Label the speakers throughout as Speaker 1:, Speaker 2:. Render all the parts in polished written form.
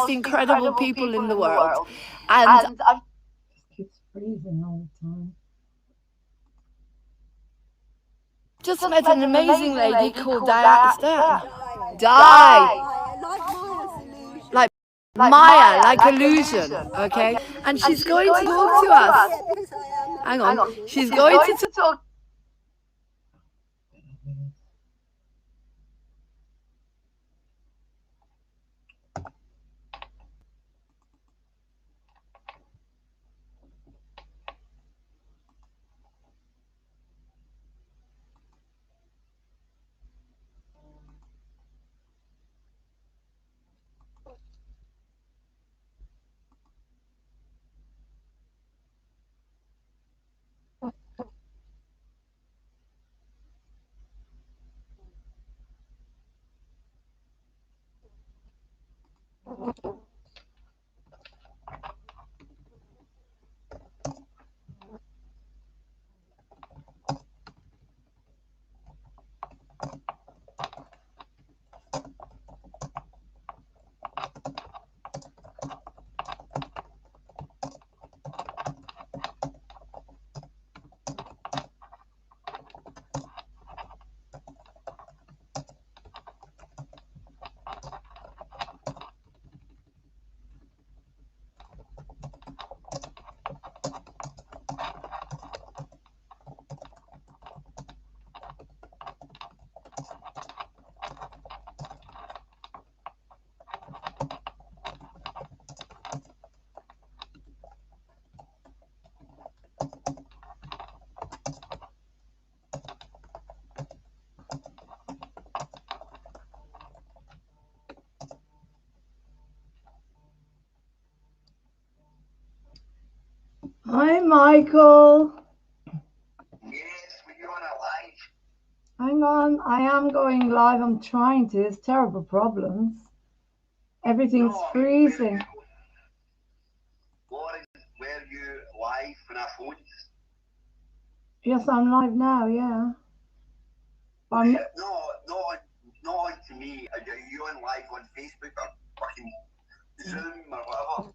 Speaker 1: incredible people in the world. And
Speaker 2: It's freezing all the time.
Speaker 1: just met an amazing lady called Stern. Di. Like Maya, like illusion, okay? And she's going to talk to us. Hang on. She's going to talk.
Speaker 2: Hi, Michael.
Speaker 3: Yes, were you on a live?
Speaker 2: Hang on, I am going live. I'm trying to. It's terrible problems. Everything's freezing.
Speaker 3: Lauren, were you live when I phoned?
Speaker 2: Yes, I'm live now, yeah. I'm...
Speaker 3: Not on to me. Are you on live on Facebook or fucking Zoom or whatever?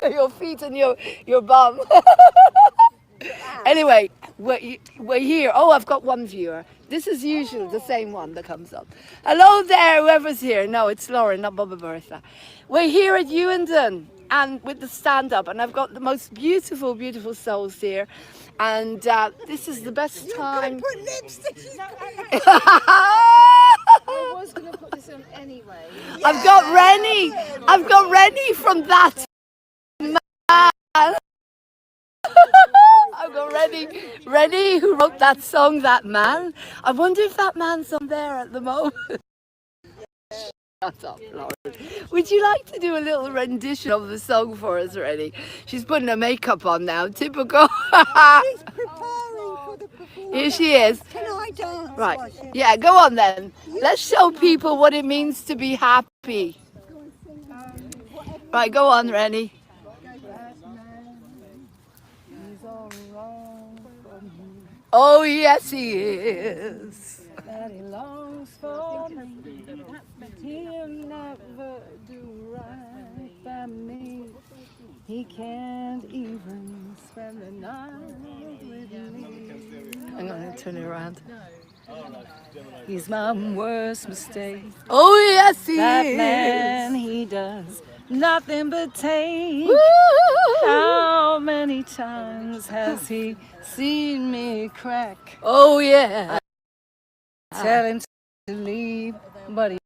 Speaker 1: Your feet and your bum. Anyway, we're here. Oh, I've got one viewer. This is usually the same one that comes up. Hello there, whoever's here. No, it's Lauren, not Baba Bertha. We're here at Ewington and with the stand-up, and I've got the most beautiful, beautiful souls here. And this is the best time.
Speaker 4: Put lipstick.
Speaker 1: I
Speaker 4: was going to put this on anyway.
Speaker 1: I've got Rennie. I've got Rennie from that man. I've got Rennie who wrote that song, That Man. I wonder if that man's on there at the moment. Shut up, Lauren. Would you like to do a little rendition of the song for us, Rennie? She's putting her makeup on now, typical.
Speaker 4: She's preparing for the performance.
Speaker 1: Here she is.
Speaker 4: Can I dance?
Speaker 1: Right, yeah, go on then. Let's show people what it means to be happy. Right, go on, Rennie. Oh, yes, he is.
Speaker 4: That he longs for me, but he'll never do right by me. He can't even spend the night with me.
Speaker 1: I'm going to turn it around.
Speaker 4: He's my worst mistake.
Speaker 1: Oh, yes, he
Speaker 4: That
Speaker 1: is.
Speaker 4: man, he does nothing but take.
Speaker 1: Woo!
Speaker 4: How many times has he seen me crack?
Speaker 1: Oh, yeah.
Speaker 4: Tell him to leave, but he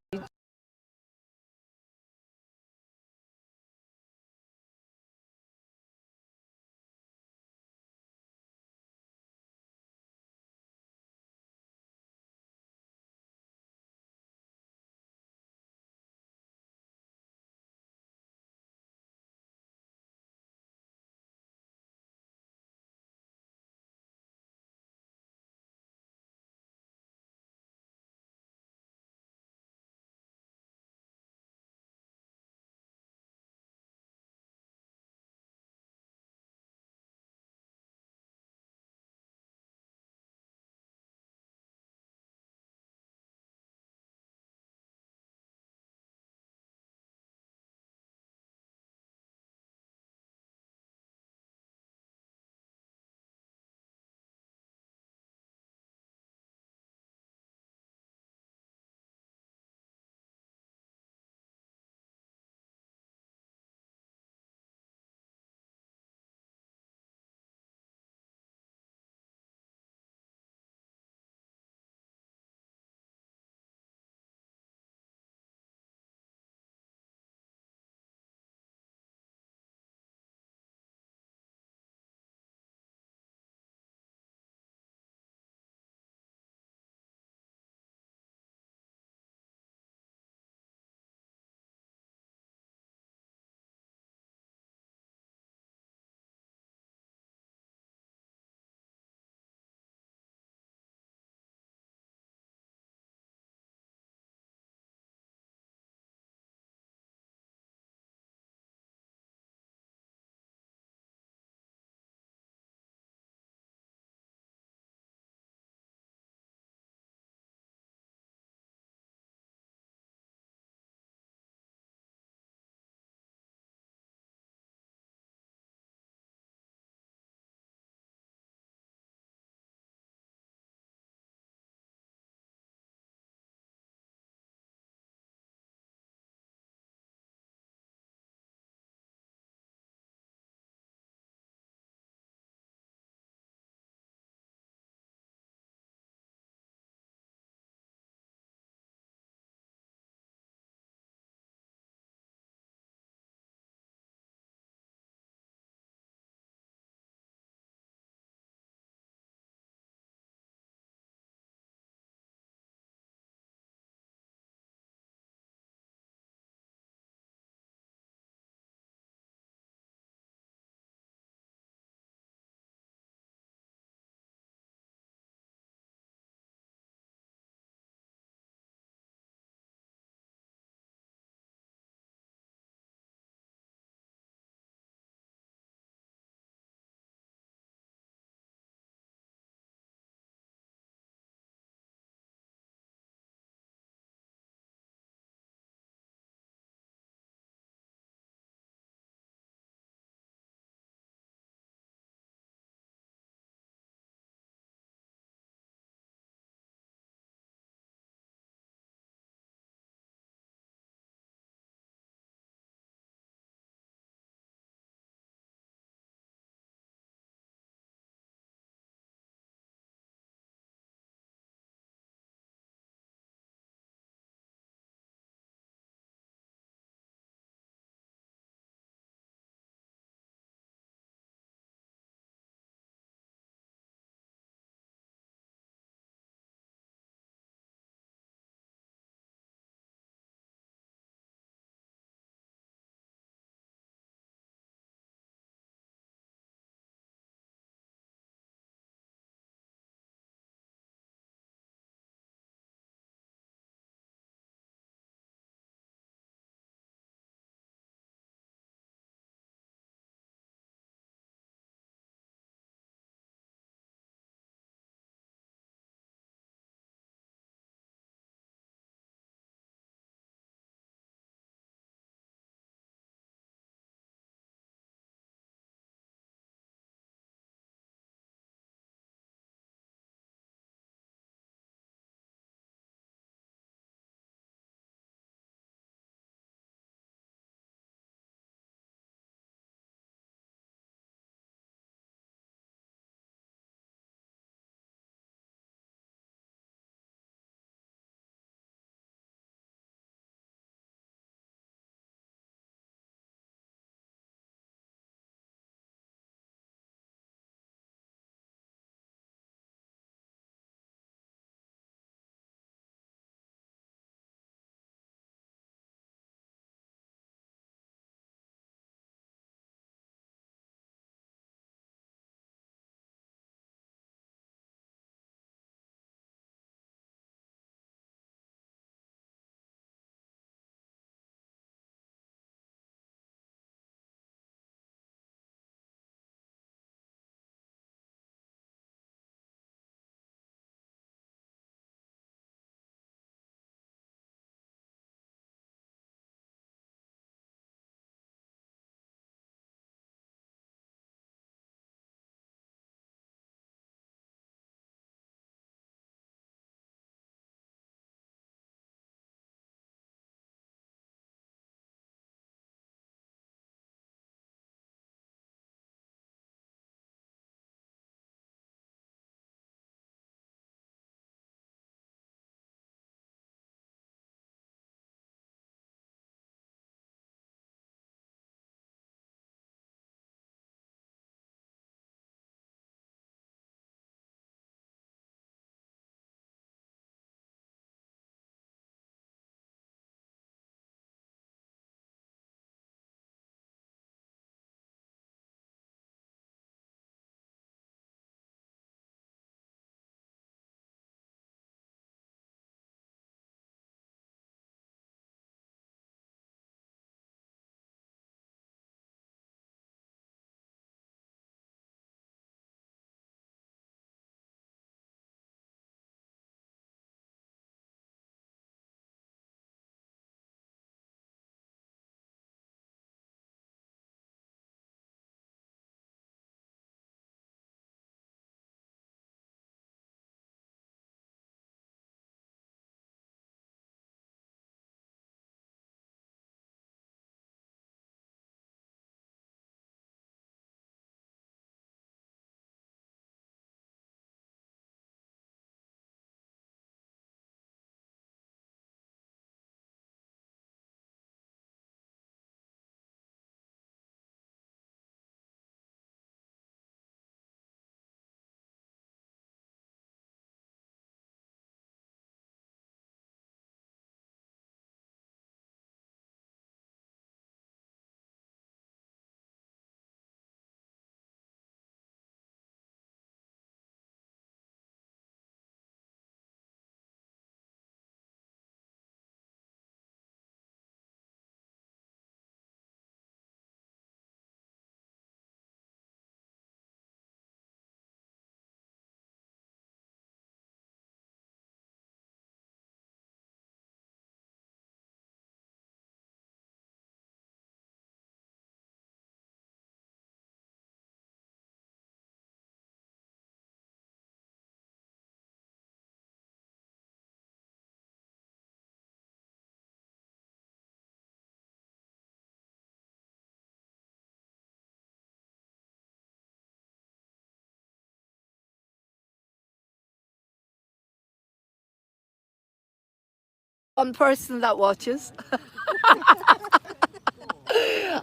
Speaker 1: one person that watches.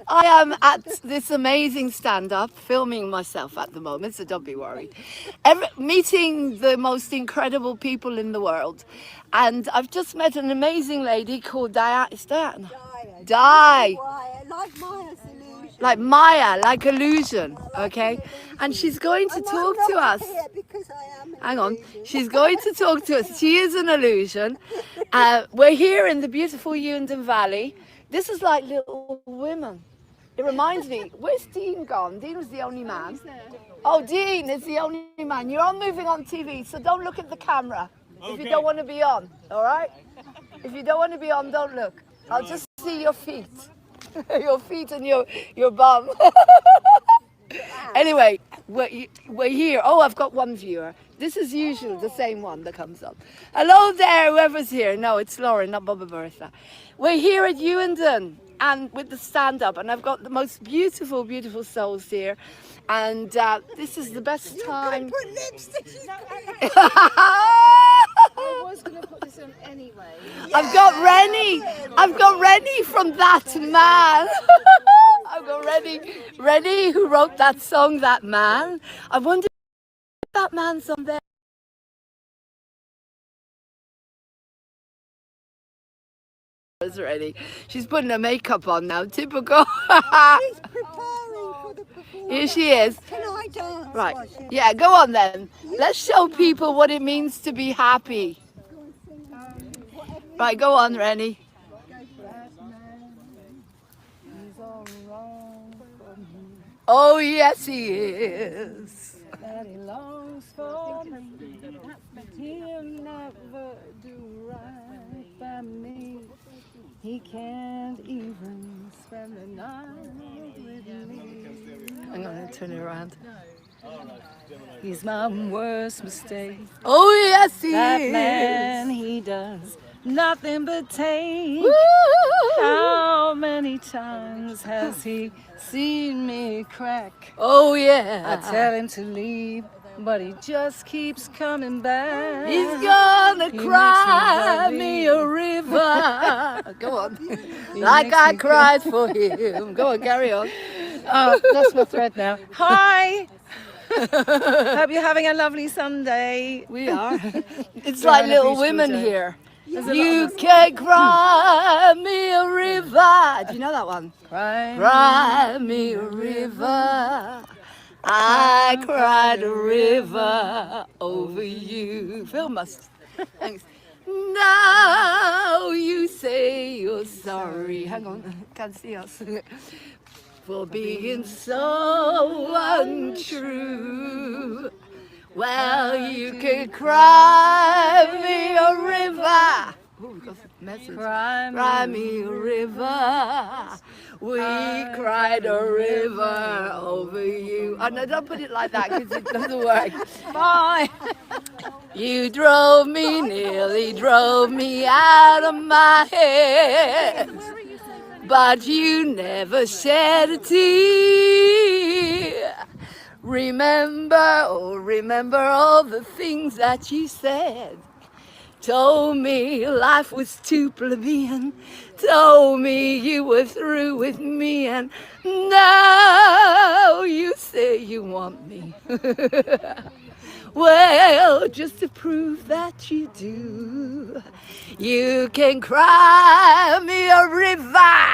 Speaker 1: I am at this amazing stand-up, filming myself at the moment, so don't be worried. Meeting the most incredible people in the world. And I've just met an amazing lady called Diana. Is Diana? Di. Like Maya, like illusion, okay? And she's going to talk to us. Hang on. She's going to talk to us. She is an illusion. We're here in the beautiful Uandon Valley. This is like Little Women. It reminds me, where's Dean gone? Dean was the only man. Oh, Dean is the only man. You're on Moving On TV, so don't look at the camera if you don't want to be on, all right? If you don't want to be on, don't look. I'll just see your feet. Your feet and your bum. Anyway, we're here. Oh, I've got one viewer. This is usually the same one that comes up. Hello there, whoever's here. No, it's Lauren, not Baba Bertha. We're here at Uandon and with the stand-up, and I've got the most beautiful, beautiful souls here. And this is the best time.
Speaker 4: Put lipstick. I was going to put this on anyway.
Speaker 1: I've got Rennie from That Man. I've got Rennie who wrote that song, That Man. I wonder if that man's on there. Ready. She's putting her makeup on now. Typical.
Speaker 4: She's preparing for the performance.
Speaker 1: Here she is.
Speaker 4: Can I dance?
Speaker 1: Right. Yeah, go on then. Let's show people what it means to be happy. Right, go on, Rennie. Oh, yes, he is.
Speaker 4: That he longs for me. But he'll never do right by me. He can't even spend the night with me.
Speaker 1: I'm going to turn it around.
Speaker 4: He's my worst mistake.
Speaker 1: Oh, yes, he
Speaker 4: That
Speaker 1: is.
Speaker 4: man, he does nothing but take.
Speaker 1: Woo!
Speaker 4: How many times has he seen me crack?
Speaker 1: Oh,
Speaker 4: I
Speaker 1: yeah.
Speaker 4: tell him to leave, but he just keeps coming back.
Speaker 1: He's gonna
Speaker 4: He
Speaker 1: cry
Speaker 4: makes me
Speaker 1: me a river. Go on. Like
Speaker 4: makes
Speaker 1: I
Speaker 4: me
Speaker 1: cried for him. Go on, carry on.
Speaker 4: Oh, that's my thread now. Hi! Hope you're having a lovely Sunday.
Speaker 1: We are. It's
Speaker 4: We're
Speaker 1: like
Speaker 4: having a
Speaker 1: Little
Speaker 4: beautiful
Speaker 1: Women
Speaker 4: day.
Speaker 1: here.
Speaker 4: There's a
Speaker 1: You
Speaker 4: lot of us.
Speaker 1: can cry me a river. Do you know that one?
Speaker 4: Cry.
Speaker 1: Cry me a river. I cried a river over you. Phil must. Thanks. Now you say you're sorry. Hang on, can't see us. For being so untrue. Well, you can cry me a river. Oh, we got a message. Cry me a river. We cried a river over you. Oh, no, don't put it like that because it doesn't work.
Speaker 4: Bye.
Speaker 1: You drove me, nearly drove me out of my head. But you never shed a tear. Remember all the things that you said. Told me life was too plebeian. Told me you were through with me, and now you say you want me. Well, just to prove that you do, you can cry me a river.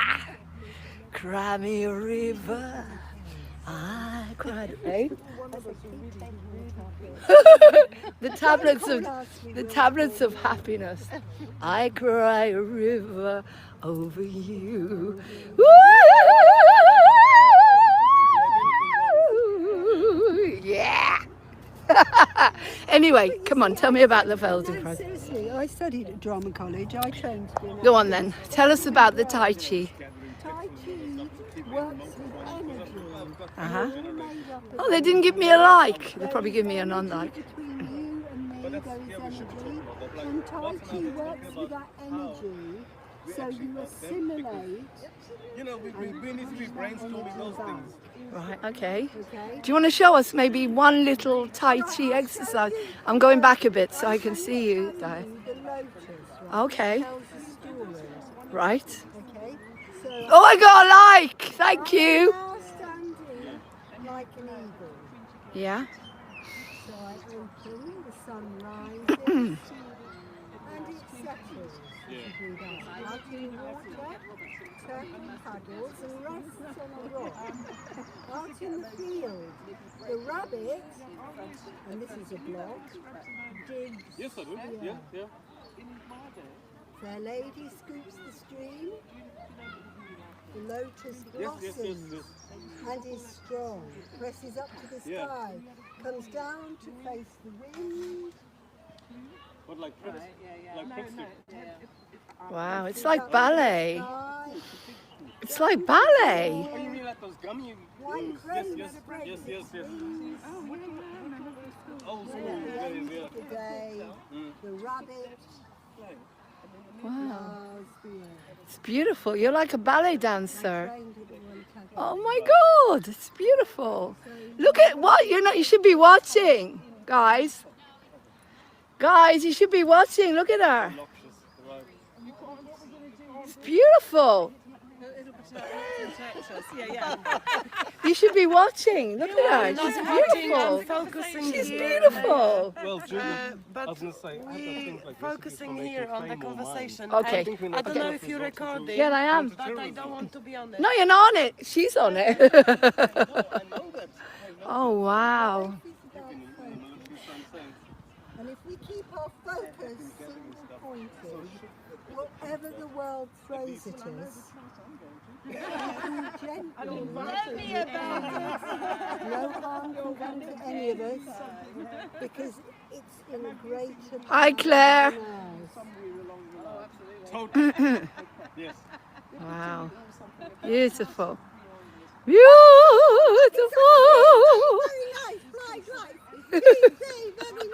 Speaker 1: Cry me a river. I cried. Hey? the tablets of happiness. I cry a river over you. Woo! Yeah. Anyway, come on, tell me about the Velden Project.
Speaker 5: Seriously, I studied at drama college. I trained to be an
Speaker 1: Go on then. Tell us about the Tai Chi.
Speaker 5: Tai Chi works with energy.
Speaker 1: Uh-huh.
Speaker 5: We're all made up of
Speaker 1: Oh, they didn't give me a like. They'll probably give me a non-like.
Speaker 5: between you and me, there is energy. And Tai Chi works with that energy, so you assimilate.
Speaker 6: You know, we need to be brainstorming those things.
Speaker 1: Right, okay.
Speaker 5: Okay?
Speaker 1: Do you want to show us maybe one little Tai Chi exercise? I'm going back a bit so I can see you, Di.
Speaker 5: The lotus, right?
Speaker 1: Okay.
Speaker 5: Tells the
Speaker 1: Right.
Speaker 5: Okay? So
Speaker 1: Oh, I got a like. Thank you.
Speaker 5: now standing like an eagle.
Speaker 1: Yeah.
Speaker 5: So I open, the sun rises, and it settles as you do that. Out in the water, turkey paddles and rests on a rock. Out in the field, the rabbit, and this is a block, digs the earth. Fair lady scoops the stream, the lotus blossoms and is strong, presses up to the sky, comes down to face the wind.
Speaker 6: What, like Prince? Like Prince?
Speaker 1: Wow, it's like ballet.
Speaker 5: Sky,
Speaker 1: It's like ballet.
Speaker 6: Oh, you mean like those gummy
Speaker 5: white
Speaker 6: blues?
Speaker 5: cranes spread
Speaker 6: Yes.
Speaker 5: its wings.
Speaker 6: Oh,
Speaker 5: The
Speaker 6: so
Speaker 5: end
Speaker 6: yeah.
Speaker 5: of the day, the rabbit
Speaker 1: Wow.
Speaker 5: loves the earth.
Speaker 1: It's beautiful. You're like a ballet dancer.
Speaker 5: Trained at the Royal Academy.
Speaker 1: Oh my God, it's beautiful. Look at what you should be watching, guys. Guys, you should be watching. Look at her. It's beautiful. You should be watching. Look at her. She's beautiful.
Speaker 4: Focusing
Speaker 1: She's
Speaker 4: here,
Speaker 1: beautiful.
Speaker 6: Well, Julian, I
Speaker 4: but
Speaker 6: was going to say, I've got
Speaker 4: we
Speaker 6: things like
Speaker 4: focusing
Speaker 6: recipes for
Speaker 4: here
Speaker 6: making
Speaker 4: on the
Speaker 6: clay more
Speaker 4: conversation.
Speaker 1: Okay.
Speaker 4: And I don't know if you're recording.
Speaker 1: Yeah, I am.
Speaker 4: But I don't want to be on it.
Speaker 1: No, you're not on it. She's on it.
Speaker 6: I know that.
Speaker 1: Oh, wow.
Speaker 5: And if we keep our focus single pointed, whatever the world throws at us, we gently no harm can come to any of us because it's in a greater
Speaker 1: Hi, Claire.
Speaker 5: than ours.
Speaker 6: Totally. Yes.
Speaker 1: Wow. Beautiful. Beautiful.
Speaker 5: Very nice, fly, very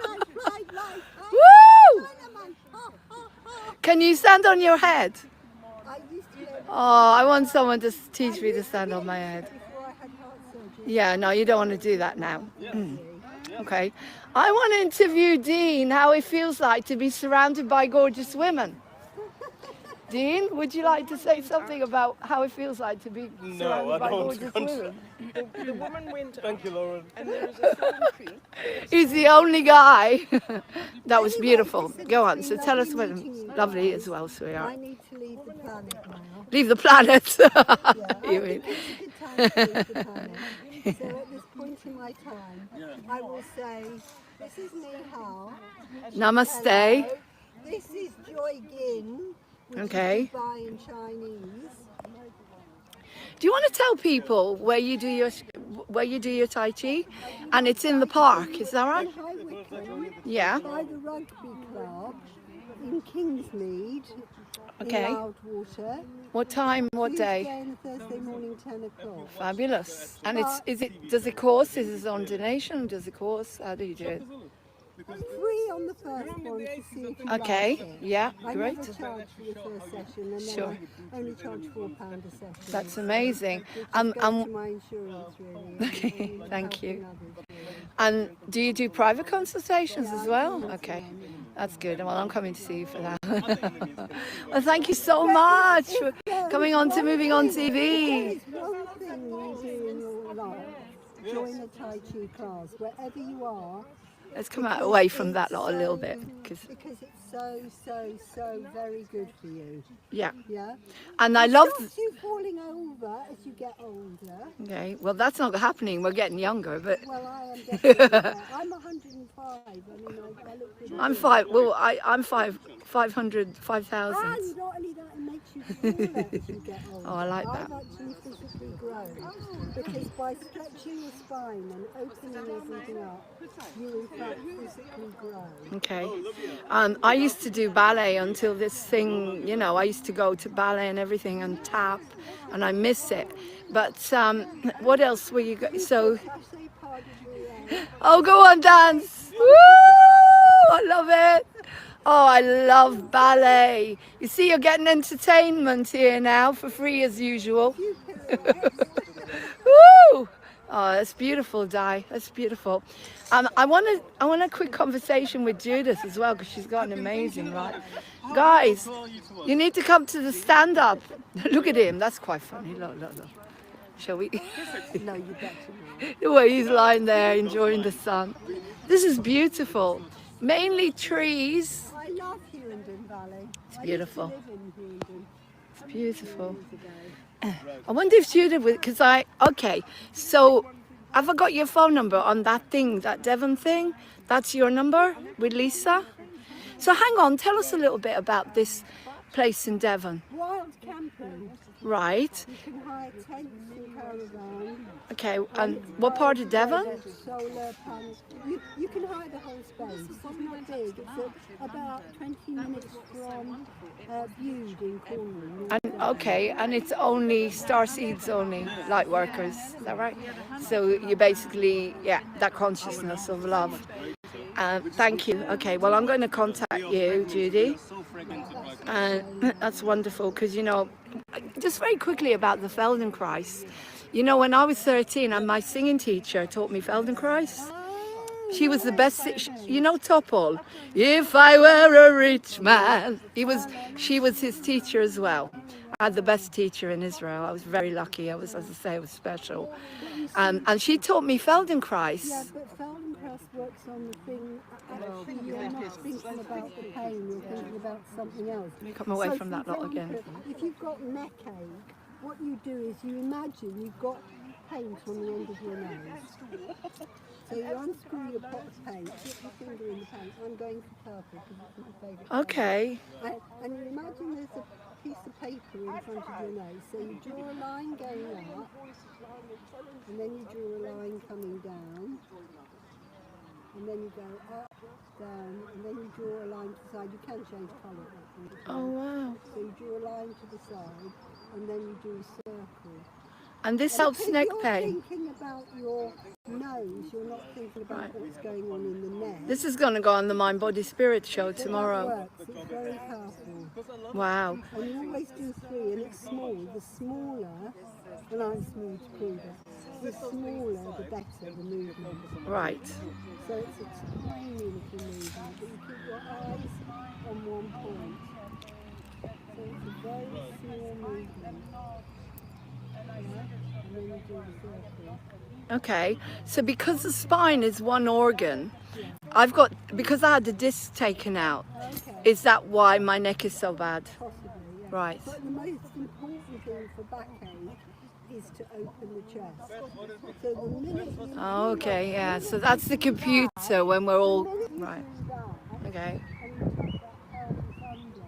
Speaker 5: nice, fly.
Speaker 1: Woo!
Speaker 5: Chinaman,
Speaker 1: Can you stand on your head?
Speaker 5: I used to
Speaker 1: Oh, I want someone to teach me to stand on my head.
Speaker 5: before I had heart surgery.
Speaker 1: Yeah, no, you don't want to do that now. Okay. I want to interview Dean how it feels like to be surrounded by gorgeous women. Dean, would you like to say something about how it feels like to be surrounded
Speaker 6: I
Speaker 1: by
Speaker 6: don't want to
Speaker 1: gorgeous women?
Speaker 4: The woman went
Speaker 6: Thank you, Lauren.
Speaker 4: and there is a fallen tree.
Speaker 1: He's the only guy. That was beautiful. Go on. So tell us what. Lovely as well,
Speaker 5: I
Speaker 1: sweetheart.
Speaker 5: need to leave the planet now.
Speaker 1: Leave the planet. You mean?
Speaker 5: It's a good time to leave the planet. So at this point in my time, I will say, this is Ni Hao.
Speaker 1: Namaste.
Speaker 5: Hello. This is Joy Gin, which
Speaker 1: Okay.
Speaker 5: is goodbye in Chinese.
Speaker 1: Do you want to tell people where you do your Tai Chi? And it's in the park, is that right?
Speaker 5: In High Wycombe,
Speaker 1: Yeah.
Speaker 5: by the rugby club in Kingsmead,
Speaker 1: Okay.
Speaker 5: in Loudwater.
Speaker 1: What time? What day?
Speaker 5: Tuesday and Thursday morning, 10 o'clock.
Speaker 1: Fabulous. And does it course? Is it on donation? Does it course? How do you do it?
Speaker 5: Free on the first one to see if you
Speaker 1: Okay.
Speaker 5: like it.
Speaker 1: Yeah.
Speaker 5: I
Speaker 1: Great.
Speaker 5: never charge for the first session, and
Speaker 1: Sure.
Speaker 5: then I only charge £4 a session.
Speaker 1: That's amazing.
Speaker 5: Which
Speaker 1: And
Speaker 5: goes to my insurance, really.
Speaker 1: Okay, thank you.
Speaker 5: Helping others, really.
Speaker 1: and do you do private consultations as well? Okay. That's good. Well, I'm coming to see you for that. Well, thank you so much for coming on to Moving On TV.
Speaker 5: There is one thing you do in your life. Join a Tai Chi class, wherever you are.
Speaker 1: Let's come out away from that lot a little bit.
Speaker 5: Because it's so very good for you.
Speaker 1: Yeah.
Speaker 5: Yeah?
Speaker 1: And I love...
Speaker 5: Stops you falling over as you get older.
Speaker 1: Okay. Well, that's not happening. We're getting younger, but...
Speaker 5: Well, I am definitely there. I'm 105. I mean, I look pretty
Speaker 1: I'm
Speaker 5: good.
Speaker 1: five. Well, I'm 500, 5,000.
Speaker 5: And not only that, it makes you taller as you get older.
Speaker 1: Oh, I like that.
Speaker 5: I've actually physically grown because by stretching your spine and opening everything up, you in fact physically grow.
Speaker 1: Okay. I used to do ballet until this thing, I used to go to ballet and everything and tap, and I miss it. But what else were you? So,
Speaker 5: Cache pas de jouer.
Speaker 1: oh, go on, dance! Woo! I love it. Oh, I love ballet. You see, you're getting entertainment here now for free as usual. Woo! Oh, that's beautiful, Di. That's beautiful. I want a quick conversation with Judith as well because she's got an amazing, right? Guys, you need to come to the stand-up. Look at him. That's quite funny. Look, look, look. Shall we?
Speaker 5: No, you better not.
Speaker 1: The way he's lying there enjoying the sun. This is beautiful. Mainly trees.
Speaker 5: I love Hughenden Valley.
Speaker 1: It's beautiful.
Speaker 5: I used to live in Hughenden
Speaker 1: It's beautiful.
Speaker 5: years ago.
Speaker 1: I wonder if Judith would, because okay, so have I got your phone number on that thing, that Devon thing? That's your number with Lisa? So hang on, tell us a little bit about this place in Devon.
Speaker 5: Wild camping.
Speaker 1: Right.
Speaker 5: You can hire tents and caravans.
Speaker 1: Okay, and what part of Devon?
Speaker 5: There's solar panels. You can hire the whole space. It's not big. It's about 20 minutes from Bude in Cornwall.
Speaker 1: And okay, and it's only starseeds only, light workers, is that right? So you basically, yeah, that consciousness of love. Thank you. Okay, well, I'm going to contact you, Judy. And that's wonderful because, you know, just very quickly about the Feldenkrais. You know, when I was 13 and my singing teacher taught me Feldenkrais, she was the best, you know, Topol. If I were a rich man. She was his teacher as well. I had the best teacher in Israel. I was very lucky. I was, as I say, I was special. And she taught me Feldenkrais.
Speaker 5: Yeah, but Feldenkrais works on the thing. Actually, you're not thinking about the pain. You're thinking about something else.
Speaker 1: Come away
Speaker 5: So
Speaker 1: from
Speaker 5: for
Speaker 1: that lot again.
Speaker 5: example, if you've got neck ache, what you do is you imagine you've got paint on the end of your nose. So you unscrew your pot of paint, dip your finger in the paint. I'm going for purple because it's my favourite colour.
Speaker 1: Okay.
Speaker 5: And you imagine there's a piece of paper in front of your nose. So you draw a line going up, and then you draw a line coming down, and then you go up, down, and then you draw a line to the side. You can change colour at that point.
Speaker 1: Oh, wow.
Speaker 5: So you draw a line to the side, and then you do a circle.
Speaker 1: And this
Speaker 5: And
Speaker 1: helps
Speaker 5: if
Speaker 1: neck
Speaker 5: you're
Speaker 1: pain.
Speaker 5: thinking about your nose, you're not thinking about what's going on in the neck.
Speaker 1: This is going to go on the Mind Body Spirit show
Speaker 5: But that
Speaker 1: tomorrow.
Speaker 5: works. It's very powerful.
Speaker 1: Wow.
Speaker 5: And you always do 3, and it's small. The smaller, and I'm small to prove it, the smaller the better the movement.
Speaker 1: Right.
Speaker 5: So it's a tiny little movement, but you keep your eyes on one point. So it's a very small movement. Yeah? And then you do the circle.
Speaker 1: Okay. So because the spine is one organ, because I had the disc taken out,
Speaker 5: Okay.
Speaker 1: is that why my neck is so bad?
Speaker 5: Possibly, yeah.
Speaker 1: Right.
Speaker 5: But the most important thing for backache is to open the chest. So the minute you
Speaker 1: Oh, okay, yeah. So that's the computer when we're all, right.
Speaker 5: do that,
Speaker 1: Okay.
Speaker 5: and you tuck that pelvis under,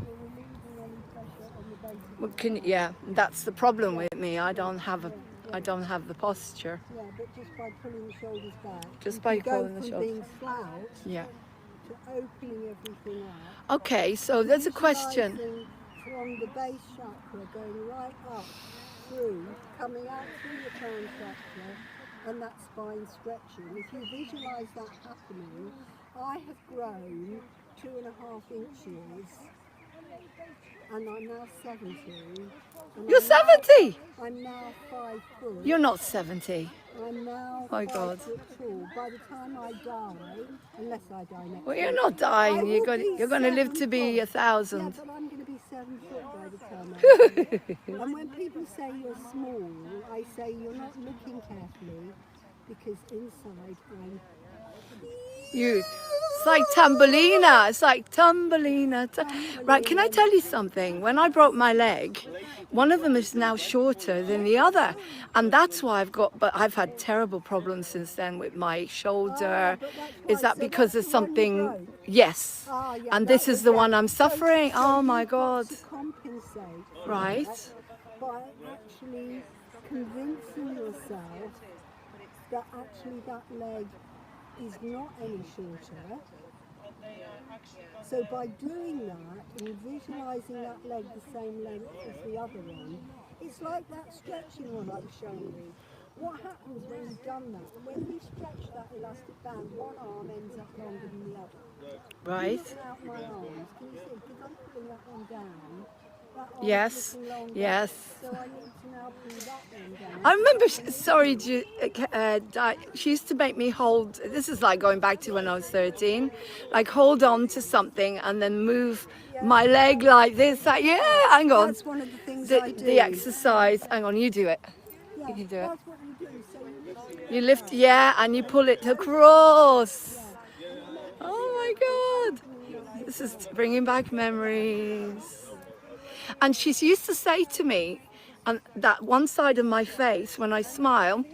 Speaker 5: you're relieving any pressure on the base of
Speaker 1: Well, yeah, that's the problem with me. I don't have the posture.
Speaker 5: yeah, but just by pulling the shoulders back.
Speaker 1: Just
Speaker 5: you
Speaker 1: by
Speaker 5: can
Speaker 1: pulling
Speaker 5: go
Speaker 1: the
Speaker 5: from
Speaker 1: shoulders.
Speaker 5: being slouched
Speaker 1: Yeah.
Speaker 5: to opening everything up.
Speaker 1: Okay, so there's a question.
Speaker 5: Visualising from the base chakra going right up through, coming out through the crown chakra and that spine stretching. If you visualise that happening, I have grown 2.5 inches and I'm now 70. And
Speaker 1: You're 70!
Speaker 5: I'm now 5 foot.
Speaker 1: You're not 70.
Speaker 5: I'm now
Speaker 1: My
Speaker 5: 5
Speaker 1: God.
Speaker 5: foot tall. By the time I die, unless I die next
Speaker 1: Well, you're
Speaker 5: week,
Speaker 1: not dying.
Speaker 5: I
Speaker 1: You're
Speaker 5: will
Speaker 1: going
Speaker 5: be
Speaker 1: to live to
Speaker 5: 7
Speaker 1: be
Speaker 5: foot.
Speaker 1: 1,000.
Speaker 5: Yeah, but I'm going to be 7 foot by the time I die. And when people say you're small, I say you're not looking carefully because inside I'm
Speaker 1: It's like Thumbelina. It's like Thumbelina. Right, can I tell you something? When I broke my leg, one of them is now shorter than the other. And that's why but I've had terrible problems since then with my shoulder.
Speaker 5: but that's
Speaker 1: Is
Speaker 5: why-
Speaker 1: that
Speaker 5: so
Speaker 1: because
Speaker 5: that's
Speaker 1: of
Speaker 5: the one you
Speaker 1: something?
Speaker 5: broke?
Speaker 1: Yes.
Speaker 5: Ah, yeah,
Speaker 1: And
Speaker 5: that
Speaker 1: this
Speaker 5: was
Speaker 1: is the
Speaker 5: it.
Speaker 1: one I'm
Speaker 5: So-
Speaker 1: suffering.
Speaker 5: so
Speaker 1: Oh
Speaker 5: you've
Speaker 1: my
Speaker 5: got
Speaker 1: God.
Speaker 5: to compensate for
Speaker 1: Right.
Speaker 5: that by actually convincing yourself that actually that leg is not any shorter. So by doing that and visualising that leg the same length as the other one, it's like that stretching one I was showing you. What happens when you've done that? When you stretch that elastic band, one arm ends up longer than the other.
Speaker 1: Right.
Speaker 5: Looking out my arms, can you see? Because I'm pulling that one down, that arm's
Speaker 1: Yes,
Speaker 5: looking longer.
Speaker 1: yes.
Speaker 5: So I need to now pull that one down.
Speaker 1: I remember, sorry, she used to make me hold, this is like going back to when I was 13, like hold on to something and then move my leg like this. Like, yeah, hang on.
Speaker 5: That's one of the things I do.
Speaker 1: The exercise, hang on, you do it.
Speaker 5: Yeah,
Speaker 1: You can do it.
Speaker 5: that's what you do. So you lift
Speaker 1: You lift, yeah, and you pull it across. Oh my God. This is bringing back memories. And she used to say to me, and that one side of my face, when I smile,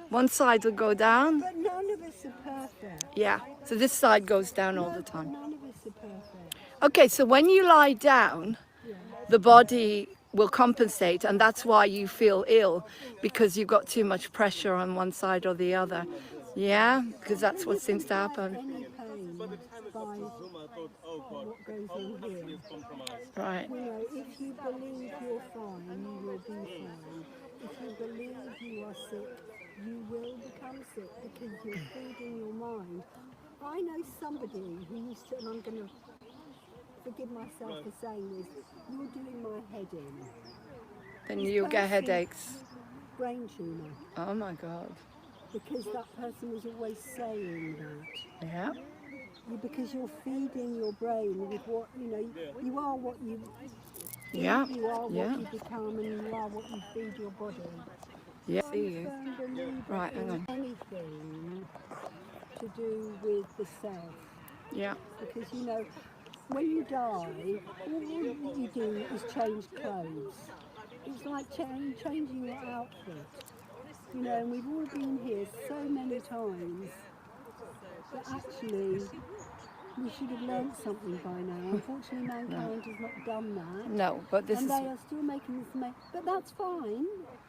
Speaker 1: one side will go down.
Speaker 5: But none of us are perfect.
Speaker 1: Yeah, so this side goes down all the time.
Speaker 5: None of us are perfect.
Speaker 1: Okay, so when you lie down, the body will compensate, and that's why you feel ill, because you've got too much pressure on one side or the other. Yeah, because that's what seems to happen.
Speaker 5: Any pain by what goes in here.
Speaker 1: Right.
Speaker 5: You know, if you believe you're fine, you will be fine. If you believe you are sick, you will become sick because you're feeding your mind. I know somebody who used to, and I'm going to forgive myself for saying this, you're doing my head in.
Speaker 1: Then you'll get headaches.
Speaker 5: Brain tumour.
Speaker 1: Oh my God.
Speaker 5: Because that person was always saying that.
Speaker 1: Yeah.
Speaker 5: Because you're feeding your brain with what, you know, you are what you
Speaker 1: Yeah.
Speaker 5: you are what
Speaker 1: Yeah.
Speaker 5: you become and you are what you feed your body.
Speaker 1: Yeah.
Speaker 5: I'm
Speaker 1: See you.
Speaker 5: a firm believer
Speaker 1: Right, hang
Speaker 5: in
Speaker 1: on.
Speaker 5: anything to do with the self.
Speaker 1: Yeah.
Speaker 5: Because, you know, when you die, all you do is change clothes. It's like changing your outfit. You know, and we've all been here so many times that actually we should have learned something by now. Unfortunately, mankind has not done that.
Speaker 1: No, but this
Speaker 5: And
Speaker 1: is.
Speaker 5: they are still making this but that's fine,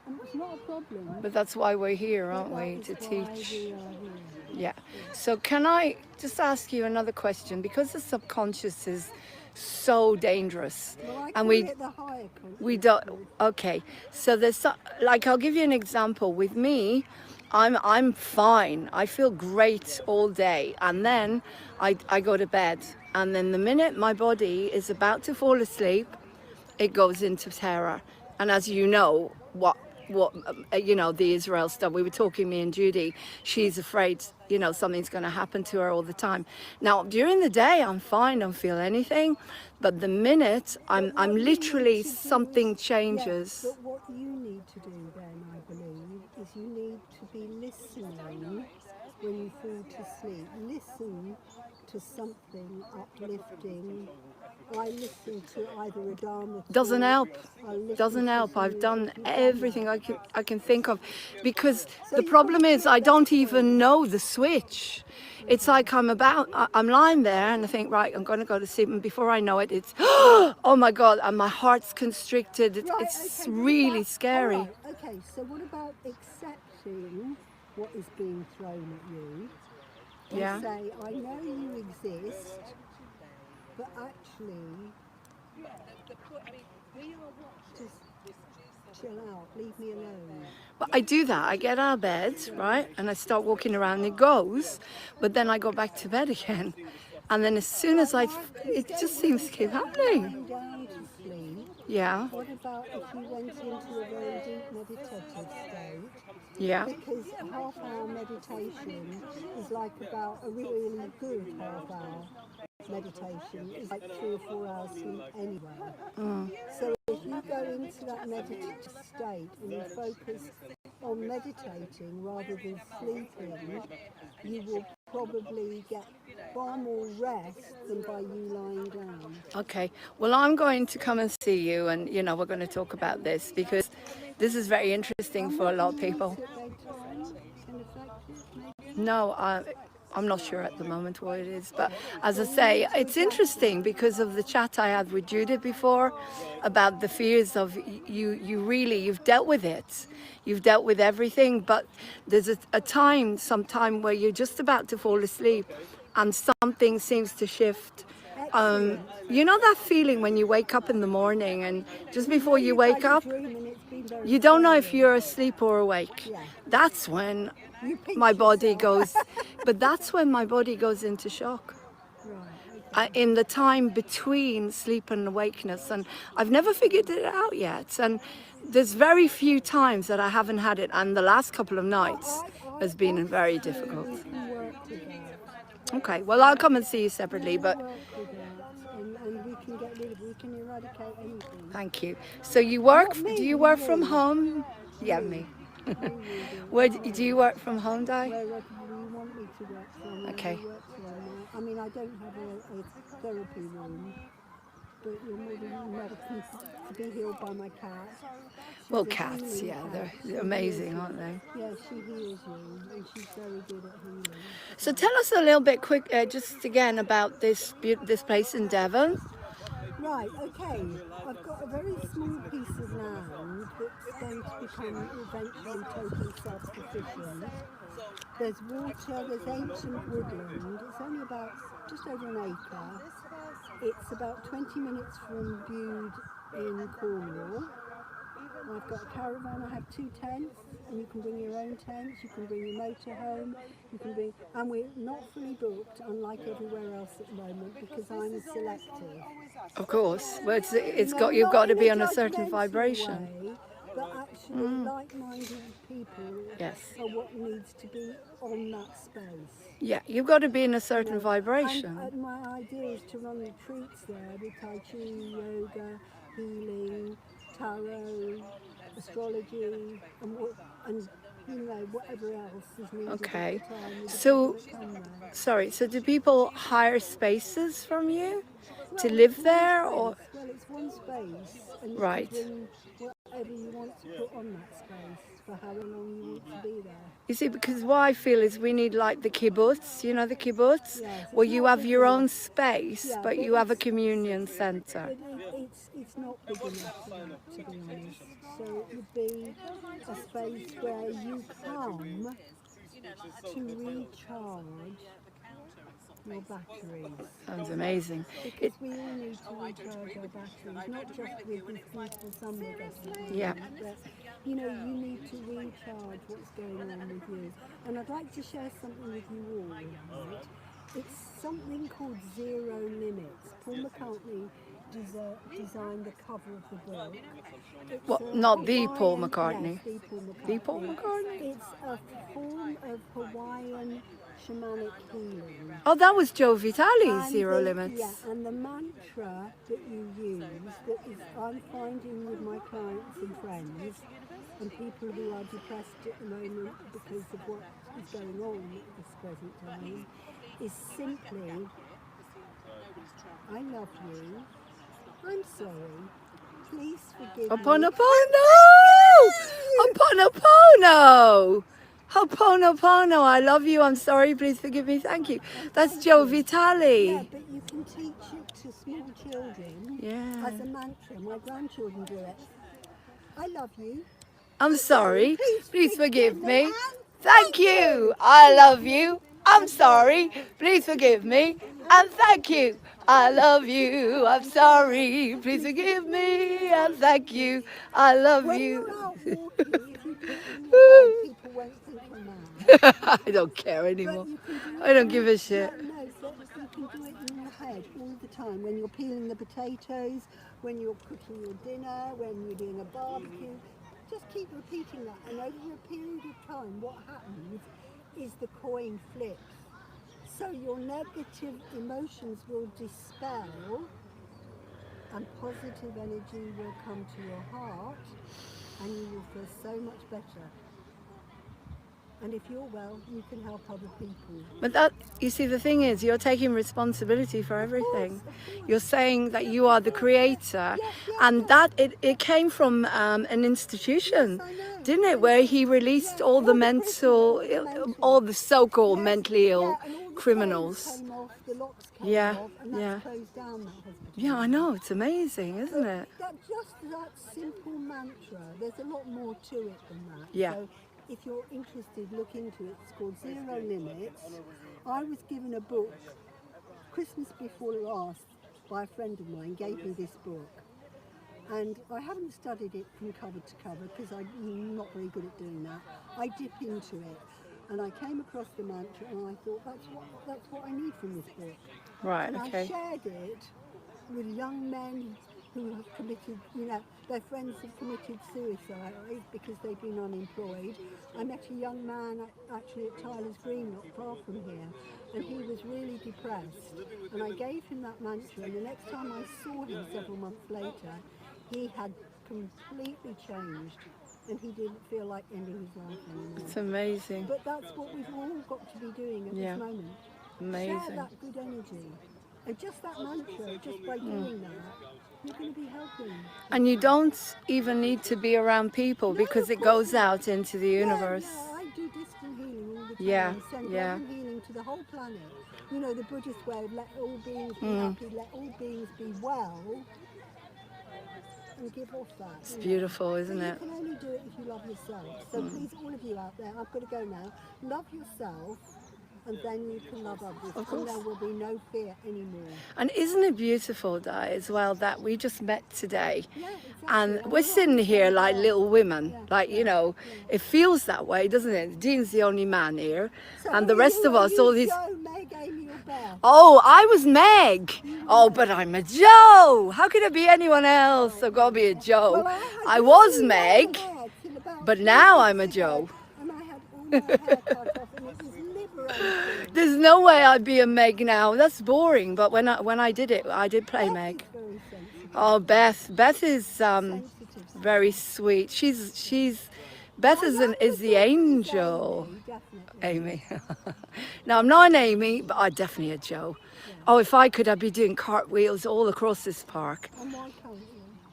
Speaker 5: and it's not a problem.
Speaker 1: But that's why we're here, aren't
Speaker 5: But
Speaker 1: we?
Speaker 5: that
Speaker 1: To
Speaker 5: is why
Speaker 1: teach.
Speaker 5: we are here.
Speaker 1: Yeah. So can I just ask you another question? Because the subconscious is so dangerous,
Speaker 5: Well, I
Speaker 1: and
Speaker 5: call
Speaker 1: we
Speaker 5: it the higher consciousness.
Speaker 1: we don't. Okay. So there's like, I'll give you an example. With me, I'm fine. I feel great all day, and then I go to bed, and then the minute my body is about to fall asleep, it goes into terror. And as you know, what you know, the Israel stuff, we were talking, me and Judy, she's afraid, you know, something's going to happen to her all the time. Now during the day I'm fine, don't feel anything, but the minute I'm literally, something changes.
Speaker 5: But what you need to do then, I believe, is you need to be listening when you fall to sleep. Listen to something uplifting. I listen to either a Dharma
Speaker 1: Doesn't
Speaker 5: talk,
Speaker 1: help.
Speaker 5: I listen
Speaker 1: Doesn't
Speaker 5: to
Speaker 1: help.
Speaker 5: some
Speaker 1: I've done
Speaker 5: music.
Speaker 1: everything I can think of, because
Speaker 5: So
Speaker 1: the
Speaker 5: you've
Speaker 1: problem
Speaker 5: got to
Speaker 1: is
Speaker 5: do
Speaker 1: I
Speaker 5: it
Speaker 1: don't
Speaker 5: that way.
Speaker 1: even know the switch. It's like I'm lying there and I think, right, I'm going to go to sleep, and before I know it, it's oh my God, and my heart's constricted.
Speaker 5: Right,
Speaker 1: It's
Speaker 5: okay,
Speaker 1: really
Speaker 5: all
Speaker 1: scary.
Speaker 5: right, okay, so what about accepting what is being thrown at you? And
Speaker 1: Yeah.
Speaker 5: say, I know you exist, but actually, just chill out, leave me alone.
Speaker 1: But I do that. I get out of bed, right, and I start walking around, and it goes, but then I go back to bed again. And then as soon as it just seems to keep happening.
Speaker 5: Lying down to sleep,
Speaker 1: Yeah,
Speaker 5: what about if you went into a very deep meditative state?
Speaker 1: yeah.
Speaker 5: Because a half-hour meditation is like about a really good half-hour meditation. It's like 3 or 4 hours sleep anyway. So if you go into that meditative state and you focus on meditating rather than sleeping, you will probably get far more rest than by you lying down.
Speaker 1: Okay, well, I'm going to come and see you, and you know, we're going to talk about this, because this is very interesting for a lot of people. No, I'm not sure at the moment what it is, but as I say, it's interesting because of the chat I had with Judith before about the fears of you've dealt with it. You've dealt with everything, but there's some time where you're just about to fall asleep and something seems to shift. You know that feeling when you wake up in the morning and just before you wake up, you don't know if you're asleep or awake. That's when my body goes, but that's when my body goes into shock.
Speaker 5: Right,
Speaker 1: in the time between sleep and awakeness, and I've never figured it out yet. And there's very few times that I haven't had it, and the last couple of nights has been very difficult.
Speaker 5: We can work together.
Speaker 1: Okay, well, I'll come and see you separately, but
Speaker 5: Work with that, and we can get rid of, we can eradicate anything.
Speaker 1: thank you. So you work,
Speaker 5: Not me,
Speaker 1: do you work from
Speaker 5: you.
Speaker 1: home? Yeah, me. Where do you work from home, Di?
Speaker 5: Wherever you want me to work from.
Speaker 1: Okay.
Speaker 5: I work from. I mean, I don't have a therapy room, but you're more than welcome to be healed by my cat.
Speaker 1: Well,
Speaker 5: She's a
Speaker 1: cats,
Speaker 5: healing
Speaker 1: yeah,
Speaker 5: cat. She
Speaker 1: they're amazing,
Speaker 5: heals you.
Speaker 1: aren't they?
Speaker 5: Yeah, she heals you, and she's very good at healing.
Speaker 1: So tell us a little bit quick, just again about this place in Devon.
Speaker 5: Right, okay. I've got a very small piece of land that's going to become eventually totally self-sufficient. There's water, there's ancient woodland. It's only about just over an acre. It's about 20 minutes from Bude in Cornwall. I've got a caravan, I have 2 tents, and you can bring your own tents, you can bring your motorhome, you can bring, and we're not fully booked, unlike everywhere else at the moment, because I'm selective.
Speaker 1: Of course, well, you've got to be on a certain vibration.
Speaker 5: Way, but actually like-minded people
Speaker 1: Yes.
Speaker 5: are what needs to be on that space.
Speaker 1: Yeah, you've got to be in a certain vibration.
Speaker 5: And my idea is to run retreats there with Tai Chi, yoga, healing, tarot, astrology, and you know, whatever else is needed
Speaker 1: Okay.
Speaker 5: at the time.
Speaker 1: So, sorry, so do people hire spaces from you to live there, or?
Speaker 5: Well, it's one space, and you
Speaker 1: Right.
Speaker 5: can bring whatever you want to put on that space for how long you want to be there.
Speaker 1: You see, because what I feel is we need like the kibbutz, you know, the kibbutz,
Speaker 5: Yes,
Speaker 1: where
Speaker 5: it's
Speaker 1: you
Speaker 5: not
Speaker 1: have
Speaker 5: big
Speaker 1: your
Speaker 5: enough.
Speaker 1: own space,
Speaker 5: Yeah,
Speaker 1: but
Speaker 5: but
Speaker 1: you have a
Speaker 5: it's-
Speaker 1: communion center.
Speaker 5: But it's not big enough for that, to be honest. So it would be a space where you come to recharge your batteries.
Speaker 1: Sounds amazing.
Speaker 5: Because we all need to recharge our batteries, not just with this beautiful sun we're getting.
Speaker 1: Yeah.
Speaker 5: But, you know, you need to recharge what's going on with you. And I'd like to share something with you all, right? It's something called Zero Limits. Paul McCartney designed the cover of the book. It's
Speaker 1: What,
Speaker 5: a
Speaker 1: not the Paul
Speaker 5: Hawaiian-
Speaker 1: McCartney?
Speaker 5: Yes, the Paul McCartney.
Speaker 1: The Paul McCartney?
Speaker 5: It's a form of Hawaiian shamanic healing.
Speaker 1: Oh, that was Joe Vitale's
Speaker 5: And
Speaker 1: Zero
Speaker 5: the-
Speaker 1: Limits.
Speaker 5: Yeah, and the mantra that you use, that is, I'm finding with my clients and friends, and people who are depressed at the moment because of what is going on at this present time, is simply, I love you, I'm sorry, please forgive me.
Speaker 1: Ho'oponopono! Ho'oponopono! Ho'oponopono, I love you, I'm sorry, please forgive me, thank you. That's Joe Vitale.
Speaker 5: Yeah, but you can teach it to small children
Speaker 1: Yeah.
Speaker 5: as a mantra. My grandchildren do it. I love you.
Speaker 1: I'm sorry, please forgive me. Thank you, I love you. I'm sorry, please forgive me. And thank you, I love you. I'm sorry, please forgive me. And thank you, I love
Speaker 5: When
Speaker 1: you.
Speaker 5: you're out walking, if you put it in your head, people won't think you're mad.
Speaker 1: I don't care anymore.
Speaker 5: But you can do
Speaker 1: I don't give a shit.
Speaker 5: No, but you can do it in your head all the time. When you're peeling the potatoes, when you're cooking your dinner, when you're doing a barbecue. Just keep repeating that. And over a period of time, what happens is the coin flips. So your negative emotions will dispel and positive energy will come to your heart and you will feel so much better. And if you're well, you can help other people.
Speaker 1: But that, you see, the thing is, you're taking responsibility for everything. You're saying that you are the creator, and that it came from an institution, didn't it? Where he released all the mental, all the so-called mentally ill
Speaker 5: And all the
Speaker 1: criminals.
Speaker 5: chains came off, the locks came
Speaker 1: Yeah,
Speaker 5: off, and that's
Speaker 1: yeah.
Speaker 5: closed down that hospital.
Speaker 1: Yeah, I know, it's amazing, isn't it?
Speaker 5: That simple mantra, there's a lot more to it than that.
Speaker 1: Yeah.
Speaker 5: So if you're interested, look into it. It's called Zero Limits. I was given a book, Christmas before last, by a friend of mine, gave me this book. And I haven't studied it from cover to cover because I'm not very good at doing that. I dip into it. And I came across the mantra and I thought, that's what I need from this book.
Speaker 1: Right,
Speaker 5: And
Speaker 1: okay.
Speaker 5: I shared it with young men who have committed, you know, their friends have committed suicide because they've been unemployed. I met a young man actually at Tyler's Green, not far from here, and he was really depressed. And I gave him that mantra, and the next time I saw him several months later, he had completely changed, and he didn't feel like ending his life anymore.
Speaker 1: It's amazing.
Speaker 5: But that's what we've all got to be doing at
Speaker 1: Yeah.
Speaker 5: this moment.
Speaker 1: Amazing.
Speaker 5: Share that good energy. And just that mantra, just by doing that, you're going to be helping.
Speaker 1: And you don't even need to be around people because it goes out into the universe.
Speaker 5: Yeah, I do distant healing all the time.
Speaker 1: Yeah,
Speaker 5: Send
Speaker 1: yeah.
Speaker 5: loving healing to the whole planet. You know, the Buddhist way of let all beings be happy, let all beings be well, and give off that.
Speaker 1: It's beautiful, isn't
Speaker 5: But
Speaker 1: it?
Speaker 5: you can only do it if you love yourself. So please, all of you out there, I've got to go now. Love yourself, and then you can love others.
Speaker 1: Of course.
Speaker 5: And there will be no fear anymore.
Speaker 1: And isn't it beautiful, Di, as well, that we just met today?
Speaker 5: Yeah, exactly.
Speaker 1: And we're sitting here like little women, like, you know, it feels that way, doesn't it? Dean's the only man here,
Speaker 5: So
Speaker 1: and the rest of us, all these...
Speaker 5: Joe, Meg, Amy, or Beth?
Speaker 1: Oh, I was Meg. Oh, but I'm a Joe. How could it be anyone else? I've got to be a Joe.
Speaker 5: Well,
Speaker 1: I was
Speaker 5: had
Speaker 1: Meg,
Speaker 5: hair till about
Speaker 1: but now I'm a Joe.
Speaker 5: and I had all my hair cut off, and it was liberating.
Speaker 1: There's no way I'd be a Meg now. That's boring. But when I did it, I did play Meg.
Speaker 5: Very sensitive.
Speaker 1: Oh, Beth is
Speaker 5: Sensitive.
Speaker 1: very sweet. Beth is the angel.
Speaker 5: Definitely.
Speaker 1: Amy. No, I'm not an Amy, but I'm definitely a Joe. Oh, if I could, I'd be doing cartwheels all across this park.
Speaker 5: And why can't you?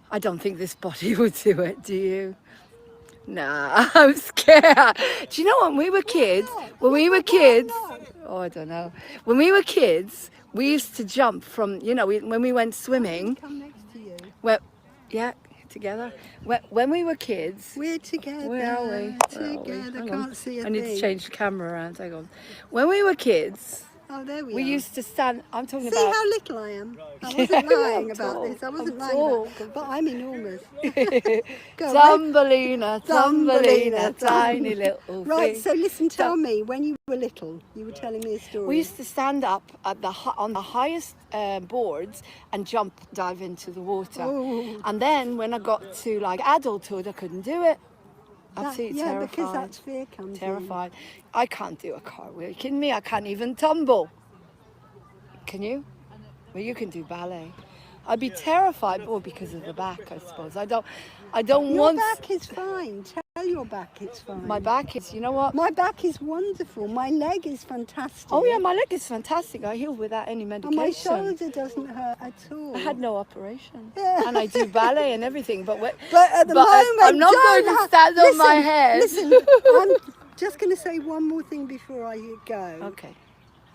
Speaker 1: I don't think this body would do it, do you? Nah, I'm scared. Do you know when we were kids? When we were kids, oh, I don't know. When we were kids, we used to jump from, you know, when we went swimming.
Speaker 5: Come next to you.
Speaker 1: Well, yeah, together. When we were kids.
Speaker 5: We're together.
Speaker 1: Where are we? Where are we?
Speaker 5: Together.
Speaker 1: Hang on.
Speaker 5: Can't see a
Speaker 1: I need
Speaker 5: thing.
Speaker 1: to change the camera around. Hang on. When we were kids,
Speaker 5: Oh, there we
Speaker 1: we
Speaker 5: are.
Speaker 1: used to stand. I'm talking
Speaker 5: See
Speaker 1: about.
Speaker 5: how little I am. I wasn't lying about
Speaker 1: tall.
Speaker 5: this. I wasn't
Speaker 1: I'm
Speaker 5: lying
Speaker 1: tall.
Speaker 5: about it. But I'm enormous. Go,
Speaker 1: Thumbelina, Thumbelina,
Speaker 5: Thumbelina,
Speaker 1: tiny little
Speaker 5: Right,
Speaker 1: thing.
Speaker 5: so listen, tell me, when you were little, you were telling me a story.
Speaker 1: We used to stand up at on the highest boards and dive into the water.
Speaker 5: Oh.
Speaker 1: And then when I got to like adulthood, I couldn't do it. Absolutely
Speaker 5: yeah,
Speaker 1: terrified.
Speaker 5: because that's fear comes in.
Speaker 1: Terrified. I can't do a cartwheel. Are you kidding me? I can't even tumble. Can you? Well, you can do ballet. I'd be terrified, well, because of the back, I suppose. I don't
Speaker 5: Your
Speaker 1: want.
Speaker 5: back is fine. Tell your back it's fine.
Speaker 1: My back is. You know what?
Speaker 5: My back is wonderful. My leg is fantastic.
Speaker 1: Oh yeah, my leg is fantastic. I heal without any
Speaker 5: And
Speaker 1: medication.
Speaker 5: my shoulder doesn't hurt at all.
Speaker 1: I had no operation,
Speaker 5: Yeah.
Speaker 1: and I do ballet and everything. But
Speaker 5: But at the
Speaker 1: but
Speaker 5: moment,
Speaker 1: I'm not
Speaker 5: don't
Speaker 1: going to
Speaker 5: have-
Speaker 1: stand on my
Speaker 5: Listen,
Speaker 1: head.
Speaker 5: Listen, I'm just going to say one more thing before I go.
Speaker 1: Okay.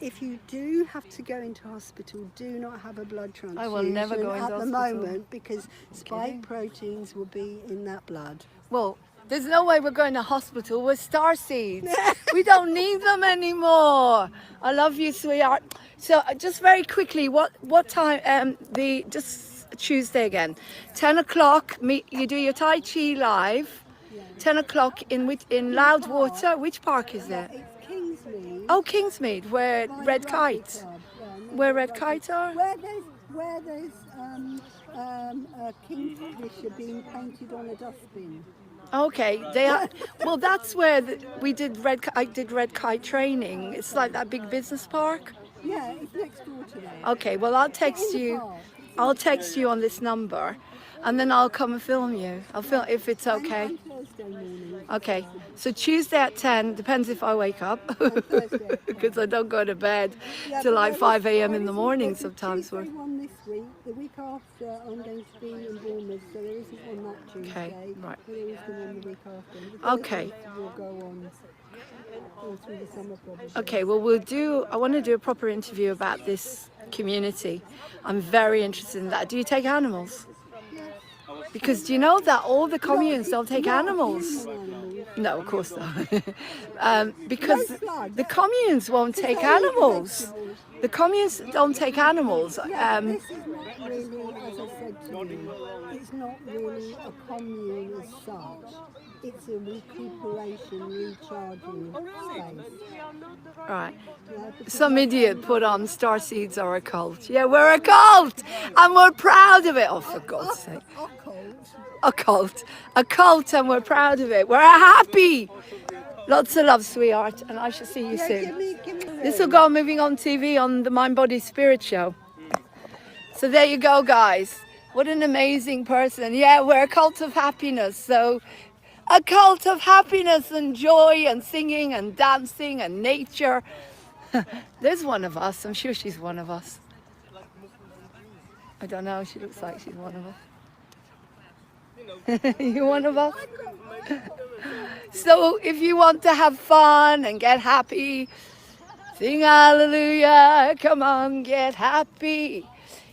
Speaker 5: If you do have to go into hospital, do not have a blood transfusion
Speaker 1: I will never go into
Speaker 5: at the
Speaker 1: hospital.
Speaker 5: moment because spike proteins will be in that blood.
Speaker 1: Well, there's no way we're going to hospital. We're starseeds. We don't need them anymore. I love you, sweetheart. So just very quickly, what time? Just Tuesday again, 10 o'clock. You do your Tai Chi live. 10 o'clock in Loudwater. Which park is it?
Speaker 5: It's Kingsmead.
Speaker 1: Oh, Kingsmead, where
Speaker 5: by
Speaker 1: Red
Speaker 5: the
Speaker 1: Kite.
Speaker 5: Rugby Club. Yeah,
Speaker 1: Where Red Kite are?
Speaker 5: Where there's a kingfisher being painted on a dustbin.
Speaker 1: Okay, they are. Well, that's where we did I did Red Kite training. It's like that big business park.
Speaker 5: Yeah, it's next door to there.
Speaker 1: Okay, well I'll
Speaker 5: In
Speaker 1: text
Speaker 5: the
Speaker 1: you.
Speaker 5: park.
Speaker 1: I'll text you on this number, and then I'll come and film you. I'll film if it's okay.
Speaker 5: And Thursday morning.
Speaker 1: Okay, so Tuesday at 10. Depends if I wake up,
Speaker 5: Thursday.
Speaker 1: because I don't go to bed
Speaker 5: Yeah,
Speaker 1: till
Speaker 5: but
Speaker 1: like
Speaker 5: there
Speaker 1: 5
Speaker 5: is-
Speaker 1: a.m.
Speaker 5: there
Speaker 1: in the
Speaker 5: isn't-
Speaker 1: morning
Speaker 5: there's a
Speaker 1: sometimes.
Speaker 5: Tuesday one this week. The week after, I'm going to be in Bournemouth, so there isn't one that Tuesday.
Speaker 1: right.
Speaker 5: But there is the one the week after. The
Speaker 1: Okay.
Speaker 5: Thursday will go on all through the summer probably.
Speaker 1: Okay, well I want to do a proper interview about this community. I'm very interested in that. Do you take animals? Because do you know that all the communes don't take animals? No, of course not. Because the communes won't take animals. The communes don't take animals.
Speaker 5: This is not really, as I said to you, it's not really a commune as such. it's a recuperation, recharging space.
Speaker 1: Right.
Speaker 5: Yeah, because
Speaker 1: Some idiot put on star seeds are a cult. Yeah, we're a cult, and we're proud of it. Oh, for God's sake. A cult. A cult, and we're proud of it. We're happy. Lots of love, sweetheart, and I shall see you soon.
Speaker 5: give me
Speaker 1: This will go on Moving On TV on the Mind, Body, Spirit show. So there you go, guys. What an amazing person. Yeah, we're a cult of happiness. So a cult of happiness and joy and singing and dancing and nature. There's one of us. I'm sure she's one of us. I don't know. She looks like she's one of us. You one of us? So if you want to have fun and get happy, sing hallelujah. Come on, get happy.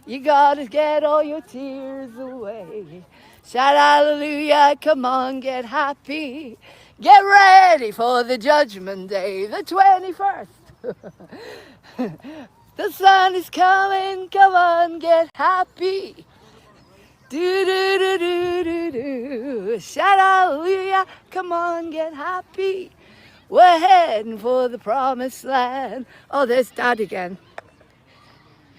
Speaker 1: You gotta get all your tears away. Shout hallelujah. Come on, get happy. Get ready for the judgment day, the 21st. The sun is coming, come on, get happy. Do do do do do do. Shout hallelujah, come on, get happy. We're heading for the promised land. Oh, there's Dad again.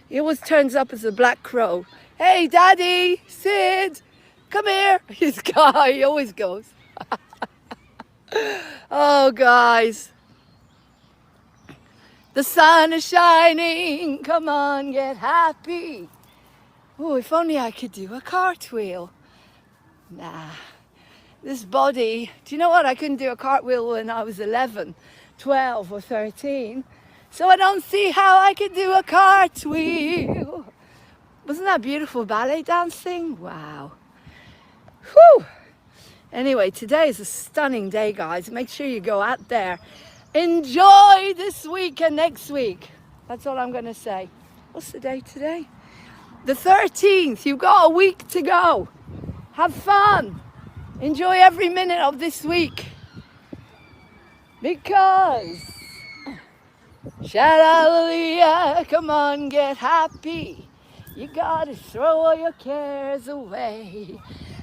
Speaker 1: He always turns up as a black crow. Hey, Daddy, Sid, come here. His guy, he always goes. Oh, guys. The sun is shining, come on, get happy. Oh, if only I could do a cartwheel. Nah, this body, do you know what? I couldn't do a cartwheel when I was 11, 12 or 13. So I don't see how I could do a cartwheel. Wasn't that beautiful ballet dancing? Wow. Whew. Anyway, today is a stunning day, guys. Make sure you go out there. Enjoy this week and next week. That's all I'm going to say. What's the date today? The 13th. You've got a week to go. Have fun. Enjoy every minute of this week. Because shout hallelujah. Come on, get happy. You got to throw all your cares away.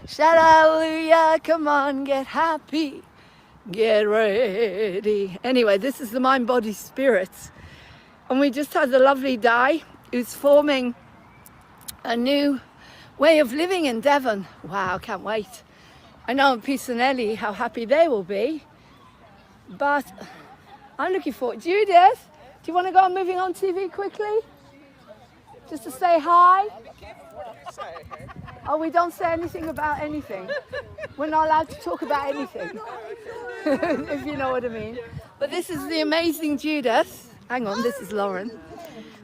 Speaker 1: Shout hallelujah. Come on, get happy. Get ready. Anyway, this is the Mind, Body, Spirit. And we just had the lovely Di, who's forming a new way of living in Devon. Wow, can't wait. I know Peace and Ellie, how happy they will be. But I'm looking forward. Judith, do you want to go on Moving On TV quickly? Just to say hi? Oh, we don't say anything about anything. We're not allowed to talk about anything. If you know what I mean. But this is the amazing Judith. Hang on, this is Lauren.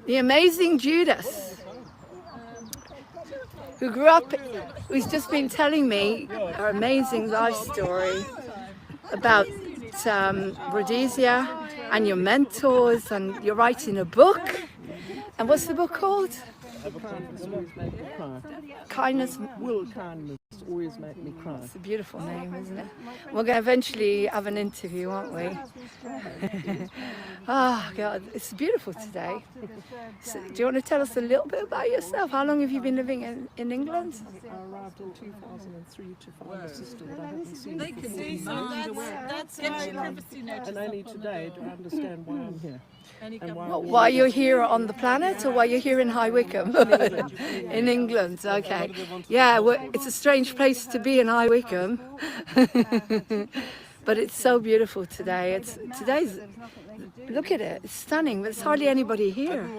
Speaker 1: The amazing Judith, who grew up, who's just been telling me her amazing life story about Rhodesia and your mentors, and you're writing a book. And what's the book called? Kindness
Speaker 7: Will kindness always make me cry?
Speaker 1: It's a beautiful name, isn't it? We're going to eventually have an interview, aren't we? Oh, God, it's beautiful today. So, do you want to tell us a little bit about yourself? How long have you been living in England?
Speaker 7: I arrived in 2003 to find a sister that I hadn't seen
Speaker 4: They could do
Speaker 7: for
Speaker 4: so. That's why privacy notice.
Speaker 7: and only today do I understand why I'm here. And why I'm
Speaker 1: While you're here on the planet, or while you're here in High Wycombe? In England, okay. Yeah, it's a strange place to be in High Wycombe. But it's so beautiful today. Today's, look at it, it's stunning, but there's hardly anybody here.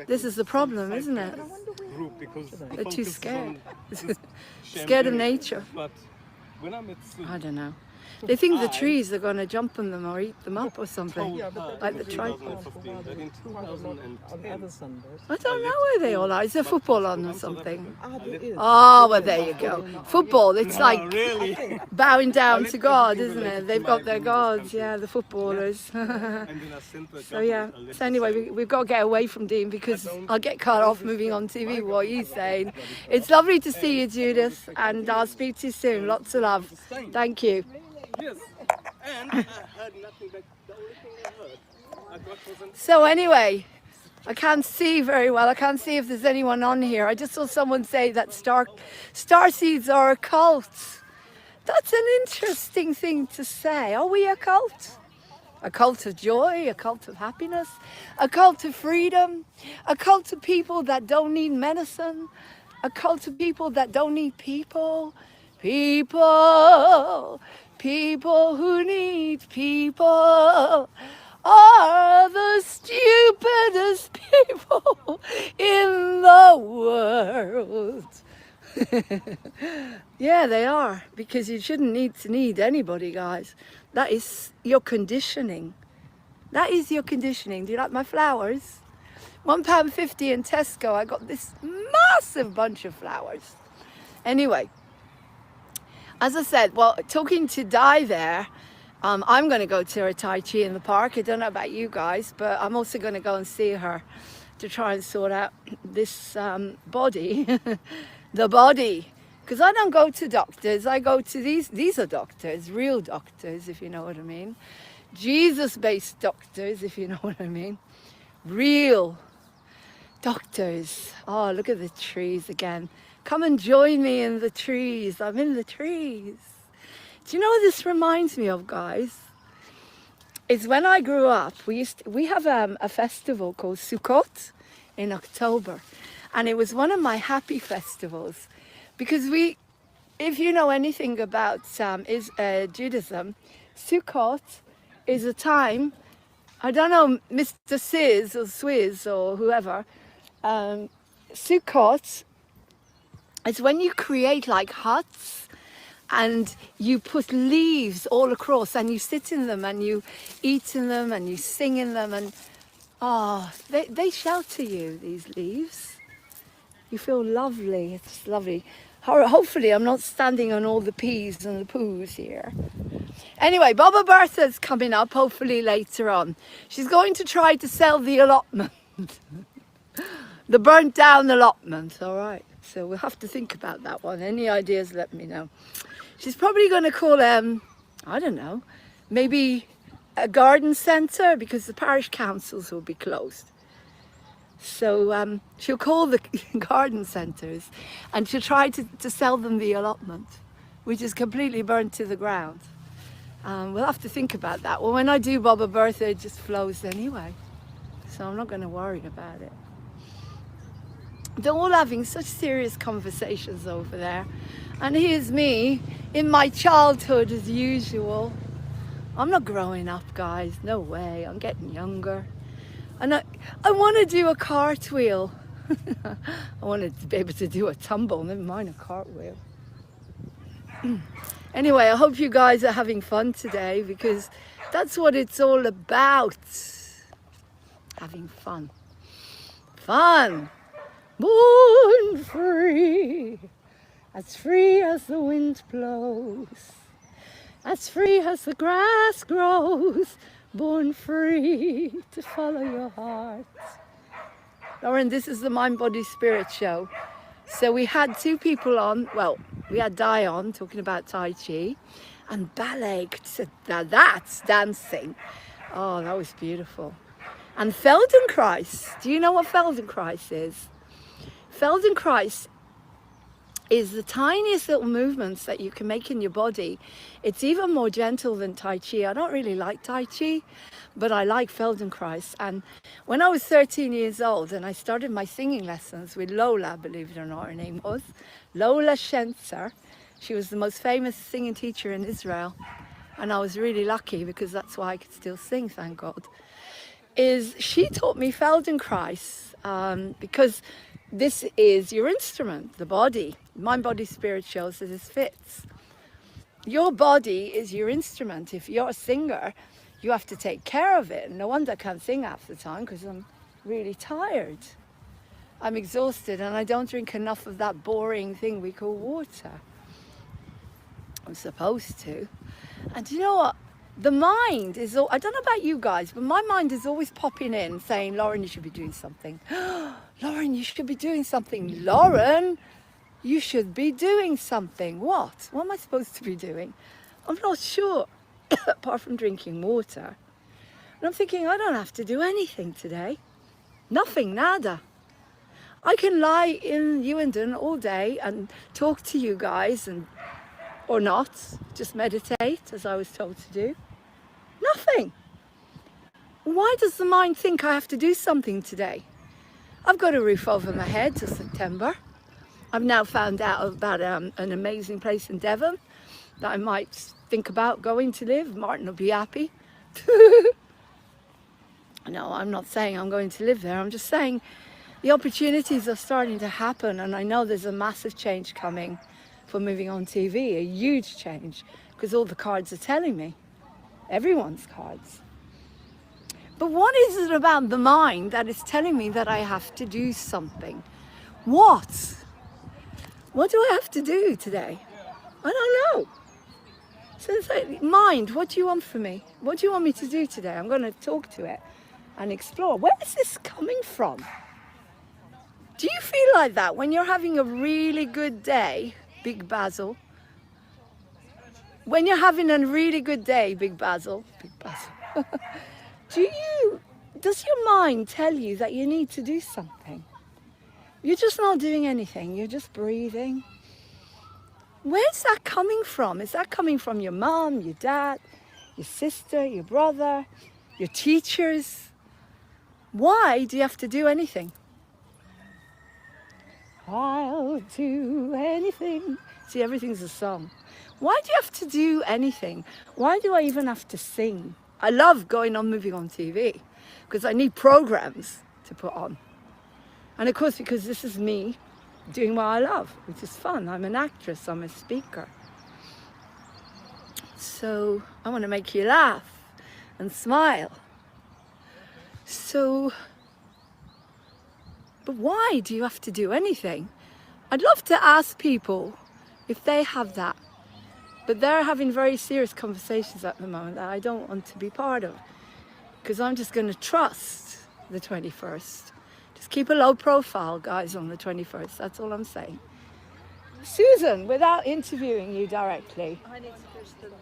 Speaker 1: This is the problem, isn't it? They're too scared. Scared of nature. I don't know. They think the trees are going to jump on them or eat them up or something, like the tripod.
Speaker 7: on other Sundays.
Speaker 1: I don't know where they all are. Is there football on or something?
Speaker 7: There is.
Speaker 1: Oh, well, there you go. Football, it's like bowing down to God, isn't it? They've got their gods, yeah, the footballers. So, yeah. So, anyway, we've got to get away from Dean because I'll get cut off Moving On TV, what he's saying. It's lovely to see you, Judith, and I'll speak to you soon. Lots of love. Thank you.
Speaker 6: Yes, and I heard nothing but the only thing I heard I got was an
Speaker 1: So anyway, I can't see very well. I can't see if there's anyone on here. I just saw someone say that star seeds are a cult. That's an interesting thing to say. Are we a cult? A cult of joy, a cult of happiness, a cult of freedom, a cult of people that don't need medicine, a cult of people that don't need people. People who need people are the stupidest people in the world. Yeah, they are, because you shouldn't need anybody, guys. That is your conditioning. That is your conditioning. Do you like my flowers? £1.50 in Tesco. I got this massive bunch of flowers. Anyway, as I said, well, talking to Di there, I'm going to go to her Tai Chi in the park. I don't know about you guys, but I'm also going to go and see her to try and sort out this body, the body. Because I don't go to doctors, I go to these are doctors, real doctors, if you know what I mean. Jesus-based doctors, if you know what I mean. Real doctors. Oh, look at the trees again. Come and join me in the trees. I'm in the trees. Do you know what this reminds me of, guys? It's when I grew up, we have a festival called Sukkot in October. And it was one of my happy festivals. Because if you know anything about Judaism, Sukkot is a time, I don't know, Mr. Sis or Swizz or whoever, Sukkot is when you create like huts and you put leaves all across and you sit in them and you eat in them and you sing in them, and they shelter you, these leaves. You feel lovely, it's lovely. Hopefully I'm not standing on all the peas and the poos here. Anyway, Baba Bertha's coming up, hopefully later on. She's going to try to sell the allotment. The burnt down allotment, all right. So we'll have to think about that one. Any ideas, let me know. She's probably going to call, I don't know, maybe a garden centre, because the parish councils will be closed. So she'll call the garden centres and she'll try to sell them the allotment, which is completely burnt to the ground. We'll have to think about that. Well, when I do Baba Bertha, it just flows anyway. So I'm not going to worry about it. They're all having such serious conversations over there. And here's me in my childhood as usual. I'm not growing up, guys. No way. I'm getting younger. And I want to do a cartwheel. I want to be able to do a tumble, never mind a cartwheel. Anyway, I hope you guys are having fun today, because that's what it's all about. Having fun. Fun! Born free as the wind blows, as free as the grass grows. Born free to follow your heart. Lauren, this is the Mind, Body, Spirit show. So we had two people on, well, we had Di on talking about Tai Chi and ballet. Now that's dancing. Oh, that was beautiful. And Feldenkrais. Do you know what Feldenkrais is? Feldenkrais is the tiniest little movements that you can make in your body. It's even more gentle than Tai Chi. I don't really like Tai Chi, but I like Feldenkrais. And when I was 13 years old and I started my singing lessons with Lola, believe it or not, her name was Lola Schenzer. She was the most famous singing teacher in Israel. And I was really lucky, because that's why I could still sing, thank God. She taught me Feldenkrais, because this is your instrument, the body. Mind, Body, Spirit shows that this fits. Your body is your instrument. If you're a singer, you have to take care of it. No wonder I can't sing half the time, because I'm really tired. I'm exhausted and I don't drink enough of that boring thing we call water. I'm supposed to. And you know what? The mind is, I don't know about you guys, but my mind is always popping in saying, Lauren, you should be doing something. Lauren, you should be doing something. Lauren, you should be doing something. What? What am I supposed to be doing? I'm not sure, apart from drinking water. And I'm thinking, I don't have to do anything today. Nothing, nada. I can lie in Ewington all day and talk to you guys and Or not, just meditate, as I was told to do. Nothing. Why does the mind think I have to do something today? I've got a roof over my head till September. I've now found out about an amazing place in Devon that I might think about going to live. Martin will be happy. No, I'm not saying I'm going to live there. I'm just saying the opportunities are starting to happen, and I know there's a massive change coming for Moving On TV, a huge change, because all the cards are telling me, everyone's cards. But what is it about the mind that is telling me that I have to do something? What? What do I have to do today? I don't know. So it's like, mind, what do you want from me? What do you want me to do today? I'm going to talk to it and explore. Where is this coming from? Do you feel like that when you're having a really good day, Big Basil? When you're having a really good day, Big Basil, does your mind tell you that you need to do something? You're just not doing anything, you're just breathing. Where's that coming from? Is that coming from your mom, your dad, your sister, your brother, your teachers? Why do you have to do anything? I'll do anything. See, everything's a song. Why do you have to do anything? Why do I even have to sing? I love going on Moving On TV because I need programs to put on. And of course, because this is me doing what I love, which is fun. I'm an actress, I'm a speaker. So I want to make you laugh and smile. But why do you have to do anything? I'd love to ask people if they have that. But they're having very serious conversations at the moment that I don't want to be part of. Because I'm just going to trust the 21st. Just keep a low profile, guys, on the 21st. That's all I'm saying. Susan, without interviewing you directly.
Speaker 7: I need to push the room.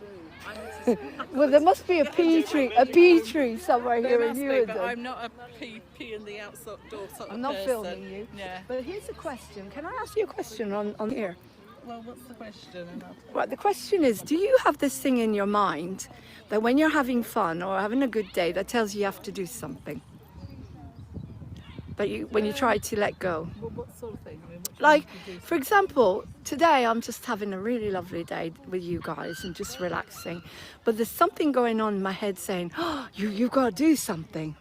Speaker 1: Well, there must be a pea tree somewhere here in
Speaker 7: But
Speaker 1: Newton.
Speaker 7: I'm not a pee in the outdoor sort of
Speaker 1: I'm not
Speaker 7: person.
Speaker 1: filming you.
Speaker 7: Yeah.
Speaker 1: But here's a question. Can I ask you a question on here?
Speaker 7: Well, what's the question?
Speaker 1: Right, the question is, do you have this thing in your mind that when you're having fun or having a good day that tells you have to do something? But when you try to let go?
Speaker 7: Well, what sort of thing? I mean,
Speaker 1: Like, for example, today I'm just having a really lovely day with you guys and just relaxing. But there's something going on in my head saying, oh, you've got to do something.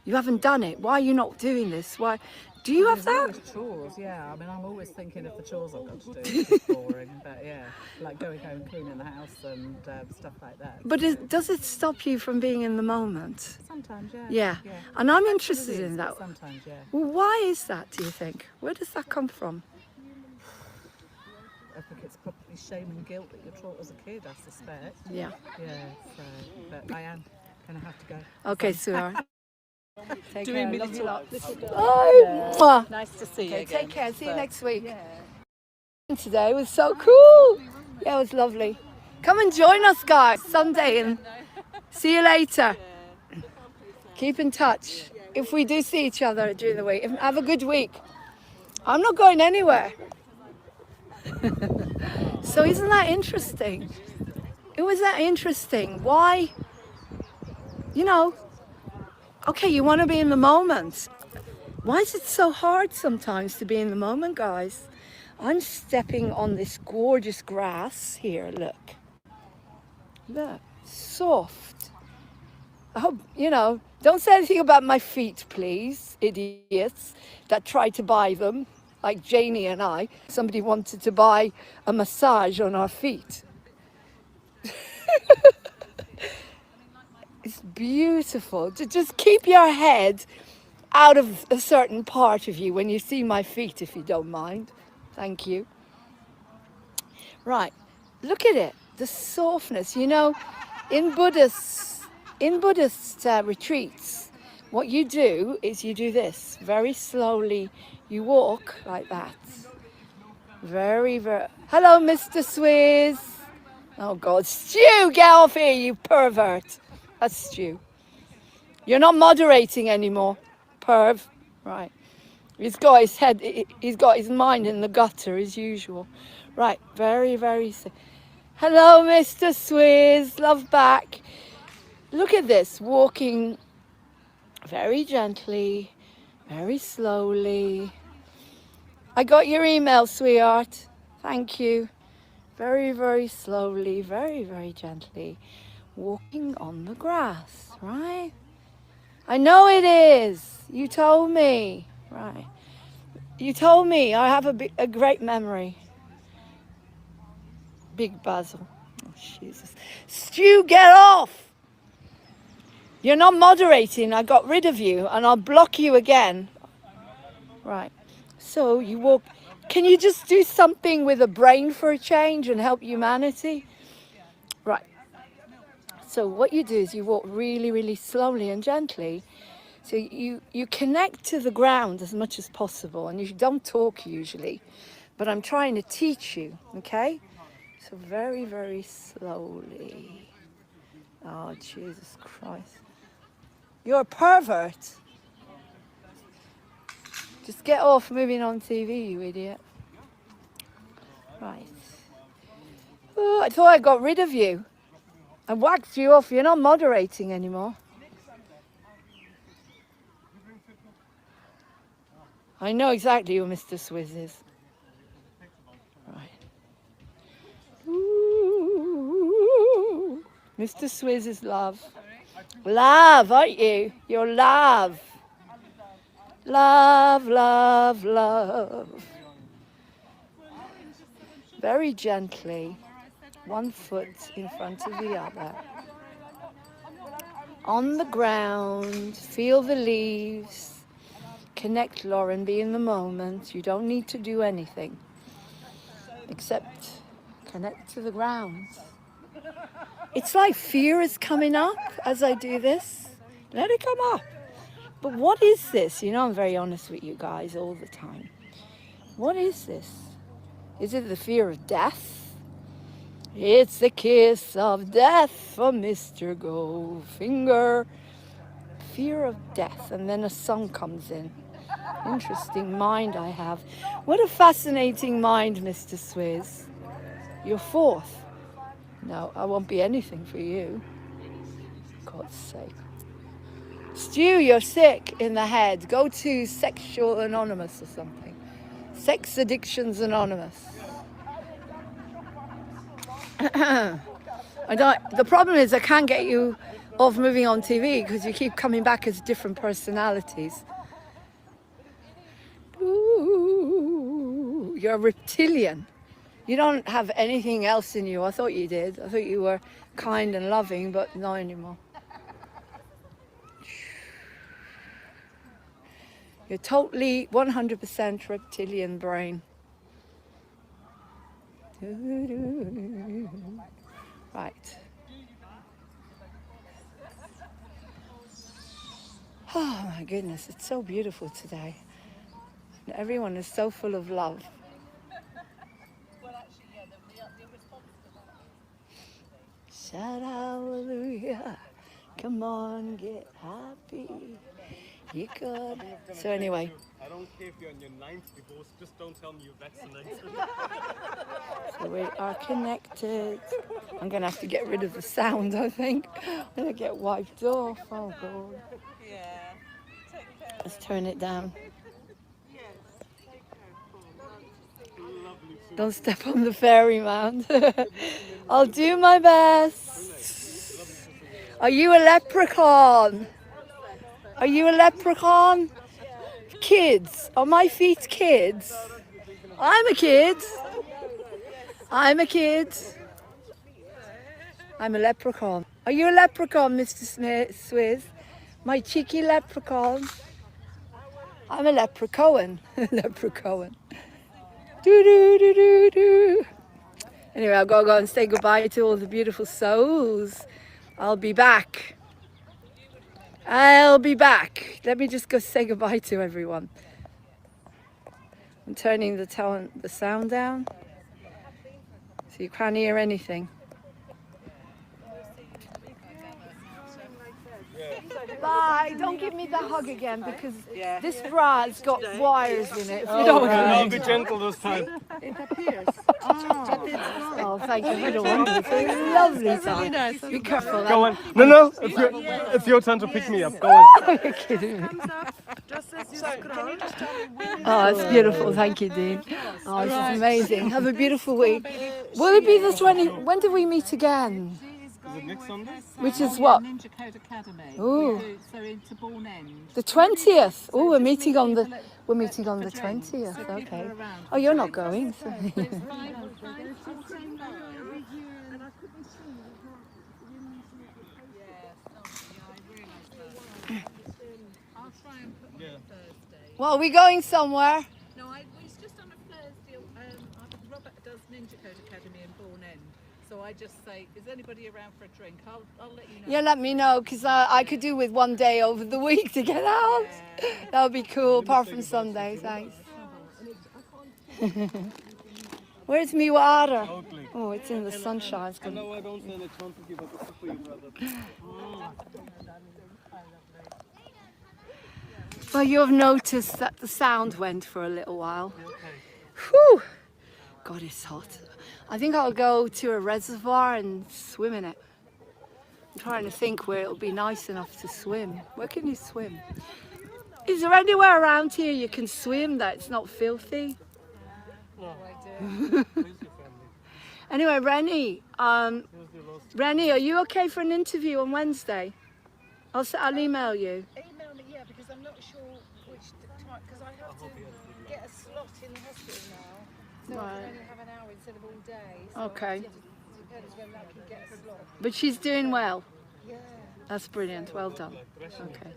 Speaker 1: You haven't done it. Why are you not doing this? Why? Do you have that?
Speaker 7: There's chores, yeah. I mean, I'm always thinking of the chores I've got to do. It's boring, but yeah, like going home, cleaning the house and stuff like that.
Speaker 1: But does it stop you from being in the moment?
Speaker 7: Sometimes, yeah.
Speaker 1: Yeah.
Speaker 7: Yeah.
Speaker 1: And I'm interested in that.
Speaker 7: Sometimes, yeah.
Speaker 1: Well, why is that, do you think? Where does that come from?
Speaker 7: I think it's probably shame and guilt that you're taught as a kid, I suspect.
Speaker 1: Yeah.
Speaker 7: Yeah, so, but I am going to have to go.
Speaker 1: Okay, Suar. Take
Speaker 7: Doing
Speaker 1: care.
Speaker 7: me
Speaker 1: Love you
Speaker 7: little-
Speaker 1: lots.
Speaker 7: little-
Speaker 1: Oh, mwah.
Speaker 7: Nice to see you
Speaker 1: Okay,
Speaker 7: again.
Speaker 1: take care. See you
Speaker 7: So-
Speaker 1: next week. Today was so cool. Yeah, it was lovely. Come and join us, guys, Sunday, and see you later. Keep in touch. If we do see each other during the week, have a good week. I'm not going anywhere. So isn't that interesting? It was that interesting. Why? You know, okay, you want to be in the moment. Why is it so hard sometimes to be in the moment, guys? I'm stepping on this gorgeous grass here, look. Look, soft. I hope, you know, don't say anything about my feet, please, idiots that try to buy them, like Janie and I. Somebody wanted to buy a massage on our feet. It's beautiful. Just keep your head out of a certain part of you when you see my feet, if you don't mind. Thank you. Right, look at it, the softness. You know, in Buddhist retreats, what you do is you do this very slowly. You walk like that. Very, very. Hello, Mr. Swizz. Oh God, Stu, get off here, you pervert. That's Stu. You're not moderating anymore, perv. Right. He's got his mind in the gutter as usual. Right, very, very sick. Hello, Mr. Swizz, love back. Look at this, walking very gently, very slowly. I got your email, sweetheart. Thank you. Very, very slowly, very, very gently, walking on the grass, right? I know it is. You told me, right? You told me. I have a great memory. Big Basil. Oh, Jesus. Stu, get off! You're not moderating. I got rid of you and I'll block you again. Right. So you walk. Can you just do something with a brain for a change and help humanity? Right. So what you do is you walk really, really slowly and gently. So you connect to the ground as much as possible, and you don't talk usually, but I'm trying to teach you, okay? So very, very slowly. Oh, Jesus Christ. You're a pervert. Just get off moving on TV, you idiot. Right. Oh, I thought I got rid of you. I whacked you off. You're not moderating anymore. I know exactly who Mr. Swizz is. Right. Ooh, Mr. Swizz is love. Love, aren't you? You're love. Love, love, love. Very gently, one foot in front of the other. On the ground, feel the leaves. Connect, Lauren, be in the moment. You don't need to do anything except connect to the ground. It's like fear is coming up as I do this. Let it come up. But what is this? You know, I'm very honest with you guys all the time. What is this? Is it the fear of death? It's the kiss of death from Mr. Goldfinger. Fear of death. And then a song comes in. Interesting mind I have. What a fascinating mind, Mr. Swizz. You're fourth. No, I won't be anything for you. God's sake. Stu, you're sick in the head. Go to Sexual Anonymous or something. Sex Addictions Anonymous. The problem is I can't get you off moving on TV because you keep coming back as different personalities. Ooh, you're a reptilian. You don't have anything else in you. I thought you did. I thought you were kind and loving, but not anymore. You're totally 100% reptilian brain. Right. Oh my goodness, it's so beautiful today. Everyone is so full of love. Shout hallelujah. Come on, get happy. You could. So anyway.
Speaker 6: I don't care if you're on your 9th divorce, just don't tell me you're vaccinated.
Speaker 1: So we are connected. I'm going to have to get rid of the sound, I think. I'm going to get wiped off. Oh, God.
Speaker 7: Yeah.
Speaker 1: Let's turn it down. Don't step on the fairy mound. I'll do my best. Are you a leprechaun? Are you a leprechaun? Kids. Are my feet kids? I'm a kid. I'm a kid. I'm a leprechaun. Are you a leprechaun, Mr. Swizz? My cheeky leprechaun. I'm a leprechaun. Leprechaun. Do do do do do. Anyway, I've got to go and say goodbye to all the beautiful souls. I'll be back. I'll be back. Let me just go say goodbye to everyone. I'm turning the sound down so you can't hear anything. Bye. Don't give me the hug again because this bra's got wires in it. If you don't
Speaker 6: I'll
Speaker 1: mind.
Speaker 6: be gentle this time.
Speaker 1: It appears. Oh, thank you. What a wonderful, lovely time. Be careful.
Speaker 6: Go on. No, it's your turn to pick me up. Go on.
Speaker 1: You're kidding me.
Speaker 4: Just as you scroll.
Speaker 1: Oh, it's beautiful. Thank you, Dean. Oh, this is amazing. Have a beautiful week. Will it be the 20? When do we meet again?
Speaker 6: Is it next Sunday?
Speaker 1: Which is what?
Speaker 7: Ninja Code Academy.
Speaker 1: Ooh.
Speaker 7: So into Bourne End.
Speaker 1: The 20th. Oh, we're meeting on the 20th. Okay. Oh, you're not going. So. Well, are we going somewhere?
Speaker 7: No, it's just on a Thursday. Robert does Ninja Code Academy in Bourne End. So I just say, is anybody around for a drink? I'll let you know.
Speaker 1: Yeah, let me know, because I could do with one day over the week to get out. That would be cool, apart from Sunday, thanks. Where's me water? Oh, it's in the sunshine. It's good.
Speaker 6: No, I don't stand a chance to give up a for you, brother.
Speaker 1: Well, you have noticed that the sound went for a little while. Whew! God, it's hot. I think I'll go to a reservoir and swim in it. I'm trying to think where it'll be nice enough to swim. Where can you swim? Is there anywhere around here you can swim that's not filthy? Anyway, Rennie, Rennie, are you okay for an interview on Wednesday? I'll email you.
Speaker 4: Email me, yeah, because I'm not sure which time, because I have to get a slot in the hospital now. So I can only have an hour instead of all day. So
Speaker 1: Okay.
Speaker 4: it depends when I can get a slot.
Speaker 1: But she's doing well.
Speaker 4: Yeah.
Speaker 1: That's brilliant. Well done. Okay.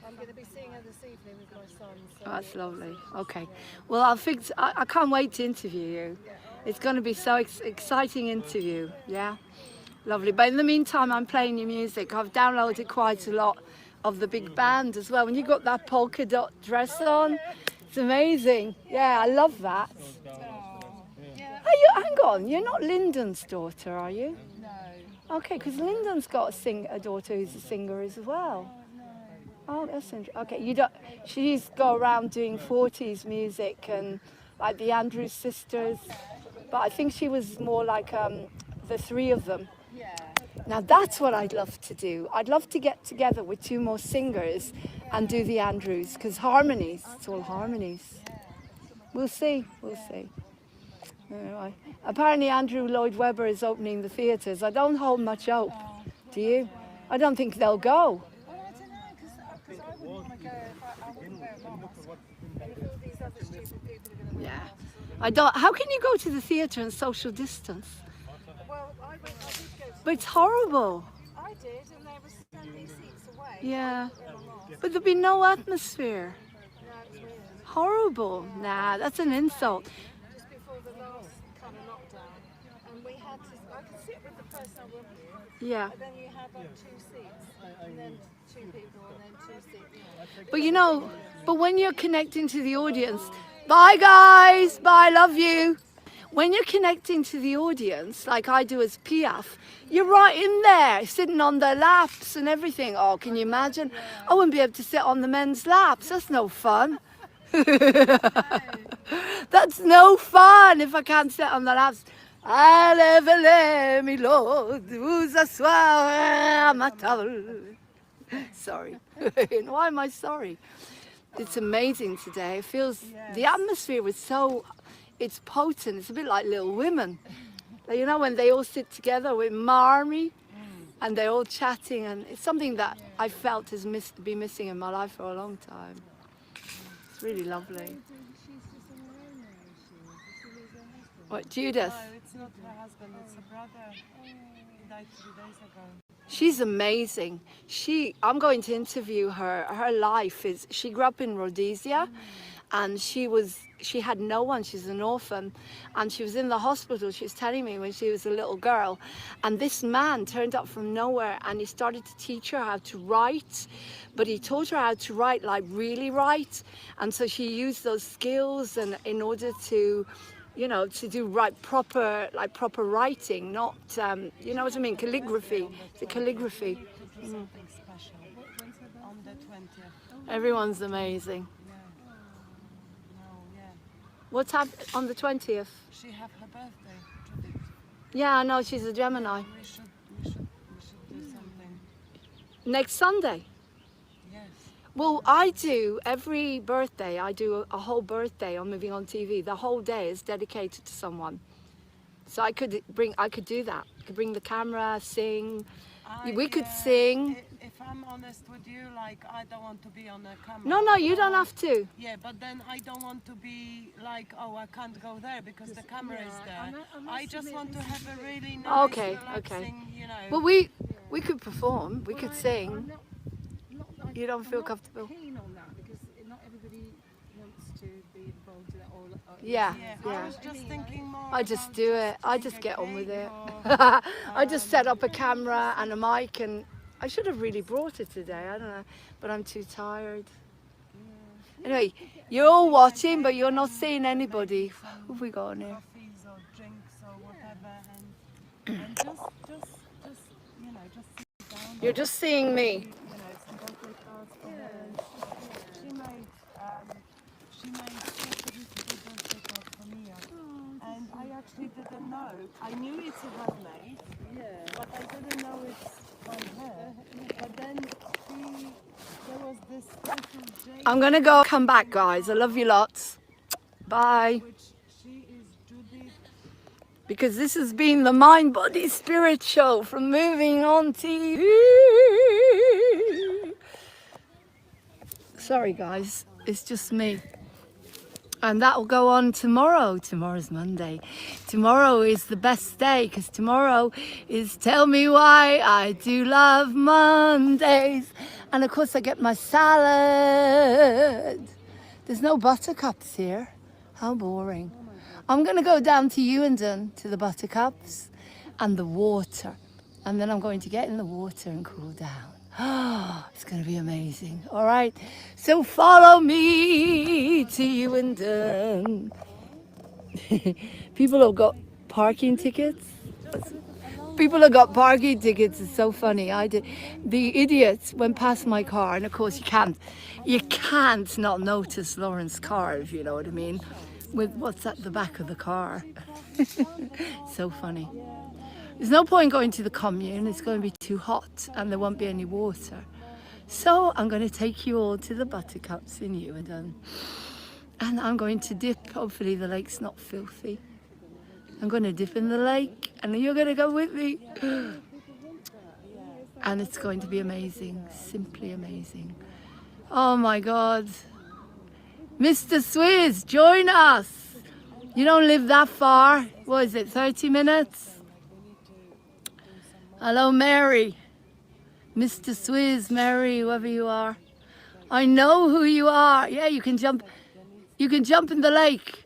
Speaker 4: I'm going to be seeing her this evening with my son. So
Speaker 1: That's lovely. Okay. Well, I can't wait to interview you. It's going to be so exciting interview. Yeah. Lovely. But in the meantime, I'm playing your music. I've downloaded quite a lot of the big band as well. When you got that polka dot dress on, it's amazing. Yeah, I love that. Hang on, you're not Lyndon's daughter, are you? No. Okay, because Lyndon's got a daughter who's a singer as well. Oh, that's interesting. Okay, you don't. She's go around doing 40s music and like the Andrews sisters, but I think she was more like the three of them.
Speaker 4: yeah.
Speaker 1: Now that's what I'd love to do. I'd love to get together with two more singers and do the Andrews, because harmonies, it's all harmonies. We'll see, we'll see. Anyway, apparently Andrew Lloyd Webber is opening the theatres. I don't hold much hope, do you? I don't think they'll go.
Speaker 4: Well, I don't know, because I wouldn't want to go if I wouldn't wear a mask. And if all these other stupid people are going to wear
Speaker 1: Yeah.
Speaker 4: masks.
Speaker 1: I don't. How can you go to the theatre and social distance?
Speaker 4: Well, I did go to
Speaker 1: But it's horrible.
Speaker 4: I did, and there were so many seats away.
Speaker 1: Yeah.
Speaker 4: I wore my mask.
Speaker 1: But there'll be no atmosphere.
Speaker 4: No, it's weird.
Speaker 1: Horrible. Nah, that's an insult.
Speaker 4: Just before the last kind of lockdown, and we had to. I could sit with the person I work with,
Speaker 1: Yeah.
Speaker 4: but then you had like 2 seats, and then 2 people, and then 2 seats.
Speaker 1: But you know, but when you're connecting to the audience, bye guys, bye, love you. When you're connecting to the audience, like I do as Piaf, you're right in there, sitting on their laps and everything. Oh, can you imagine? I wouldn't be able to sit on the men's laps. That's no fun. That's no fun if I can't sit on the laps. Allez, mes lords, vous asseoir à ma table. Sorry. Why am I sorry? It's amazing today. It feels, the atmosphere was so, it's potent. It's a bit like Little Women. Like, you know, when they all sit together with Marmee and they're all chatting, and it's something that I felt has been missing in my life for a long time. It's really lovely. What, Judith?
Speaker 4: No, it's not her husband, it's her brother. He died 3 days ago.
Speaker 1: She's amazing. I'm going to interview her. Her life is, she grew up in Rhodesia, and she had no one. She's an orphan, and she was in the hospital. She was telling me when she was a little girl, and this man turned up from nowhere, and he started to teach her how to write, but he taught her how to write, like really write, and so she used those skills and in order to, you know, to do proper writing, not, you know what I mean, calligraphy. The calligraphy.
Speaker 4: Something special. On the 20th.
Speaker 1: Everyone's amazing.
Speaker 4: No, yeah.
Speaker 1: What's happening on the 20th?
Speaker 4: She have her birthday, Judith.
Speaker 1: Yeah, I know, she's a Gemini.
Speaker 4: We should do something.
Speaker 1: Next Sunday?
Speaker 4: Yes.
Speaker 1: Well, I do, every birthday, I do a whole birthday on Moving on TV. The whole day is dedicated to someone. So I could do that. I could bring the camera, sing. We could sing.
Speaker 4: If I'm honest with you, like, I don't want to be on the camera.
Speaker 1: No, you don't have to.
Speaker 4: Yeah, but then I don't want to be like, oh, I can't go there because the camera is there. I just want to have a really nice, relaxing, you know.
Speaker 1: Well, we could perform. We could sing. You don't feel comfortable?
Speaker 7: Keen on that because not everybody wants to be involved in it all.
Speaker 1: Yeah.
Speaker 4: I was just thinking more.
Speaker 1: I just
Speaker 4: about
Speaker 1: do it. I just get on with it. I just set up a camera and a mic, and I should have really brought it today. I don't know, but I'm too tired. Anyway, you're all watching, but you're not seeing anybody. Who have we got on here?
Speaker 4: coffees or drinks or whatever, and just you know, just sit down.
Speaker 1: You're just seeing me.
Speaker 4: You know, some birthday cards for her. She made such a beautiful birthday card for me, and I actually didn't know. I knew it's a handmade, but I didn't know it's by her. But then there was this little J,
Speaker 1: I'm gonna go. Come back, guys. I love you lots. Bye.
Speaker 4: which she is Judith.
Speaker 1: Because this has been the Mind, Body, Spirit show from Moving on TV. Sorry, guys. It's just me. And that will go on tomorrow. Tomorrow's Monday. Tomorrow is the best day because tomorrow is Tell Me Why I Do Love Mondays. And of course I get my salad. There's no buttercups here. How boring. I'm going to go down to Ewington to the buttercups and the water. And then I'm going to get in the water and cool down. Oh, it's going to be amazing. All right. So follow me to Ewington. People have got parking tickets. People have got parking tickets. It's so funny. The idiots went past my car, and of course you can't not notice Lauren's car, if you know what I mean, with what's at the back of the car. So funny. There's no point going to the commune. It's going to be too hot, and there won't be any water. So I'm going to take you all to the buttercups in Ewington, and I'm going to dip. Hopefully the lake's not filthy. I'm going to dip in the lake, and you're going to go with me. And it's going to be amazing, simply amazing. Oh my God. Mr. Swizz, join us. You don't live that far. What is it, 30 minutes? Hello, Mary. Mr. Swizz, Mary, whoever you are. I know who you are. Yeah, you can jump in the lake.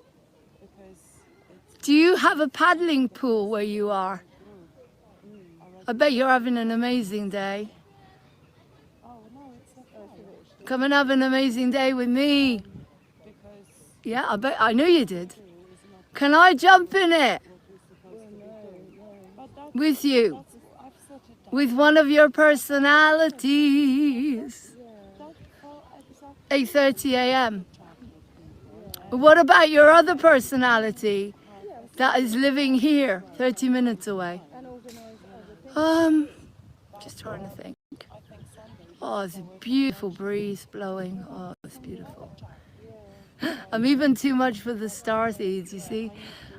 Speaker 1: Do you have a paddling pool where you are? I bet you're having an amazing day. Come and have an amazing day with me. Yeah, I knew you did. Can I jump in it? With you? With one of your personalities? 8:30 a.m. What about your other personality that is living here, 30 minutes away? Just trying to think. Oh, it's a beautiful breeze blowing. Oh, it's beautiful. I'm even too much for the starseeds, you see.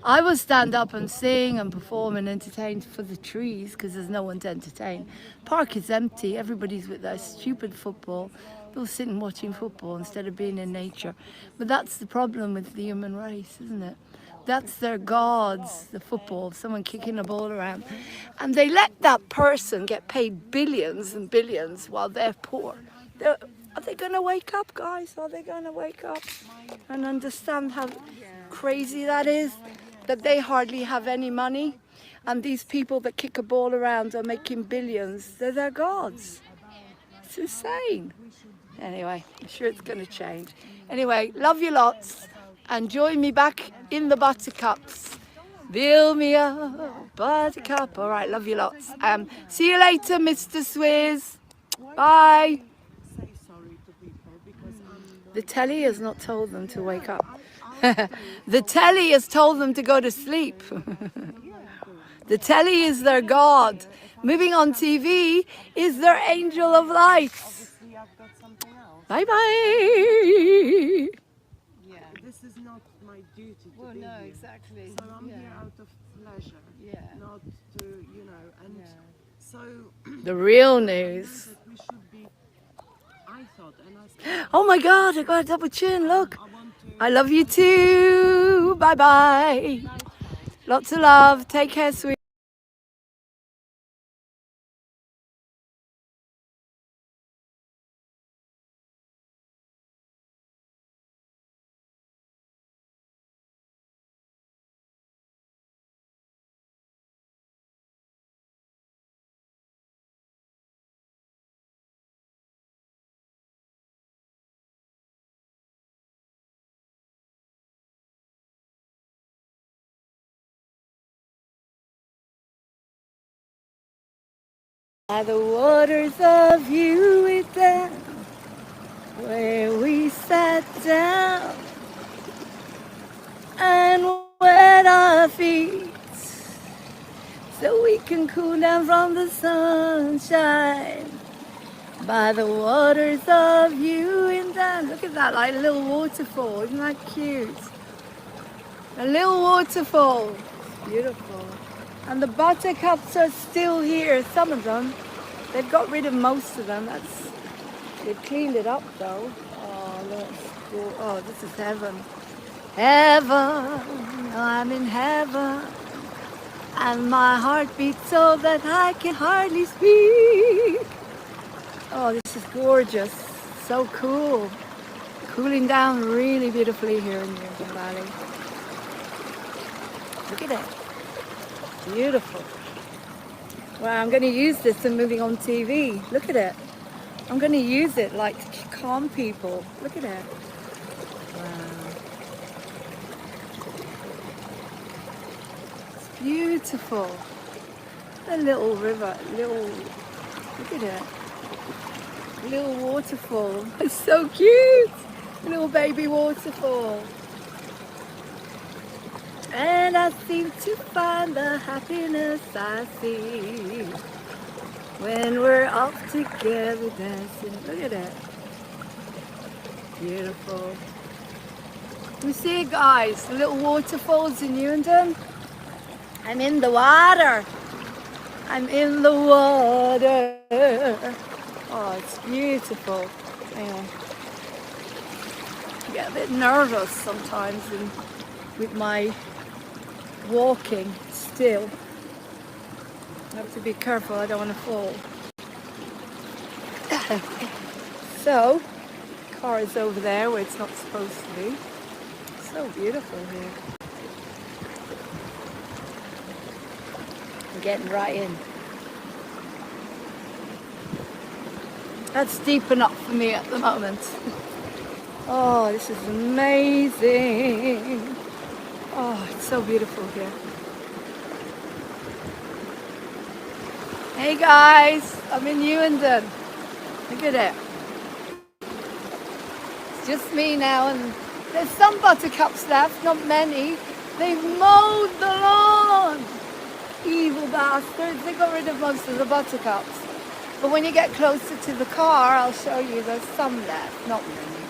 Speaker 1: I will stand up and sing and perform and entertain for the trees because there's no one to entertain. Park is empty. Everybody's with their stupid football. They'll sit and watching football instead of being in nature. But that's the problem with the human race, isn't it? That's their gods, the football, someone kicking a ball around. And they let that person get paid billions and billions while they're poor. Are they going to wake up, guys? Are they going to wake up and understand how crazy that is? That they hardly have any money. And these people that kick a ball around are making billions. They're their gods. It's insane. Anyway, I'm sure it's going to change. Anyway, love you lots. And join me back in the buttercups. Build me a buttercup. All right, love you lots. See you later, Mr. Swizz. Bye. The telly has not told them to wake up. The telly has told them to go to sleep. The telly is their God. Moving on TV is their angel of light.
Speaker 4: Obviously, I've got something else.
Speaker 1: Bye bye.
Speaker 4: Yeah. This is not my duty to
Speaker 5: Well,
Speaker 4: be
Speaker 5: no,
Speaker 4: here.
Speaker 5: exactly.
Speaker 4: So I'm here out of pleasure.
Speaker 5: Yeah.
Speaker 4: Not to, you know, and so
Speaker 1: The real news.
Speaker 4: that we should be, I thought, and I
Speaker 1: Oh my God, I got a double chin, look.
Speaker 4: want to
Speaker 1: I love you too. Bye bye. Lots of love. Take care, sweet. By the waters of Eden, where we sat down and wet our feet, so we can cool down from the sunshine. By the waters of Eden. Look at that, like a little waterfall. Isn't that cute? A little waterfall. Beautiful. And the buttercups are still here. Some of them. They've got rid of most of them. They've cleaned it up though. Oh, look. Oh, this is heaven. Heaven. I'm in heaven. And my heart beats so that I can hardly speak. Oh, this is gorgeous. So cool. Cooling down really beautifully here in the Eden Valley. Look at it. Beautiful. Well, I'm going to use this in moving on TV. Look at it. I'm going to use it like to calm people. Look at it. Wow. It's beautiful. A little river. Look at it. Little waterfall. It's so cute. Little baby waterfall. And I seem to find the happiness I see when we're off together dancing. Look at that. Beautiful. You see it, guys? The little waterfalls in Newenden. I'm in the water. I'm in the water. Oh, it's beautiful. Yeah. I get a bit nervous sometimes with my walking still. I have to be careful, I don't want to fall. So, the car is over there where it's not supposed to be. So beautiful here. I'm getting right in. That's deep enough for me at the moment. Oh, this is amazing. Oh, it's so beautiful here. Hey guys, I'm in Newenden. Look at it. It's just me now, and there's some buttercups left, not many. They've mowed the lawn. Evil bastards, they got rid of most of the buttercups. But when you get closer to the car, I'll show you there's some left, not many.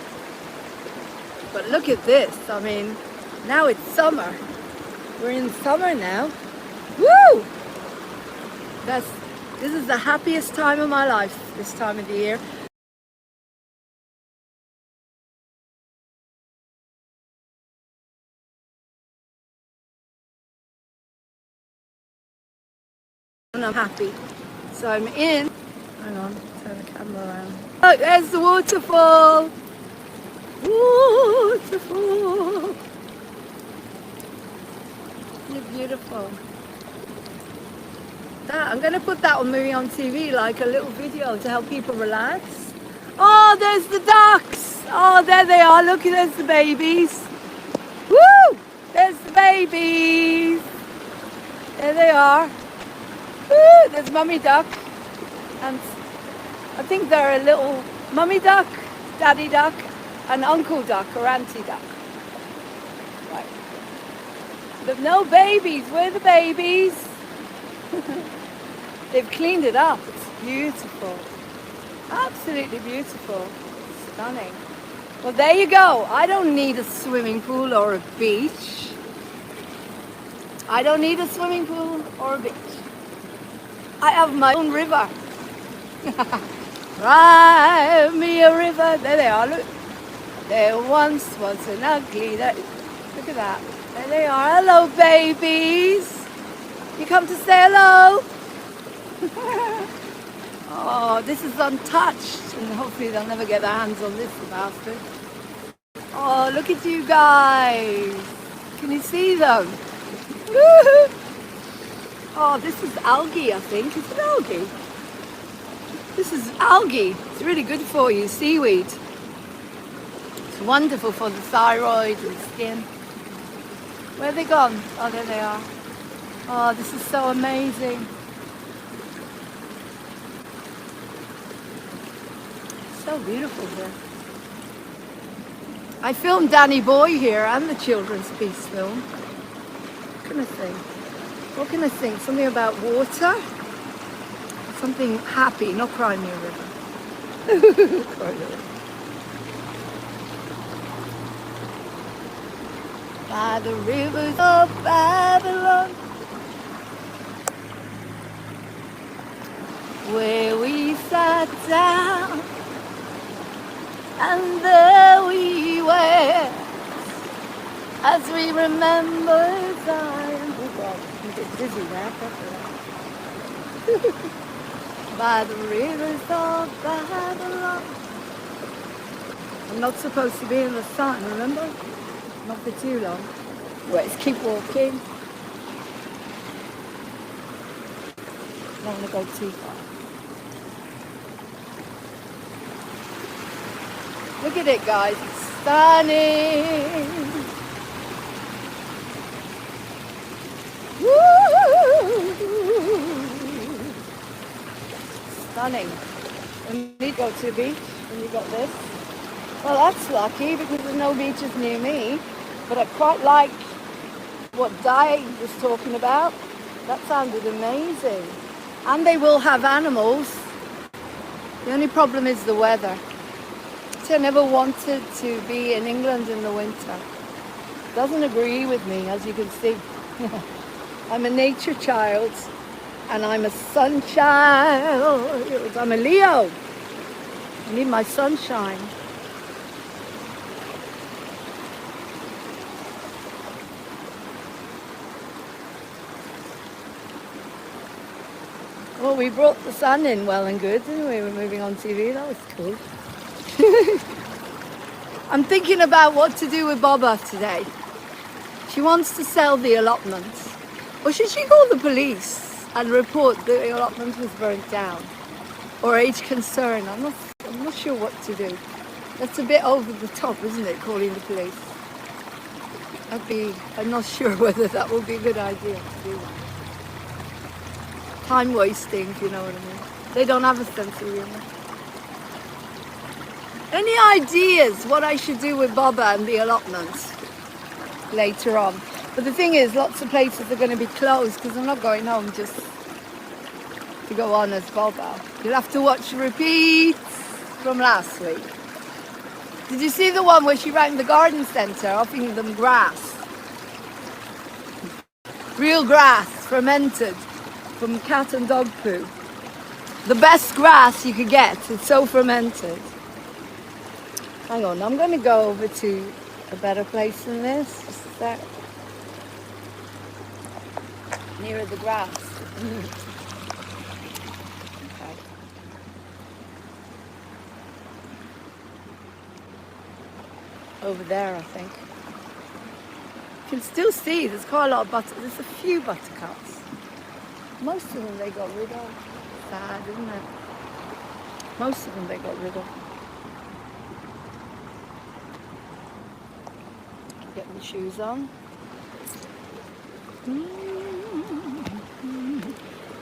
Speaker 1: But look at this, I mean, now it's summer. We're in summer now. Woo! This is the happiest time of my life, this time of the year. And I'm happy. So I'm in. Hang on, turn the camera around. Look, there's the waterfall. Waterfall. You're beautiful. I'm going to put that on Moving on TV, like a little video to help people relax. Oh, there's the ducks. Oh, there they are. Look, there's the babies. Woo! There's the babies. There they are. Woo! There's Mummy Duck. And I think they're a little Mummy Duck, Daddy Duck, and Uncle Duck or Auntie Duck. Right. But no babies. Where are the babies? They've cleaned it up. It's beautiful. Absolutely beautiful. Stunning. Well, there you go. I don't need a swimming pool or a beach. I don't need a swimming pool or a beach. I have my own river. Cry me a river. There they are, look. There once was an ugly... Look at that. There they are. Hello, babies. You come to say hello? Oh, this is untouched. And hopefully they'll never get their hands on this bastard. Oh, look at you guys. Can you see them? Oh, this is algae, I think. Is it algae? This is algae. It's really good for you, seaweed. It's wonderful for the thyroid and skin. Where are they gone? Oh, there they are. Oh, this is so amazing. So beautiful here. I filmed Danny Boy here and the Children's Peace film. What can I sing? What can I sing? Something about water? Something happy, not Cry Me a River. Cry Me a River. By the rivers of Babylon, where we sat down, and there we were, as we remember Zion. Oh God, I'm a bit dizzy there. By the rivers of Babylon. I'm not supposed to be in the sun, remember? Not for too long. Let's keep walking. Don't want to go too far. Look at it, guys. It's stunning. Woo! Stunning. And we go to the beach, and you got this. Well, that's lucky because there's no beaches near me. But I quite like what Di was talking about. That sounded amazing. And they will have animals. The only problem is the weather. I never wanted to be in England in the winter. Doesn't agree with me, as you can see. I'm a nature child, and I'm a sun child. I'm a Leo. I need my sunshine. Well, we brought the sun in well and good, didn't we? We're moving on TV. That was cool. I'm thinking about what to do with Boba today. She wants to sell the allotment. Or should she call the police and report that the allotment was burnt down? Or age concern? I'm not sure what to do. That's a bit over the top, isn't it, calling the police? I'm not sure whether that would be a good idea to do that. Time wasting, if you know what I mean. They don't have a sense of humor. Any ideas what I should do with Boba and the allotments later on? But the thing is, lots of places are going to be closed because I'm not going home just to go on as Boba. You'll have to watch repeats from last week. Did you see the one where she rang the garden centre offering them grass? Real grass, fermented, from cat and dog poo. The best grass you could get. It's so fermented. Hang on, I'm going to go over to a better place than this. Just a sec. Nearer the grass. Okay. Over there, I think. You can still see there's quite a lot of there's a few buttercups. Most of them they got rid of. Sad, isn't it? Most of them they got rid of. Get my shoes on.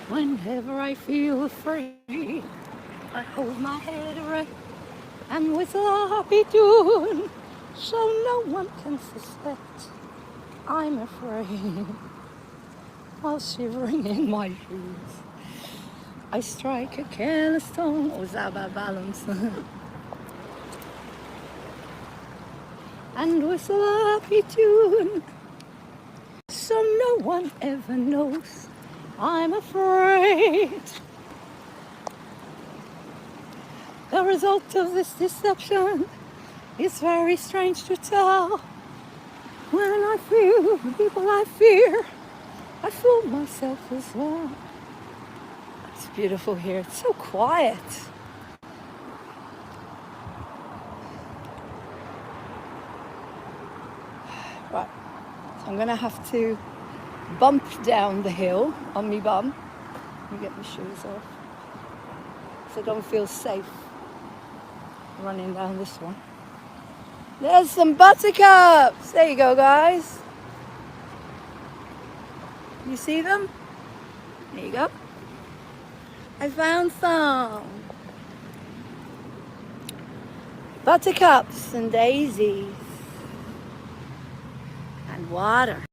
Speaker 1: Whenever I feel afraid, I hold my head erect and whistle a happy tune, so no one can suspect I'm afraid. While shivering in my shoes, I strike a careless tone. Or is that about balance? And whistle a happy tune, so no one ever knows I'm afraid. The result of this deception is very strange to tell. When I feel the people I fear, I fool myself as well. It's beautiful here. It's so quiet. Right, so I'm gonna have to bump down the hill on me bum. Let me get my shoes off. So I don't feel safe running down this one. There's some buttercups. There you go, guys. You see them? There you go. I found some buttercups and daisies and water.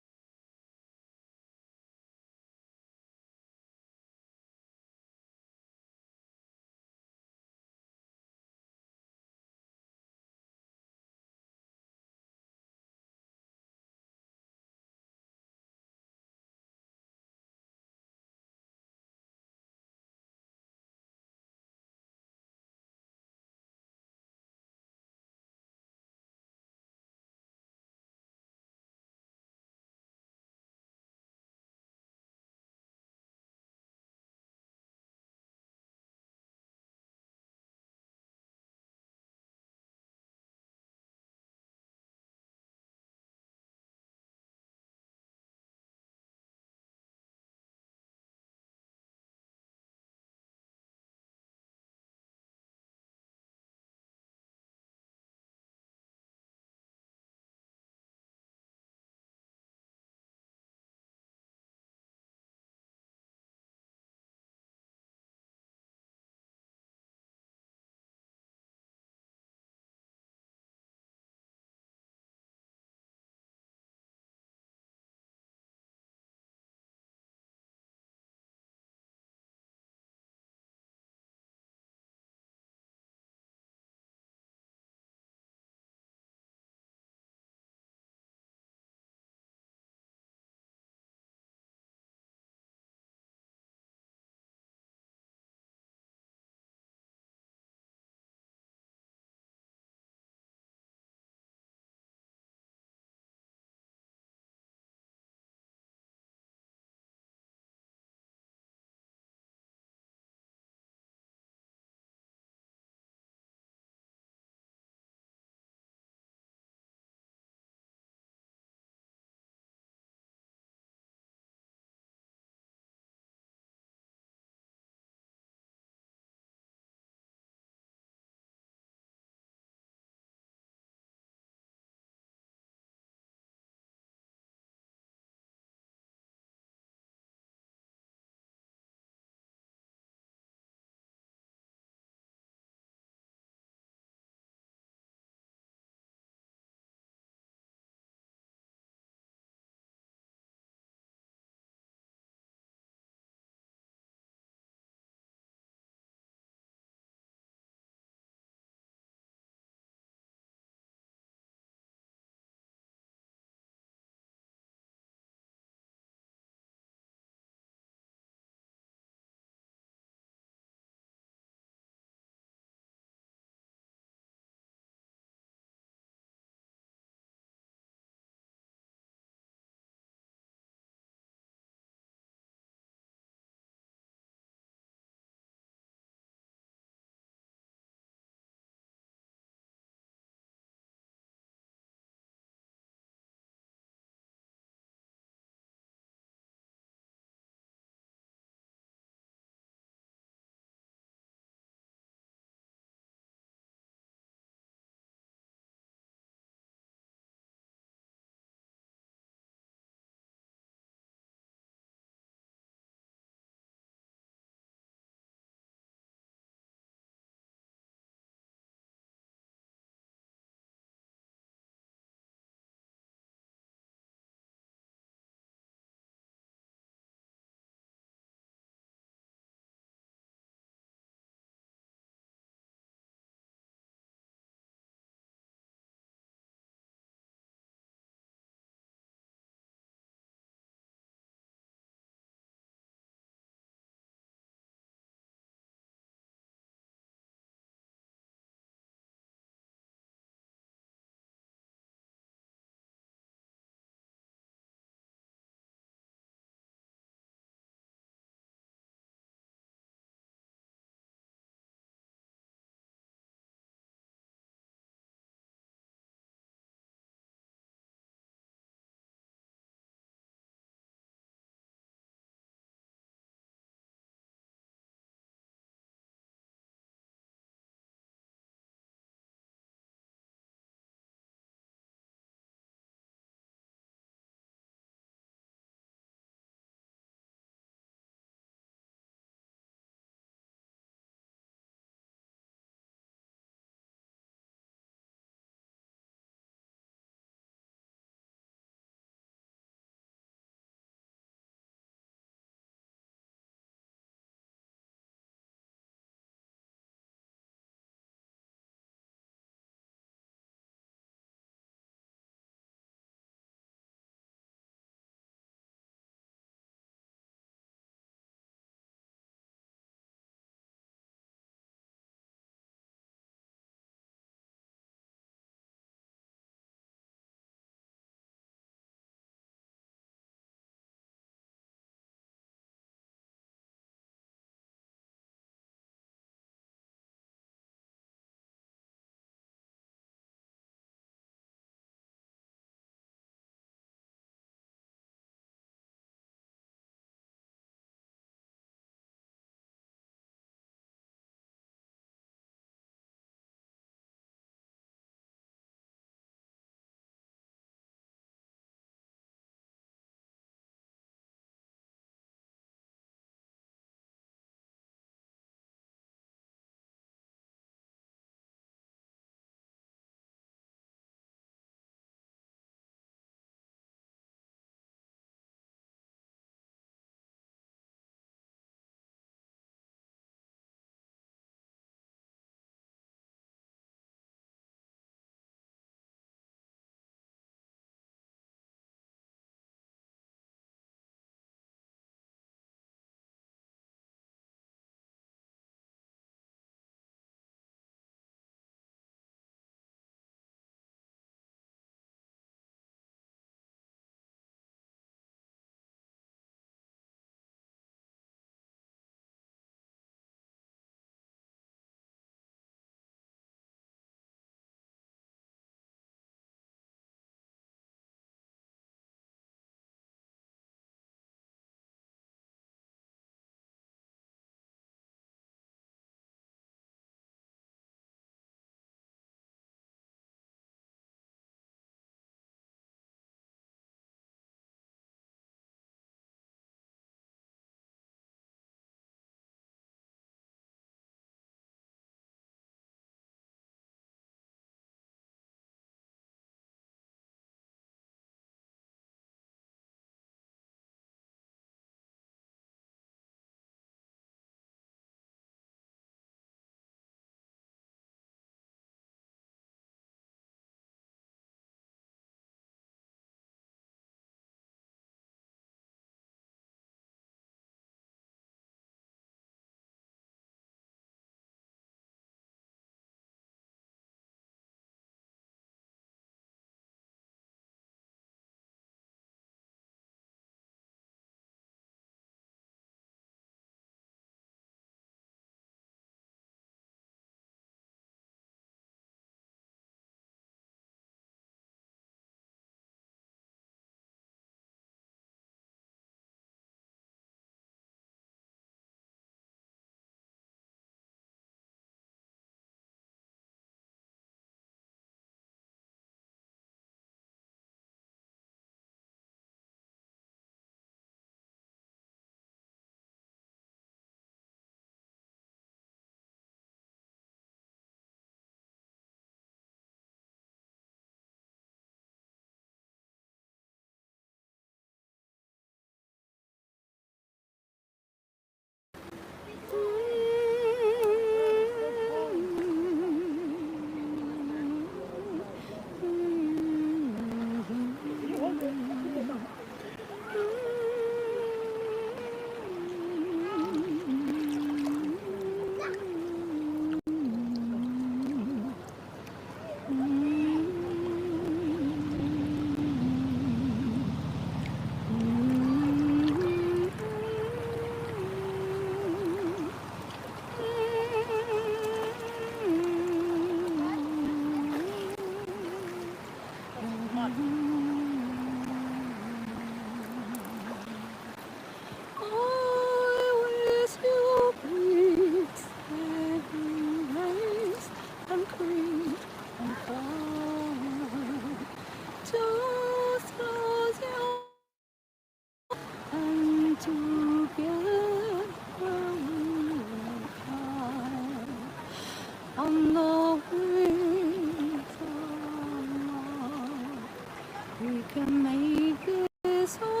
Speaker 4: make this alright.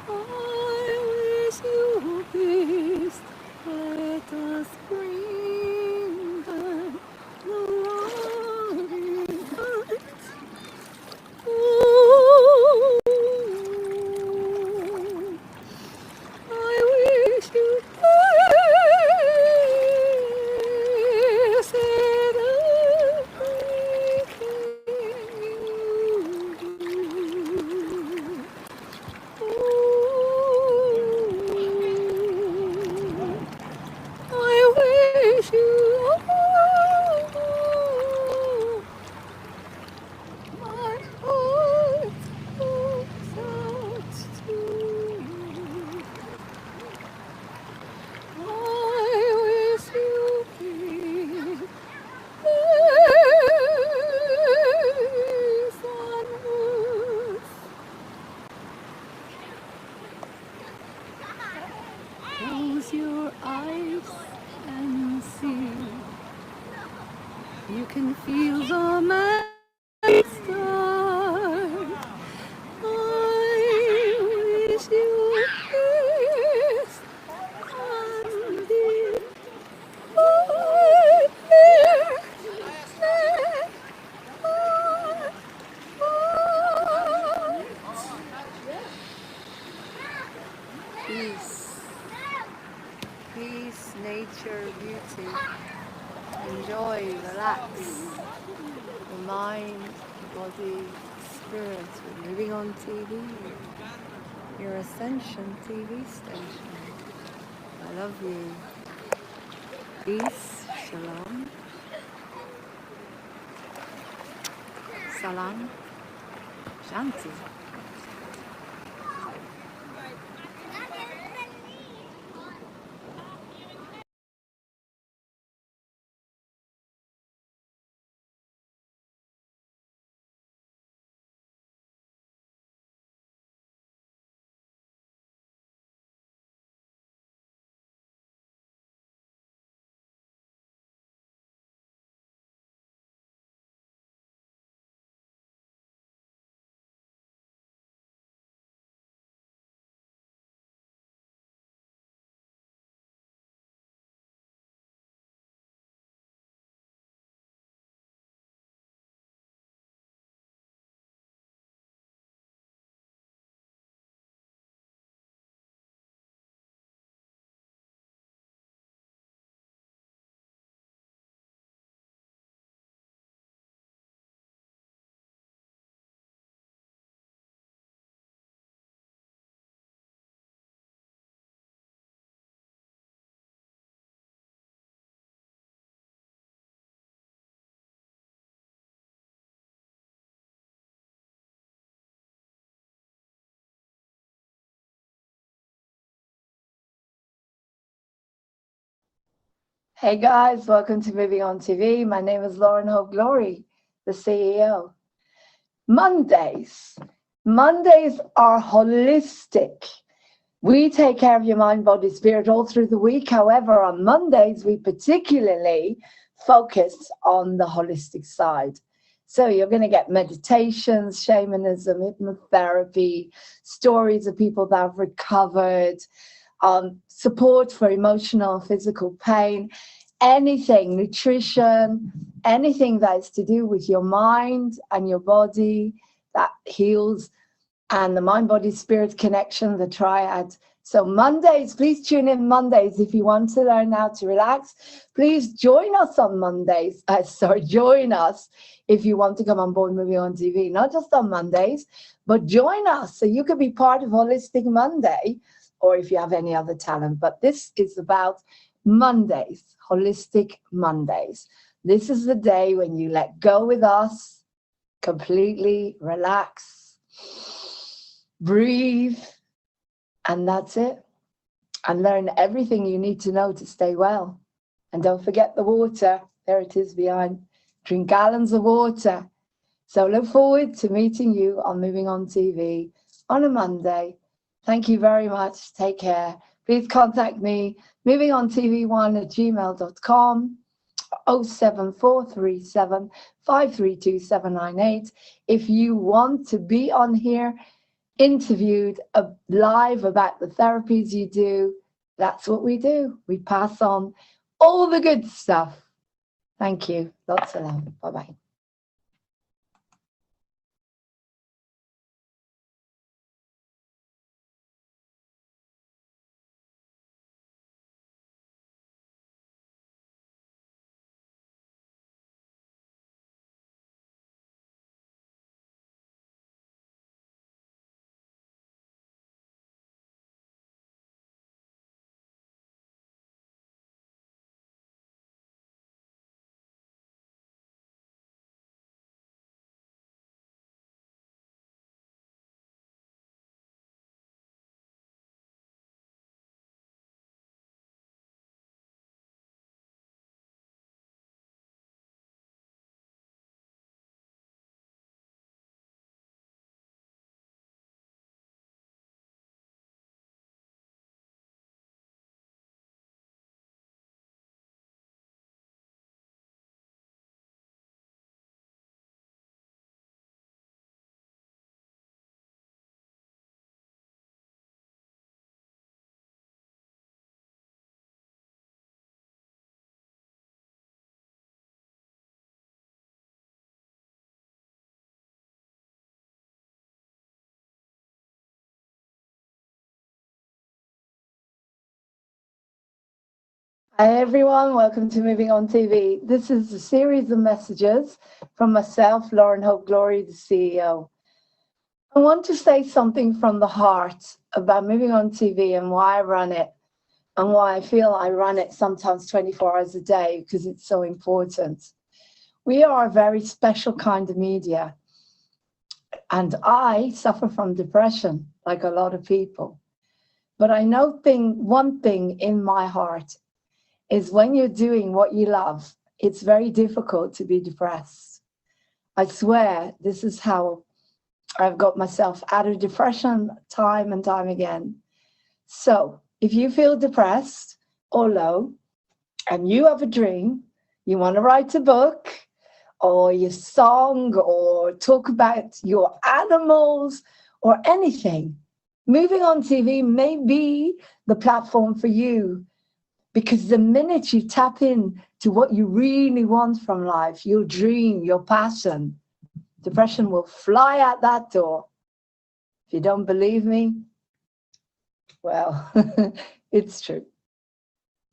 Speaker 4: I wish you peace. Let us bring back the loving heart. Ooh, I wish you peace and I wish you my heart goes out to you. I wish you peace on earth. Close your eyes and see. You can feel the magic start. I wish you peace and deep. Peace, peace, nature, beauty. Enjoy, relax. The mind, body, spirit. We're moving on TV. Your Ascension TV station. I love you. Peace, shalom. Salam, Shanti.
Speaker 2: Hey guys, welcome to Moving On TV. My name is Lauren Hope Glory, the CEO. Mondays are holistic. We take care of your mind, body, spirit all through the week. However, on Mondays, we particularly focus on the holistic side. So you're going to get meditations, shamanism, hypnotherapy, stories of people that have recovered, support for emotional, physical pain, anything, nutrition, anything that is to do with your mind and your body that heals, and the mind, body, spirit connection, the triad. So Mondays, please tune in Mondays if you want to learn how to relax. Please join us on Mondays. Join us if you want to come on board Moving On TV, not just on Mondays, but join us so you could be part of Holistic Monday, or if you have any other talent. But this is about Mondays, Holistic Mondays. This is the day when you let go with us, completely relax, breathe, and that's it. And learn everything you need to know to stay well. And don't forget the water. There it is behind. Drink gallons of water. So look forward to meeting you on Moving On TV on a Monday. Thank you very much. Take care. Please contact me, movingontv1@gmail.com, 07437 532 798. If you want to be on here, interviewed live about the therapies you do, that's what we do. We pass on all the good stuff. Thank you. Lots of love. Bye-bye. Hi everyone, welcome to Moving On TV. This is a series of messages from myself, Lauren Hope Glory, the CEO. I want to say something from the heart about Moving On TV and why I run it and why I feel I run it sometimes 24 hours a day because it's so important. We are a very special kind of media, and I suffer from depression like a lot of people. But I know one thing in my heart is when you're doing what you love, it's very difficult to be depressed. I swear this is how I've got myself out of depression time and time again. So if you feel depressed or low and you have a dream, you want to write a book or your song or talk about your animals or anything, Moving On TV may be the platform for you. Because the minute you tap in to what you really want from life, your dream, your passion, depression will fly out that door. If you don't believe me, well, it's true.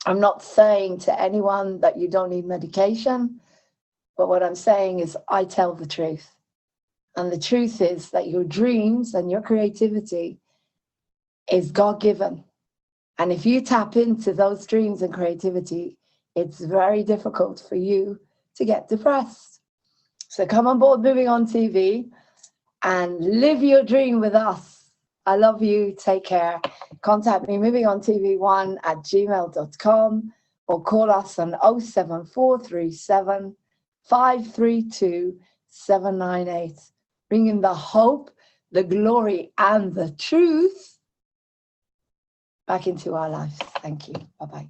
Speaker 2: I'm not saying to anyone that you don't need medication, but what I'm saying is I tell the truth. And the truth is that your dreams and your creativity is God-given. And if you tap into those dreams and creativity, it's very difficult for you to get depressed. So come on board Moving On TV and live your dream with us. I love you. Take care. Contact me, movingontv1@gmail.com, or call us on 07437 532 798. Bringing the hope, the glory, and the truth back into our lives. Thank you. Bye-bye.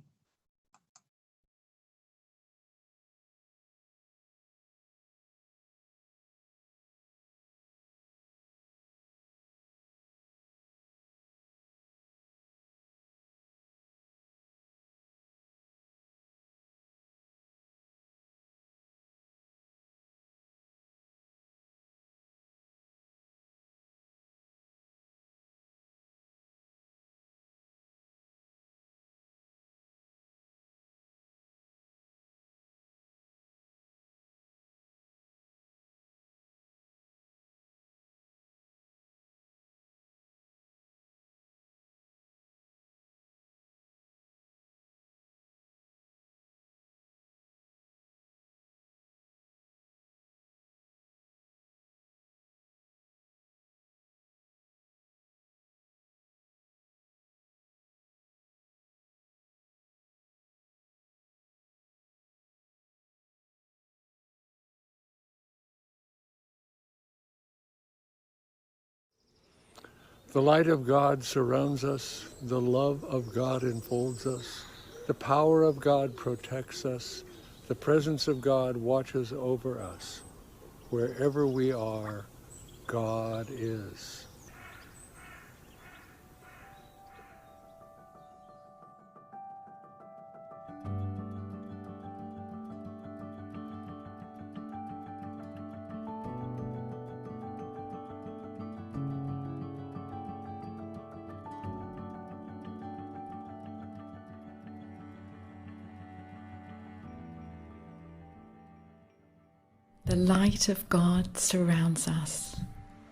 Speaker 8: The light of God surrounds us, the love of God enfolds us, the power of God protects us, The presence of God watches over us. Wherever we are, God is.
Speaker 9: The light of God surrounds us.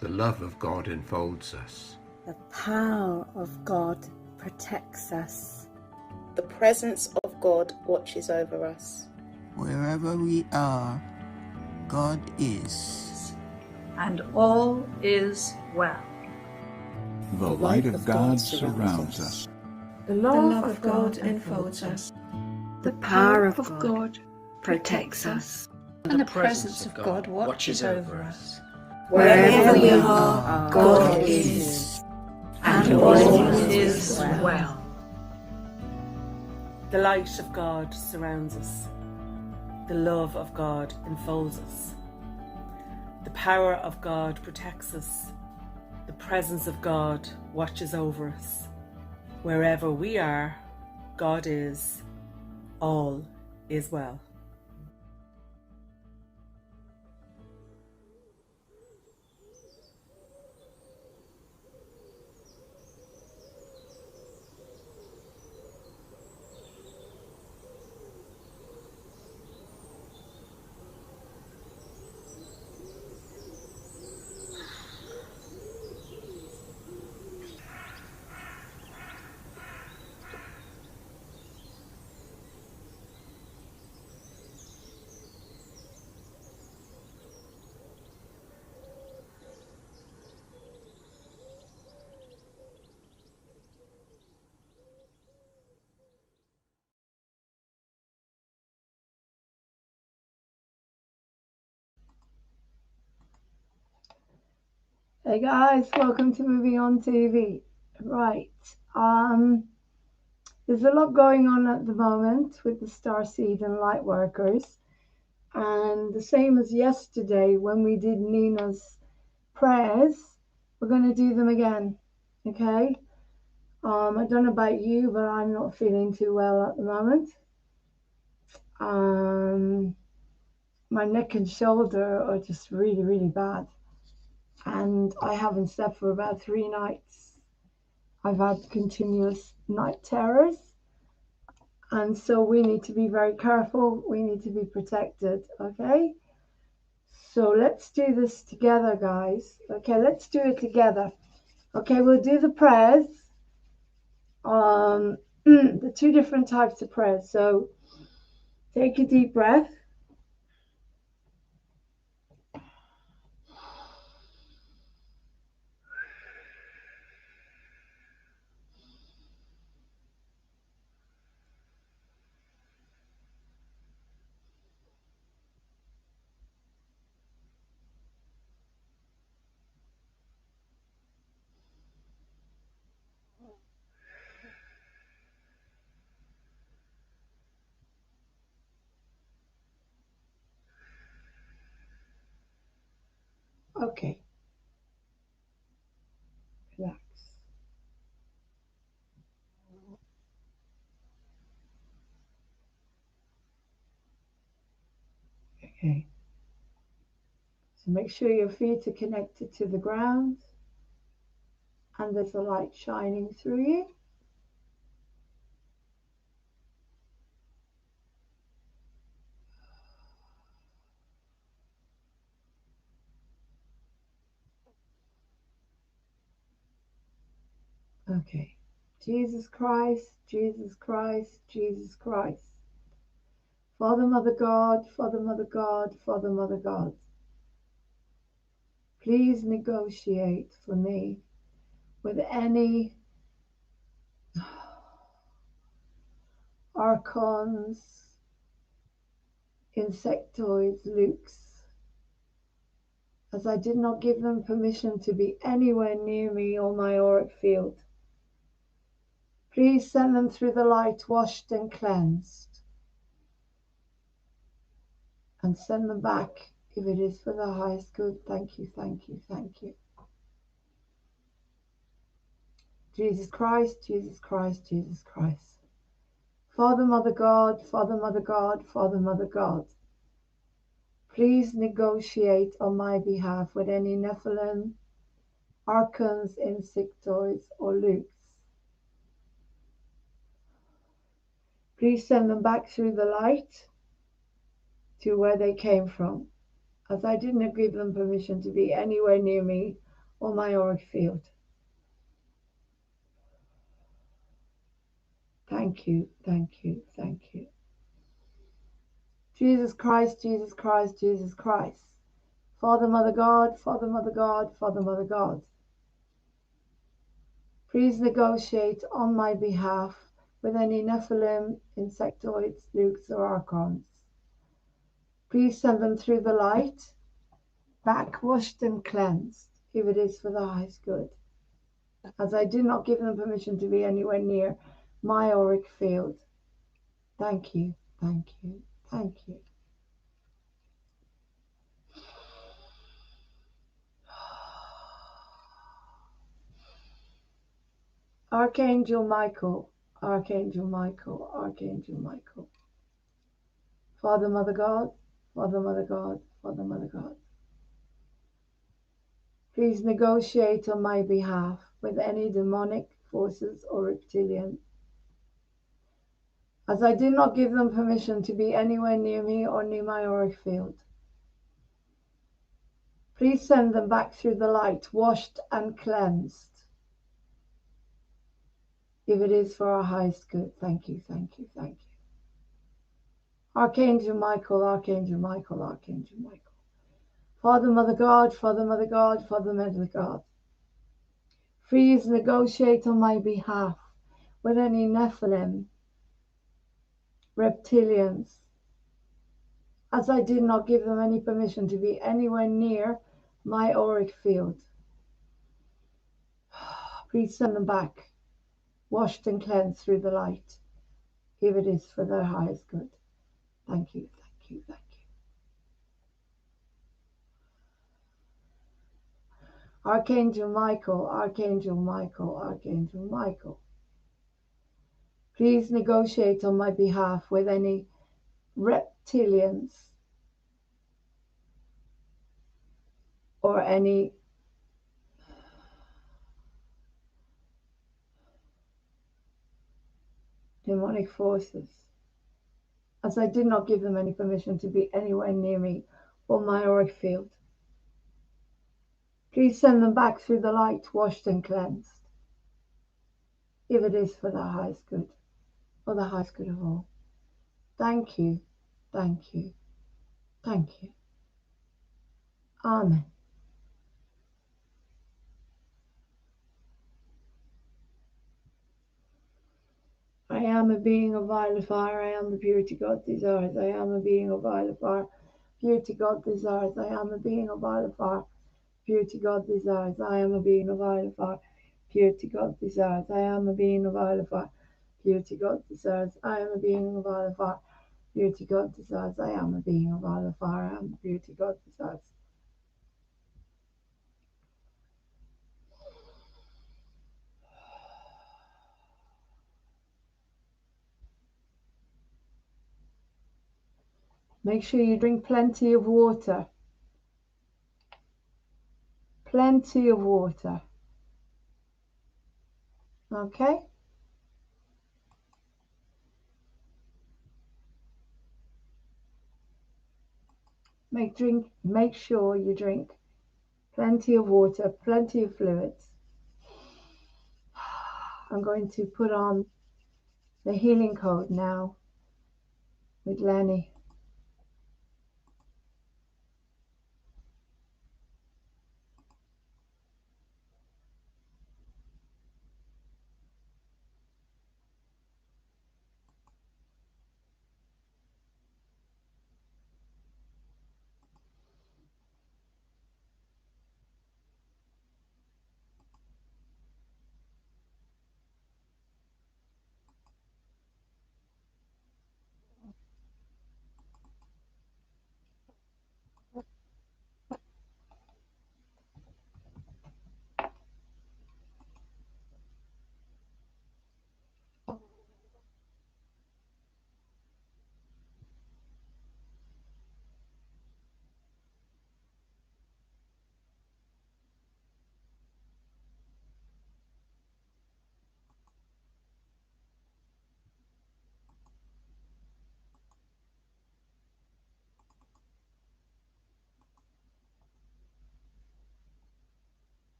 Speaker 10: The love of God enfolds us.
Speaker 5: The power of God protects us.
Speaker 11: The presence of God watches over us.
Speaker 12: Wherever we are, God is.
Speaker 13: And all is well.
Speaker 14: The light of God surrounds us.
Speaker 9: The love of God enfolds us.
Speaker 5: The power of God protects us.
Speaker 9: And the presence of God watches over us.
Speaker 5: Wherever we are, God is.
Speaker 13: And all is well.
Speaker 15: The light of God surrounds us. The love of God enfolds us. The power of God protects us. The presence of God watches over us. Wherever we are, God is. All is well.
Speaker 2: Hey guys, welcome to Moving On TV. Right, there's a lot going on at the moment with the Starseed and light workers, and the same as yesterday when we did Nina's prayers, we're going to do them again. Okay, I don't know about you, but I'm not feeling too well at the moment. My neck and shoulder are just really bad, and I haven't slept for about 3 nights. I've had continuous night terrors, and so we need to be very careful. We need to be protected. Okay, so let's do this together, guys. Okay, let's do it together. Okay, we'll do the prayers, the 2 different types of prayers. So take a deep breath. Okay. Relax. Okay. So make sure your feet are connected to the ground and there's a light shining through you. Okay. Jesus Christ, Jesus Christ, Jesus Christ. Father, Mother God, Father, Mother God, Father, Mother God. Please negotiate for me with any archons, insectoids, lukes, as I did not give them permission to be anywhere near me or my auric field. Please send them through the light, washed and cleansed. and send them back if it is for the highest good. Thank you, thank you, thank you. Jesus Christ, Jesus Christ, Jesus Christ. Father, Mother God, Father, Mother God, Father, Mother God. Please negotiate on my behalf with any Nephilim, Archons, insectoids, or Lukes. Please send them back through the light to where they came from, as I didn't give them permission to be anywhere near me or my auric field. Thank you, thank you, thank you. Jesus Christ, Jesus Christ, Jesus Christ. Father, Mother God, Father, Mother God, Father, Mother God. Please negotiate on my behalf with any Nephilim, insectoids, Lukes, or Archons. Please send them through the light, back washed and cleansed, if it is for the highest good, as I did not give them permission to be anywhere near my auric field. Thank you, thank you, thank you. Archangel Michael, Archangel Michael, Archangel Michael. Father, Mother God, Father, Mother God, Father, Mother God. Please negotiate on my behalf with any demonic forces or reptilian, as I did not give them permission to be anywhere near me or near my auric field. Please send them back through the light, washed and cleansed, if it is for our highest good. Thank you, thank you, thank you. Archangel Michael, Archangel Michael, Archangel Michael. Father, Mother God, Father, Mother God, Father, Mother God. Please negotiate on my behalf with any Nephilim, reptilians, as I did not give them any permission to be anywhere near my auric field. Please send them back, washed and cleansed through the light, if it is for their highest good. Thank you, thank you, thank you. Archangel Michael, Archangel Michael, Archangel Michael. Please negotiate on my behalf with any reptilians or any demonic forces, as I did not give them any permission to be anywhere near me or my auric field. Please send them back through the light, washed and cleansed, if it is for the highest good, or the highest good of all. Thank you, thank you, thank you. Amen. I am a being of violet fire, I am the purity God desires. I am a being of violet fire, purity God desires. I am a being of violet fire, purity God desires. I am a being of violet fire, purity God desires. I am a being of violet fire, purity God desires. I am a being of violet fire, purity God desires. I am a being of violet fire, I am the purity God desires. Make sure you drink plenty of water. Plenty of water. Okay? Make sure you drink plenty of water, plenty of fluids. I'm going to put on the healing code now with Lenny.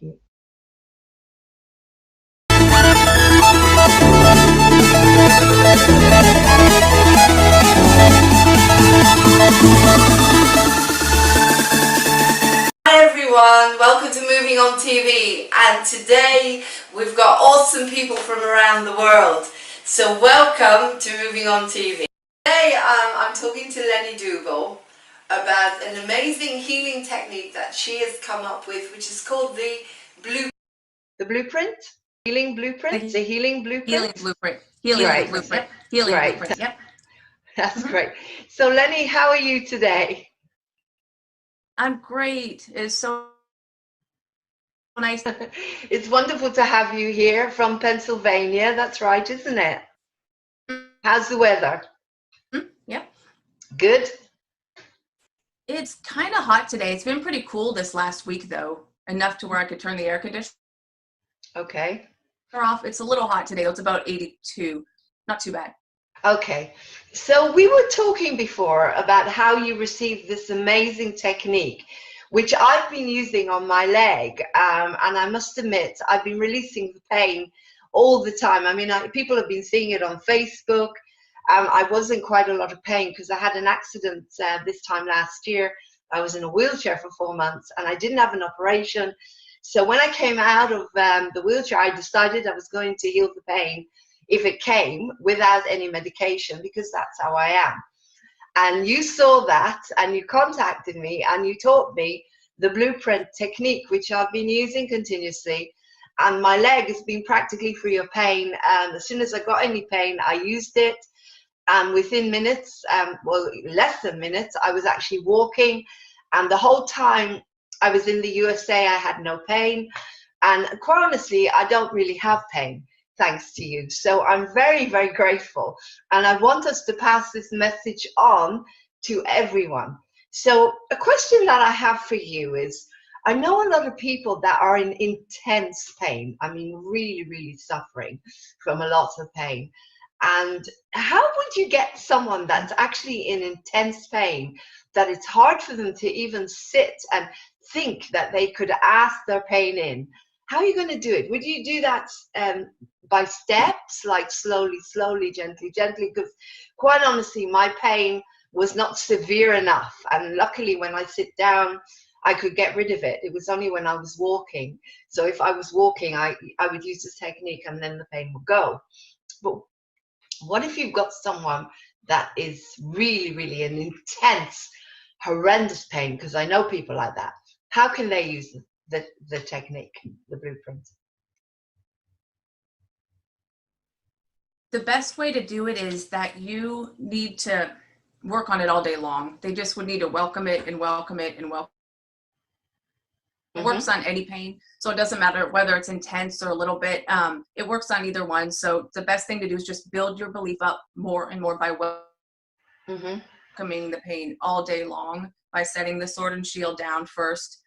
Speaker 2: you.
Speaker 1: Hi everyone, welcome to Moving On TV, and today we've got awesome people from around the world. So welcome to Moving On TV. Today I'm talking to Lenny Dougal about an amazing healing technique that she has come up with, which is called the blueprint? Healing blueprint? The healing blueprint?
Speaker 16: Healing blueprint. Healing blueprint. Healing blueprint. Yep.
Speaker 1: That's great. So Lenny, how are you today?
Speaker 16: I'm great. It's so nice.
Speaker 1: It's wonderful to have you here from Pennsylvania. That's right, isn't it? How's the weather?
Speaker 16: Yep.
Speaker 1: Good?
Speaker 16: It's kind of hot today. It's been pretty cool this last week, though. Enough to where I could turn the air conditioner off. It's a little hot today. It's about 82. Not too bad.
Speaker 1: Okay. So we were talking before about how you received this amazing technique, which I've been using on my leg. And I must admit, I've been releasing the pain all the time. I mean, people have been seeing it on Facebook. I was in quite a lot of pain because I had an accident this time last year. I was in a wheelchair for 4 months and I didn't have an operation. So when I came out of the wheelchair, I decided I was going to heal the pain if it came without any medication, because that's how I am. And you saw that and you contacted me and you taught me the blueprint technique, which I've been using continuously. And my leg has been practically free of pain. And as soon as I got any pain, I used it. And within minutes, well, less than minutes, I was actually walking. And the whole time I was in the USA, I had no pain. And quite honestly, I don't really have pain, thanks to you. So I'm very, very grateful. And I want us to pass this message on to everyone. So a question that I have for you is, I know a lot of people that are in intense pain. I mean, really, really suffering from a lot of pain. And how would you get someone that's actually in intense pain, that it's hard for them to even sit and think that they could ask their pain in? How are you going to do it? Would you do that by steps, like slowly, slowly, gently, gently? Because quite honestly, my pain was not severe enough. And luckily, when I sit down, I could get rid of it. It was only when I was walking. So if I was walking, I would use this technique and then the pain would go. But what if you've got someone that is really, really in intense, horrendous pain? Because I know people like that. How can they use the technique, the blueprint?
Speaker 16: The best way to do it is that you need to work on it all day long. They just would need to welcome it and welcome it and welcome. It works on any pain, so it doesn't matter whether it's intense or a little bit. It works on either one. So the best thing to do is just build your belief up more and more by welcoming the pain all day long, by setting the sword and shield down first.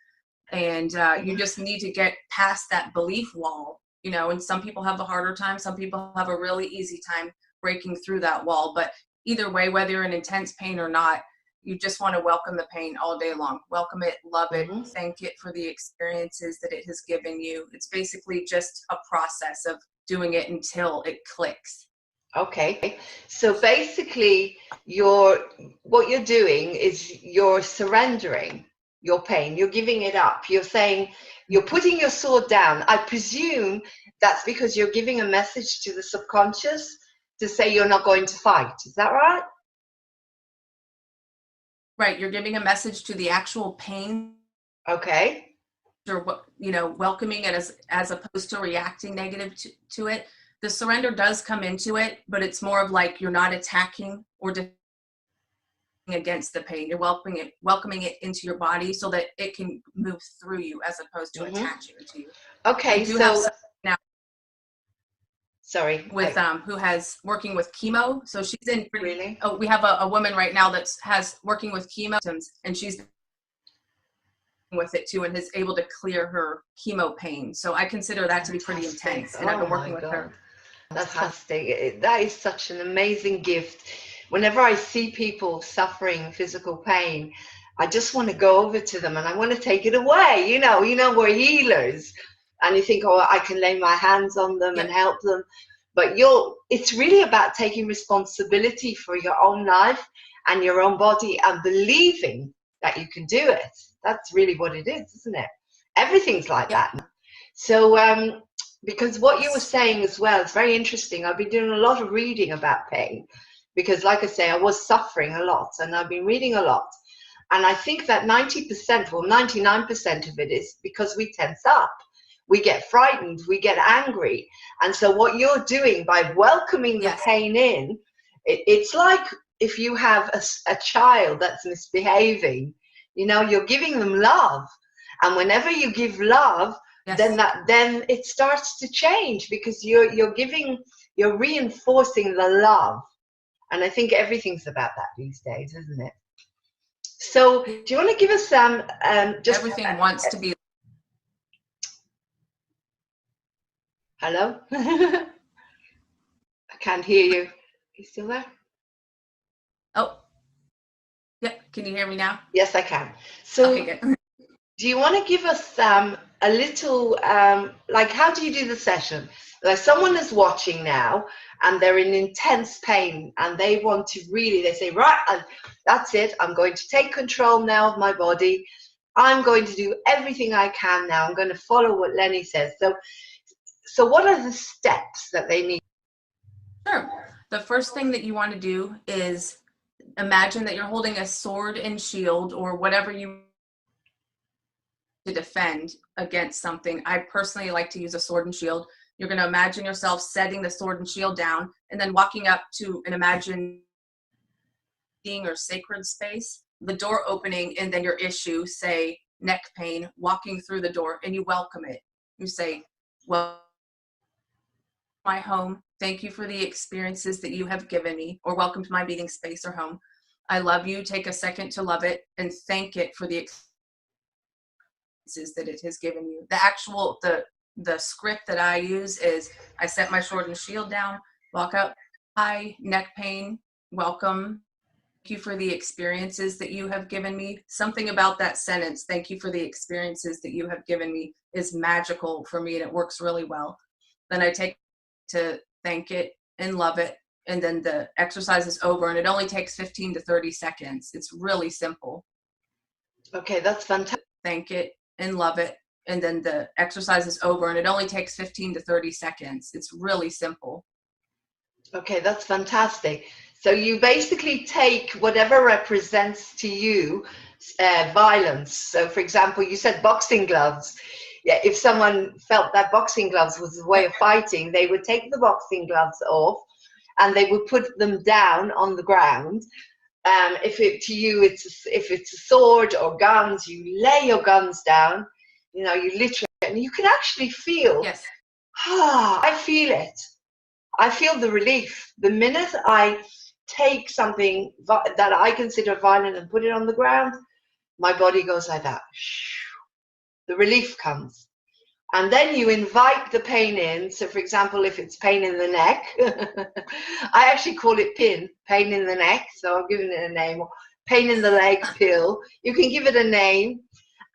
Speaker 16: And you just need to get past that belief wall, you know, and some people have a harder time. Some people have a really easy time breaking through that wall. But either way, whether you're in intense pain or not, you just want to welcome the pain all day long. Welcome it, love it, thank it for the experiences that it has given you. It's basically just a process of doing it until it clicks.
Speaker 1: Okay, so basically what you're doing is you're surrendering your pain. You're giving it up. You're saying, you're putting your sword down. I presume that's because you're giving a message to the subconscious to say you're not going to fight. Is that right?
Speaker 16: Right, you're giving a message to the actual pain.
Speaker 1: Okay.
Speaker 16: Or, you know, welcoming it as opposed to reacting negative to it. The surrender does come into it, but it's more of like you're not attacking or defending against the pain. You're welcoming it into your body so that it can move through you as opposed to attaching to you.
Speaker 1: Okay,
Speaker 16: so now.
Speaker 1: Sorry.
Speaker 16: With who has working with chemo, so she's in. Really? Oh, we have a woman right now that's working with chemo, and she's with it too, and is able to clear her chemo pain. So I consider that to be pretty intense, and I've been working with her.
Speaker 1: That's fantastic. That is such an amazing gift. Whenever I see people suffering physical pain,
Speaker 17: I just want to go over to them and I want to take it away. You know, we're healers, and you think, oh, I can lay my hands on them and help them. But it's really about taking responsibility for your own life and your own body and believing that you can do it. That's really what it is, isn't it? Everything's like that. So, because what you were saying as well, it's very interesting. I've been doing a lot of reading about pain because, like I say, I was suffering a lot, and I've been reading a lot. And I think that 90%, or 99% of it is because we tense up. We get frightened, we get angry. And so what you're doing by welcoming the pain in, it's like if you have a child that's misbehaving, you know, you're giving them love. And whenever you give love, then it starts to change, because you're reinforcing the love. And I think everything's about that these days, isn't it? So do you want to give us just
Speaker 16: everything wants to be.
Speaker 17: Hello? I can't hear you. You still there?
Speaker 16: Oh, yeah. Can you hear me now?
Speaker 17: Yes, I can. So
Speaker 16: okay, good.
Speaker 17: Do you want to give us a little, like, how do you do the session? Like, someone is watching now and they're in intense pain and they want to they say, right, that's it. I'm going to take control now of my body. I'm going to do everything I can now. I'm going to follow what Lenny says. So what are the steps that they need?
Speaker 16: Sure. The first thing that you want to do is imagine that you're holding a sword and shield, or whatever you to defend against something. I personally like to use a sword and shield. You're going to imagine yourself setting the sword and shield down and then walking up to an imagined or sacred space, the door opening, and then your issue, say neck pain, walking through the door, and you welcome it. You say, well, my home, thank you for the experiences that you have given me, or welcome to my meeting space or home. I love you. Take a second to love it and thank it for the experiences that it has given you. The script that I use is, I set my sword and shield down, walk up, hi, neck pain, welcome. Thank you for the experiences that you have given me. Something about that sentence, thank you for the experiences that you have given me, is magical for me, and it works really well. Then I take to thank it and love it, and then the exercise is over, and it only takes 15 to 30 seconds. It's really simple.
Speaker 17: Okay, that's fantastic.
Speaker 16: Thank it and love it, and then the exercise is over, and it only takes 15 to 30 seconds. It's really simple.
Speaker 17: Okay, that's fantastic. So you basically take whatever represents to you violence. So, for example, you said boxing gloves. Yeah, if someone felt that boxing gloves was a way of fighting, they would take the boxing gloves off and they would put them down on the ground. If it's a sword or guns, you lay your guns down. You know, you literally, and you can actually feel.
Speaker 16: Yes.
Speaker 17: I feel it. I feel the relief. The minute I take something that I consider violent and put it on the ground, my body goes like that. The relief comes. And then you invite the pain in. So, for example, if it's pain in the neck, I actually call it pain in the neck. So I've given it a name. Or pain in the leg pill. You can give it a name.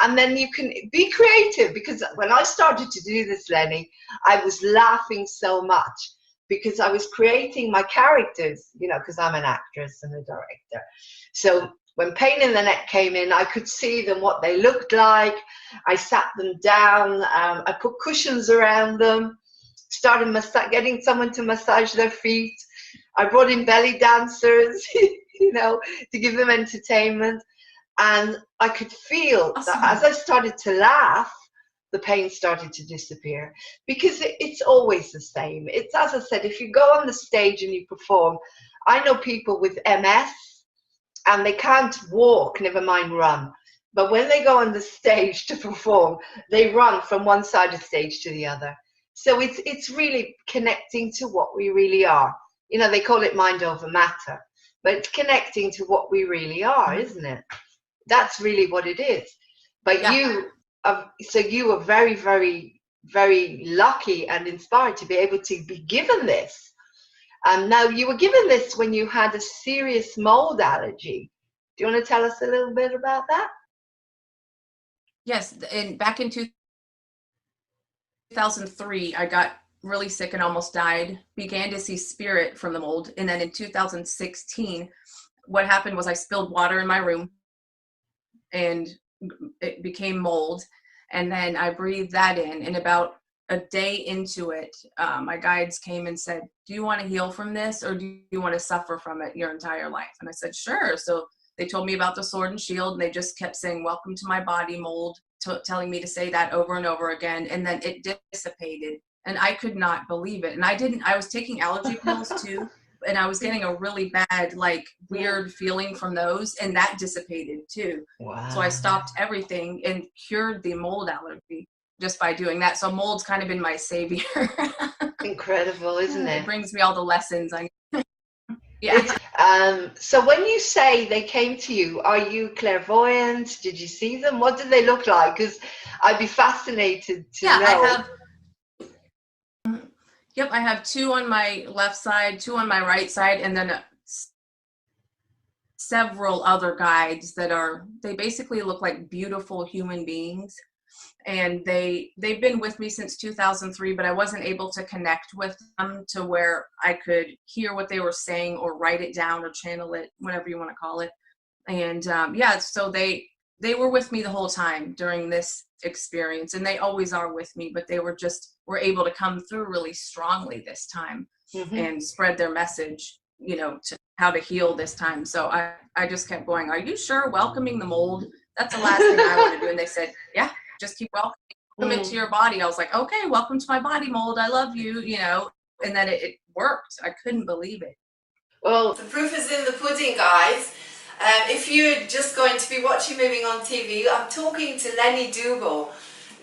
Speaker 17: And then you can be creative, because when I started to do this, Lenny, I was laughing so much because I was creating my characters, you know, because I'm an actress and a director. So when pain in the neck came in, I could see them, what they looked like. I sat them down. I put cushions around them, started getting someone to massage their feet. I brought in belly dancers, you know, to give them entertainment. And I could feel that as I started to laugh, the pain started to disappear, because it's always the same. It's, as I said, if you go on the stage and you perform, I know people with MS and they can't walk, never mind run. But when they go on the stage to perform, they run from one side of the stage to the other. So it's really connecting to what we really are. You know, they call it mind over matter, but it's connecting to what we really are, isn't it? That's really what it is. But yeah. You are very, very, very lucky and inspired to be able to be given this. Now, you were given this when you had a serious mold allergy. Do you want to tell us a little bit about that?
Speaker 16: Yes, and back in 2003, I got really sick and almost died, began to see spirit from the mold. And then in 2016, what happened was I spilled water in my room and it became mold. And then I breathed that in, and about a day into it, my guides came and said, do you want to heal from this, or do you want to suffer from it your entire life? And I said, sure. So they told me about the sword and shield, and they just kept saying, welcome to my body, mold, telling me to say that over and over again. And then it dissipated, and I could not believe it. And I was taking allergy pills too, and I was getting a really bad, like, weird feeling from those, and that dissipated too.
Speaker 17: Wow.
Speaker 16: So I stopped everything and cured the mold allergy just by doing that. So mold's kind of been my savior.
Speaker 17: Incredible, isn't it?
Speaker 16: It brings me all the lessons I need. Yeah.
Speaker 17: So when you say they came to you, are you clairvoyant? Did you see them? What did they look like? Because I'd be fascinated to know.
Speaker 16: I have two on my left side, two on my right side, and then several other guides they basically look like beautiful human beings. And they've been with me since 2003, but I wasn't able to connect with them to where I could hear what they were saying or write it down or channel it, whatever you want to call it. And so they were with me the whole time during this experience, and they always are with me, but they were able to come through really strongly this time and spread their message, to how to heal this time. So I just kept going, are you sure? Welcoming the mold, that's the last thing I want to do. And they said, yeah, just keep welcome it to your body. I was like, okay, welcome to my body, mold. I love you, and then it worked. I couldn't believe it.
Speaker 17: Well,
Speaker 2: the proof is in the pudding, guys. If you're just going to be watching Moving on TV, I'm talking to Lenny Dougal.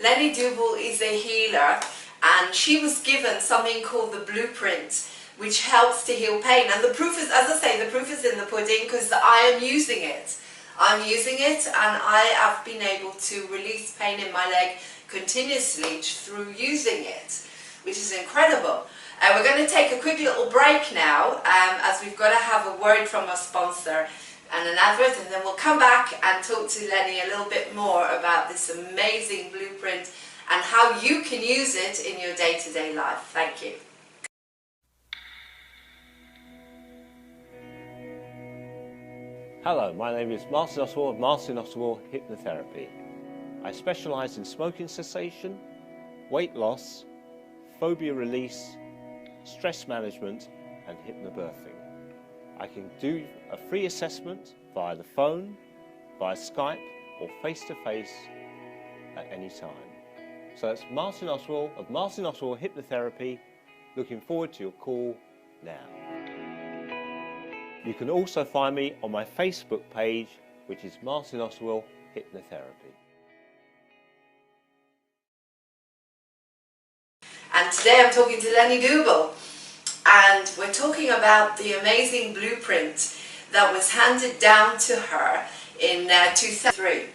Speaker 2: Lenny Dougal is a healer, and she was given something called the blueprint, which helps to heal pain. And the proof is, as I say, the proof is in the pudding, because I am using it. I'm using it, and I have been able to release pain in my leg continuously through using it, which is incredible. We're going to take a quick little break now, as we've got to have a word from our sponsor and an advert, and then we'll come back and talk to Lenny a little bit more about this amazing blueprint and how you can use it in your day-to-day life. Thank you.
Speaker 18: Hello, my name is Martin Oswald of Martin Oswald Hypnotherapy. I specialise in smoking cessation, weight loss, phobia release, stress management and hypnobirthing. I can do a free assessment via the phone, via Skype or face-to-face at any time. So that's Martin Oswald of Martin Oswald Hypnotherapy. Looking forward to your call now. You can also find me on my Facebook page, which is Martin Oswald Hypnotherapy.
Speaker 2: And today I'm talking to Lenny Dougal, and we're talking about the amazing blueprint that was handed down to her in 2003.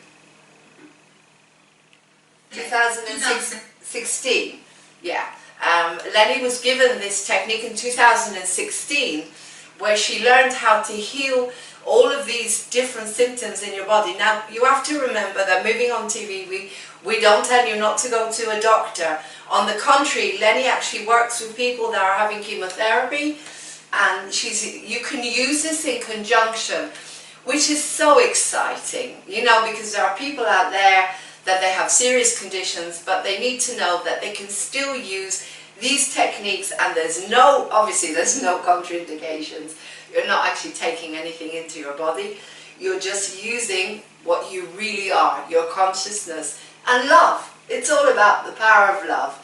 Speaker 2: 2016, yeah. Lenny was given this technique in 2016, where she learned how to heal all of these different symptoms in your body. Now, you have to remember that Moving on TV, we don't tell you not to go to a doctor. On the contrary, Lenny actually works with people that are having chemotherapy, and you can use this in conjunction, which is so exciting, because there are people out there that they have serious conditions, but they need to know that they can still use these techniques, and obviously there's no contraindications. You're not actually taking anything into your body. You're just using what you really are, your consciousness and love. It's all about the power of love.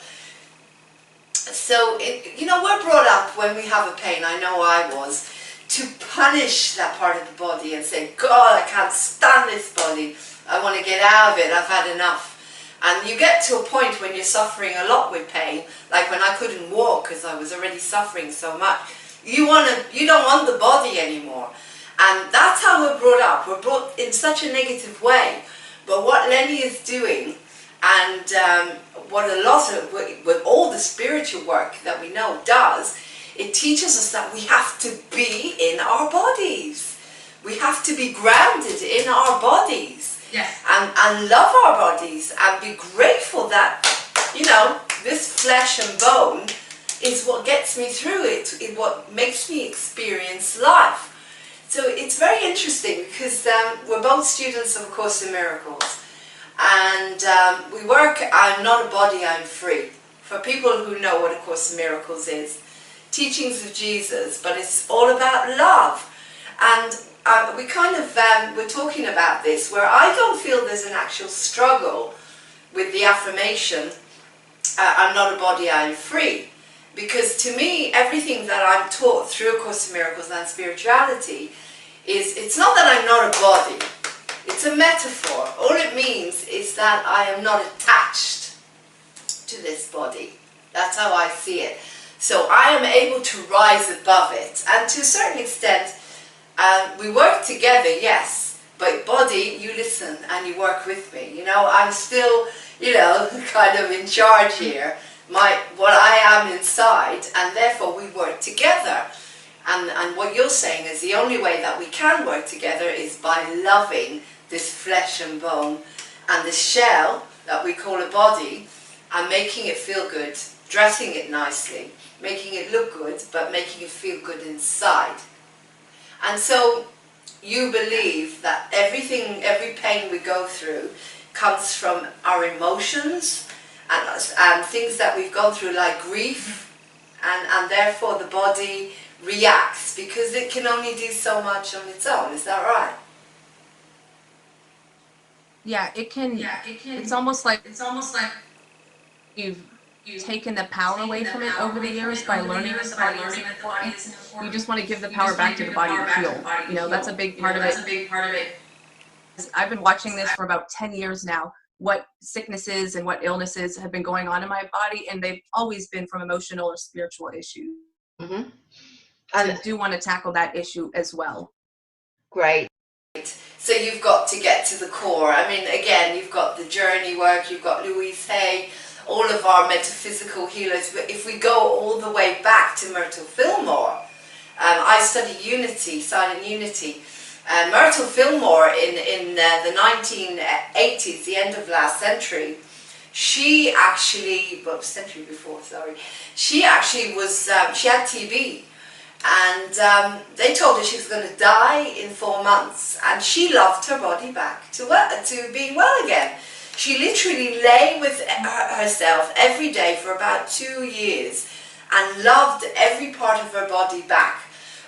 Speaker 2: So, we're brought up when we have a pain, I know I was, to punish that part of the body and say, God, I can't stand this body. I want to get out of it. I've had enough. And you get to a point when you're suffering a lot with pain, like when I couldn't walk because I was already suffering so much. You don't want the body anymore. And that's how we're brought up. We're brought in such a negative way. But what Lenny is doing, and what a lot of, with all the spiritual work that we know does, it teaches us that we have to be in our bodies.
Speaker 19: we have to be grounded in our bodies.
Speaker 16: Yes.
Speaker 19: And love our bodies and be grateful that, you know, this flesh and bone is what gets me through it, what makes me experience life. So it's very interesting because we're both students of A Course in Miracles, and we work, I'm not a body, I'm free. For people who know what A Course in Miracles is, teachings of Jesus, but it's all about love. And we kind of, we're talking about this, where I don't feel there's an actual struggle with the affirmation, I'm not a body, I'm free. Because to me, everything that I'm taught through A Course in Miracles and spirituality is, it's not that I'm not a body, it's a metaphor. All it means is that I am not attached to this body. That's how I see it. So I am able to rise above it. And to a certain extent, we work together, yes, but body, you listen and you work with me. You know, I'm still, you know, kind of in charge here. What I am inside, and therefore we work together. And what you're saying is the only way that we can work together is by loving this flesh and bone and the shell that we call a body, and making it feel good, dressing it nicely, making it look good, but making it feel good inside. And so you believe that everything, every pain we go through comes from our emotions and things that we've gone through, like grief, and therefore the body reacts because it can only do so much on its own. Is that right?
Speaker 16: Yeah, it can. It's almost like you've taken the power away from it over the years by learning that the body isn't important. You just want to give the power back to the body to heal. You know, that's a big part of it. I've been watching this for about 10 years now, what sicknesses and what illnesses have been going on in my body, and they've always been from emotional or spiritual issues.
Speaker 17: Mm-hmm.
Speaker 16: And I do want to tackle that issue as well.
Speaker 17: Great.
Speaker 19: So you've got to get to the core. I mean, again, you've got the journey work, you've got Louise Hay, all of our metaphysical healers. But if we go all the way back to Myrtle Fillmore, I study unity, silent unity. Myrtle Fillmore in the 1980s, the end of last century, she actually, well, century before, sorry, she actually was, she had TB. And they told her she was going to die in 4 months, and she loved her body back to being well again. She literally lay with herself every day for about 2 years and loved every part of her body back.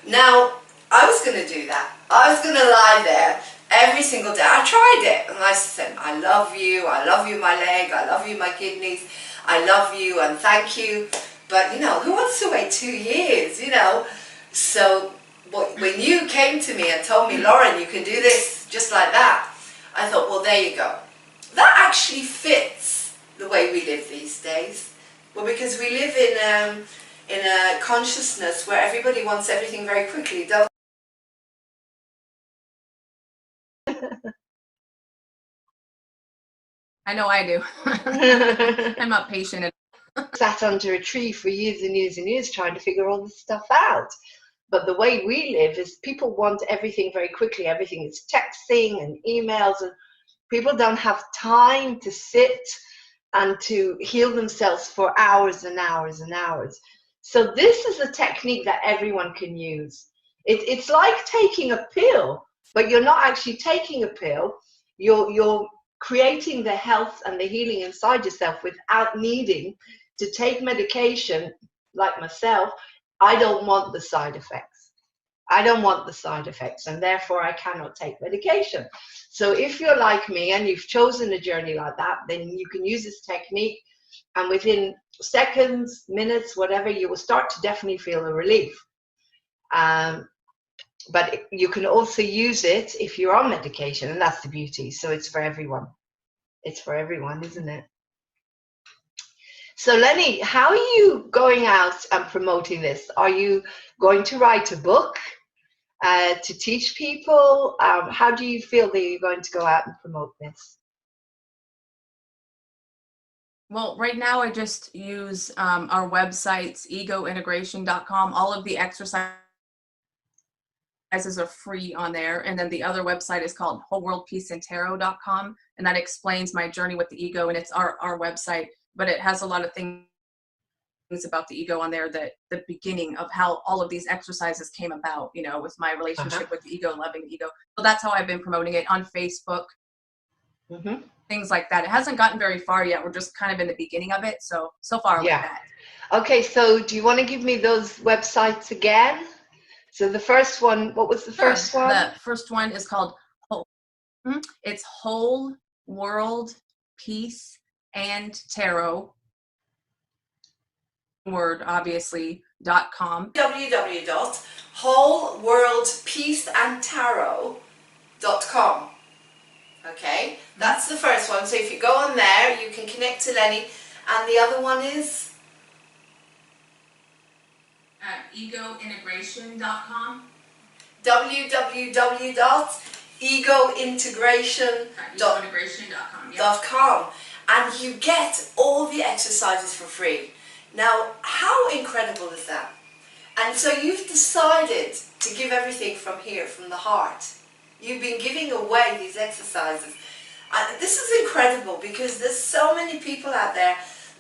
Speaker 19: Now, I was going to do that. I was going to lie there every single day. I tried it, and I said, I love you, my leg, I love you, my kidneys, I love you, and thank you. But, you know, who wants to wait 2 years, you know? So when you came to me and told me, Lauren, you can do this just like that, I thought, well, there you go. That actually fits the way we live these days. Well, because we live in a consciousness where everybody wants everything very quickly, don't
Speaker 16: I know I do. I'm not patient.
Speaker 17: Sat under a tree for years and years and years trying to figure all this stuff out. But the way we live is people want everything very quickly. Everything is texting and emails, and people don't have time to sit and to heal themselves for hours and hours and hours. So this is a technique that everyone can use. It's like taking a pill, but you're not actually taking a pill. You're creating the health and the healing inside yourself without needing to take medication. Like myself, I don't want the side effects. I don't want the side effects, and therefore I cannot take medication. So if you're like me and you've chosen a journey like that, then you can use this technique, and within seconds, minutes, whatever, you will start to definitely feel a relief. But you can also use it if you're on medication, and that's the beauty. So it's for everyone. It's for everyone, isn't it? So Lenny, how are you going out and promoting this? Are you going to write a book to teach people? How do you feel that you're going to go out and promote this?
Speaker 16: Well, right now I just use our websites, egointegration.com, all of the exercise. exercises are free on there. And then the other website is called wholeworldpeaceandtarot.com, and that explains my journey with the ego, and it's our website, but it has a lot of things about the ego on there, that the beginning of how all of these exercises came about, you know, with my relationship with the ego, loving the ego. So that's how I've been promoting it on Facebook, things like that. It hasn't gotten very far yet. We're just kind of in the beginning of it. So far like that.
Speaker 17: Okay, so do you want to give me those websites again? So the first one, what was the first one?
Speaker 16: The first one is called it's Whole World Peace and Tarot, word obviously, .com.
Speaker 19: www.wholeworldpeaceandtarot.com. Okay, that's the first one. So if you go on there, you can connect to Lenny, and the other one is
Speaker 16: egointegration.com.
Speaker 19: www.egointegration.com. And you get all the exercises for free. Now, how incredible is that? And so you've decided to give everything from here, from the heart. You've been giving away these exercises. This is incredible, because there's so many people out there,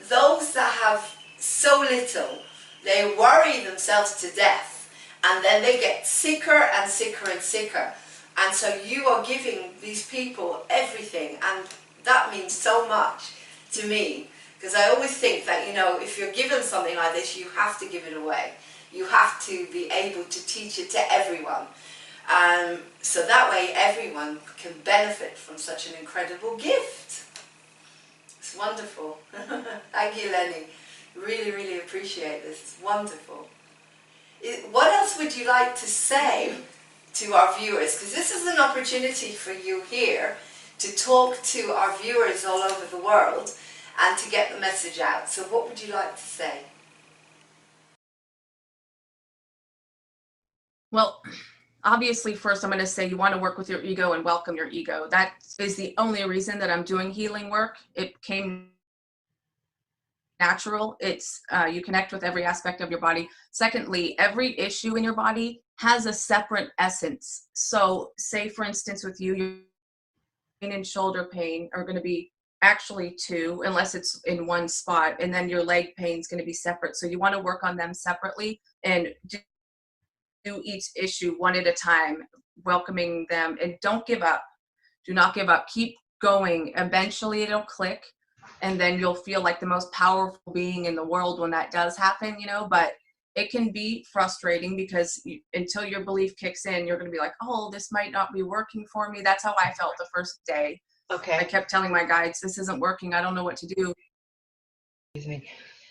Speaker 19: those that have so little, they worry themselves to death, and then they get sicker and sicker and sicker. And so you are giving these people everything, and that means so much to me, because I always think that, you know, if you're given something like this, you have to give it away. You have to be able to teach it to everyone. So that way everyone can benefit from such an incredible gift. It's wonderful. Thank you, Lenny. Really, really appreciate this. It's wonderful. What else would you like to say to our viewers? Because this is an opportunity for you here to talk to our viewers all over the world and to get the message out. So what would you like to say?
Speaker 16: Well, obviously, first I'm going to say you want to work with your ego and welcome your ego. That is the only reason that I'm doing healing work. It came natural. It's you connect with every aspect of your body. Secondly, every issue in your body has a separate essence. So say, for instance, with you, your pain and shoulder pain are going to be actually two, unless it's in one spot, and then your leg pain is going to be separate. So you want to work on them separately and do each issue one at a time, welcoming them, and don't give up. Do not give up. Keep going. Eventually it'll click, and then you'll feel like the most powerful being in the world when that does happen, you know. But it can be frustrating, because until your belief kicks in, you're going to be like, oh, this might not be working for me. That's how I felt the first day.
Speaker 17: Okay.
Speaker 16: I kept telling my guides, this isn't working. I don't know what to do.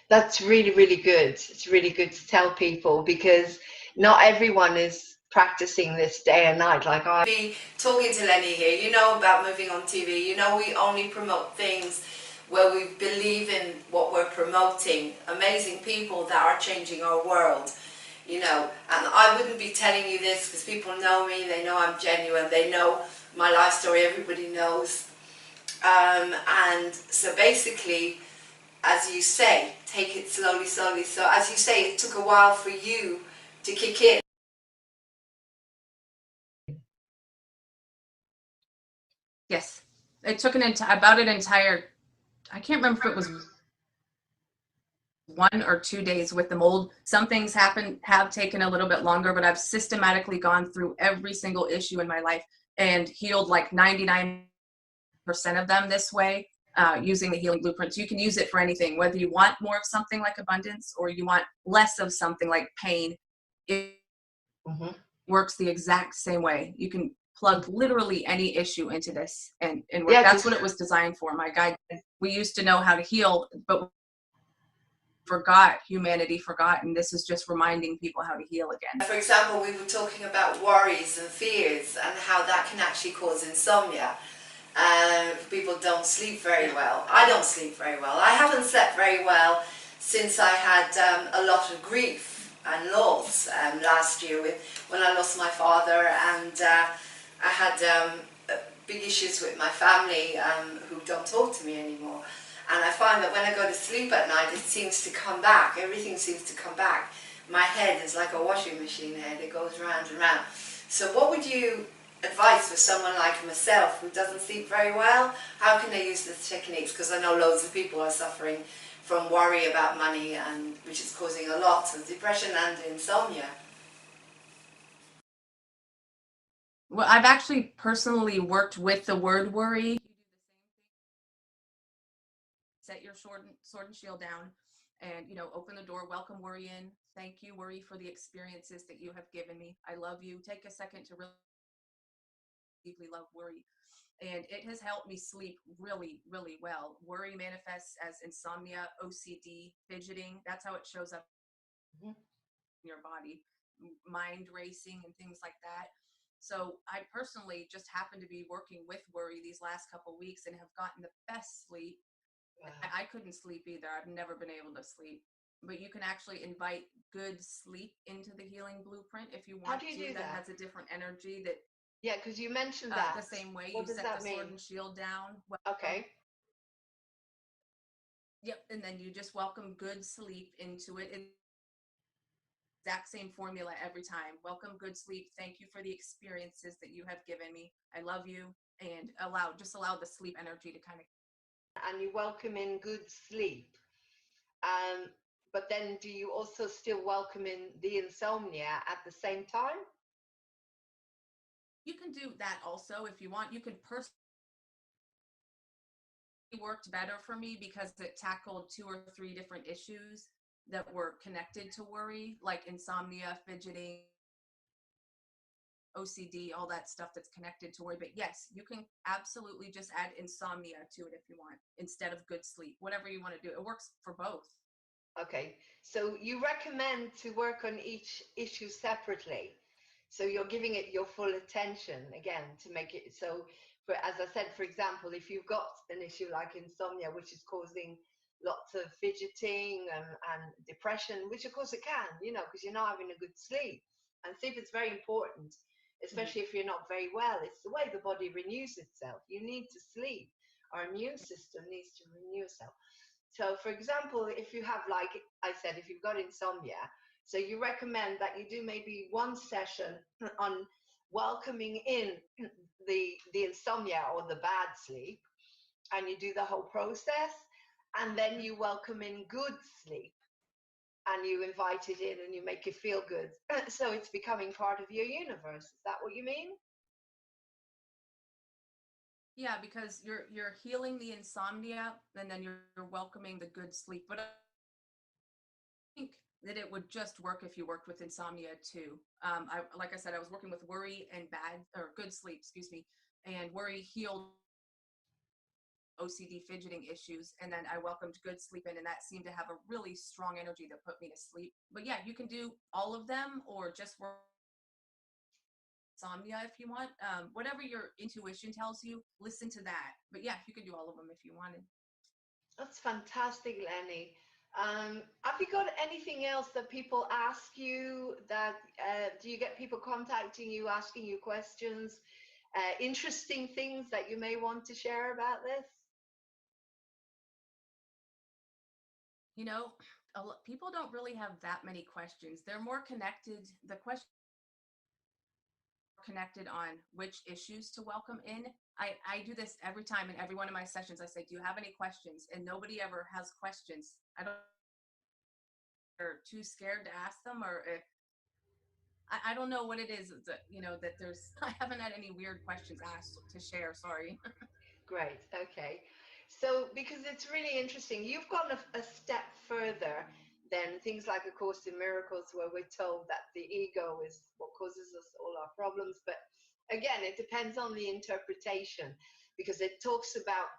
Speaker 17: That's really, really good. It's really good to tell people, because not everyone is practicing this day and night like I
Speaker 19: be talking to Lenny here. You know about Moving On TV. You know we only promote things where we believe in what we're promoting. Amazing people that are changing our world. You know, and I wouldn't be telling you this because people know me. They know I'm genuine. They know my life story. Everybody knows. And so basically, as you say, take it slowly, slowly. So as you say, it took a while for you to kick in.
Speaker 16: Yes, it took about an entire, I can't remember if it was 1 or 2 days with the mold. Some things have taken a little bit longer, but I've systematically gone through every single issue in my life and healed like 99% of them this way, using the healing blueprints. You can use it for anything, whether you want more of something like abundance or you want less of something like pain. It works the exact same way. You can plug literally any issue into this and work.
Speaker 17: Yeah,
Speaker 16: that's what it was designed for. My guide, we used to know how to heal, but humanity forgot, and this is just reminding people how to heal again.
Speaker 19: For example, we were talking about worries and fears and how that can actually cause insomnia. People don't sleep very well. I don't sleep very well. I haven't slept very well since I had a lot of grief and loss last year when I lost my father, and I had big issues with my family who don't talk to me anymore. And I find that when I go to sleep at night, it seems to come back. Everything seems to come back. My head is like a washing machine head. It goes round and round.
Speaker 20: So what would you advise for someone like myself who doesn't sleep very well? How can they use the techniques? Because I know loads of people are suffering from worry about money, and which is causing a lot of depression and insomnia.
Speaker 16: Well, I've actually personally worked with the word worry. Set your sword and shield down, and open the door. Welcome worry in. Thank you, worry, for the experiences that you have given me. I love you. Take a second to really deeply love worry. And it has helped me sleep really, really well. Worry manifests as insomnia, OCD, fidgeting. That's how it shows up in your body, mind racing and things like that. So I personally just happen to be working with worry these last couple of weeks and have gotten the best sleep. Wow. I couldn't sleep either. I've never been able to sleep. But you can actually invite good sleep into the healing blueprint if you want.
Speaker 17: How do you do that?
Speaker 16: That has a different energy that.
Speaker 17: Yeah, because you mentioned that.
Speaker 16: The same way
Speaker 17: what
Speaker 16: you
Speaker 17: does
Speaker 16: set
Speaker 17: that
Speaker 16: the
Speaker 17: mean?
Speaker 16: sword and shield down.
Speaker 17: Okay.
Speaker 16: Yep, and then you just welcome good sleep into it. Exact same formula every time. Welcome good sleep. Thank you for the experiences that you have given me. I love you, and allow the sleep energy to kind of.
Speaker 17: And you welcome in good sleep. But then do you also still welcome in the insomnia at the same time?
Speaker 16: You can do that also if you want. You can personally worked better for me because it tackled 2 or 3 different issues that were connected to worry, like insomnia, fidgeting, OCD, all that stuff that's connected to worry. But yes, you can absolutely just add insomnia to it if you want, instead of good sleep, whatever you want to do. It works for both.
Speaker 17: Okay, so you recommend to work on each issue separately. So you're giving it your full attention again to make it so, for, as I said, for example, if you've got an issue like insomnia, which is causing lots of fidgeting and depression, which of course it can, because you're not having a good sleep. And sleep is very important, especially if you're not very well. It's the way the body renews itself. You need to sleep. Our immune system needs to renew itself. So, for example, if you have, like I said, if you've got insomnia, so you recommend that you do maybe one session on welcoming in the insomnia or the bad sleep, and you do the whole process, and then you welcome in good sleep, and you invite it in and you make it feel good. So it's becoming part of your universe. Is that what you mean?
Speaker 16: Yeah, because you're healing the insomnia, and then you're welcoming the good sleep. But I think that it would just work if you worked with insomnia too. Like I said, I was working with worry and good sleep, and worry healed OCD fidgeting issues, and then I welcomed good sleep in, and that seemed to have a really strong energy that put me to sleep. But yeah, you can do all of them or just work insomnia if you want. Whatever your intuition tells you, listen to that. But yeah, you can do all of them if you wanted.
Speaker 17: That's fantastic, Lenny. Have you got anything else that people ask you? That do you get people contacting you, asking you questions, interesting things that you may want to share about this?
Speaker 16: People don't really have that many questions. They're more connected. The question connected on which issues to welcome in. I do this every time in every one of my sessions. I say, do you have any questions? And nobody ever has questions. They're too scared to ask them, or if I don't know what it is that that there's. I haven't had any weird questions asked to share. Sorry.
Speaker 17: Great. Okay. So, because it's really interesting, you've gone a step further than things like A Course in Miracles, where we're told that the ego is what causes us all our problems. But again, it depends on the interpretation, because it talks about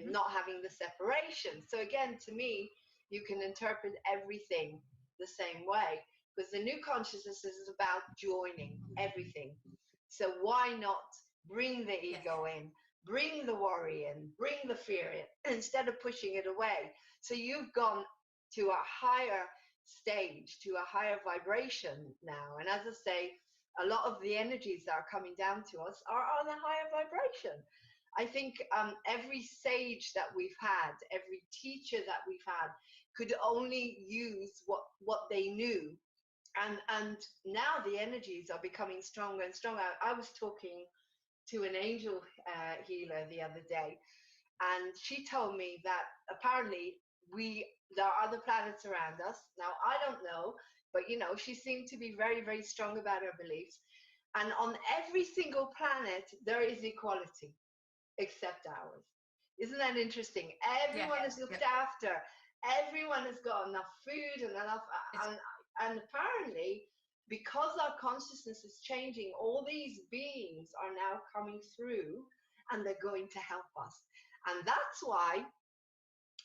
Speaker 17: not having the separation. So again, to me, you can interpret everything the same way, because the new consciousness is about joining everything. So why not bring the ego in? Bring the worry in, bring the fear in, instead of pushing it away. So you've gone to a higher stage, to a higher vibration now. And as I say, a lot of the energies that are coming down to us are on a higher vibration. I think every sage that we've had, every teacher that we've had, could only use what they knew And now the energies are becoming stronger and stronger. I was talking to an angel healer the other day, and she told me that apparently there are other planets around us. Now, I don't know, but she seemed to be very, very strong about her beliefs. And on every single planet, there is equality, except ours. Isn't that interesting? Everyone is looked after. Everyone has got enough food and enough, and apparently, because our consciousness is changing, all these beings are now coming through, and they're going to help us. And that's why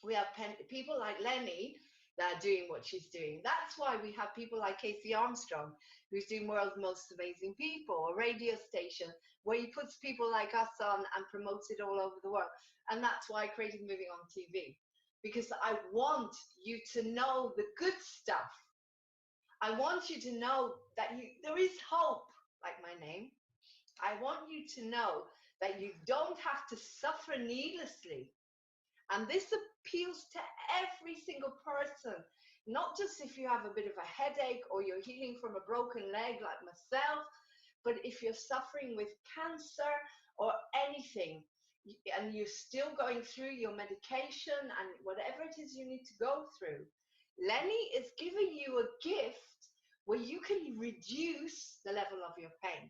Speaker 17: we have people like Lenny that are doing what she's doing. That's why we have people like Casey Armstrong, who's doing World's Most Amazing People, a radio station where he puts people like us on and promotes it all over the world. And that's why I created Moving On TV, because I want you to know the good stuff. I want you to know that there is hope, like my name. I want you to know that you don't have to suffer needlessly. And this appeals to every single person, not just if you have a bit of a headache or you're healing from a broken leg like myself, but if you're suffering with cancer or anything, and you're still going through your medication and whatever it is you need to go through, Lenny is giving you a gift where you can reduce the level of your pain.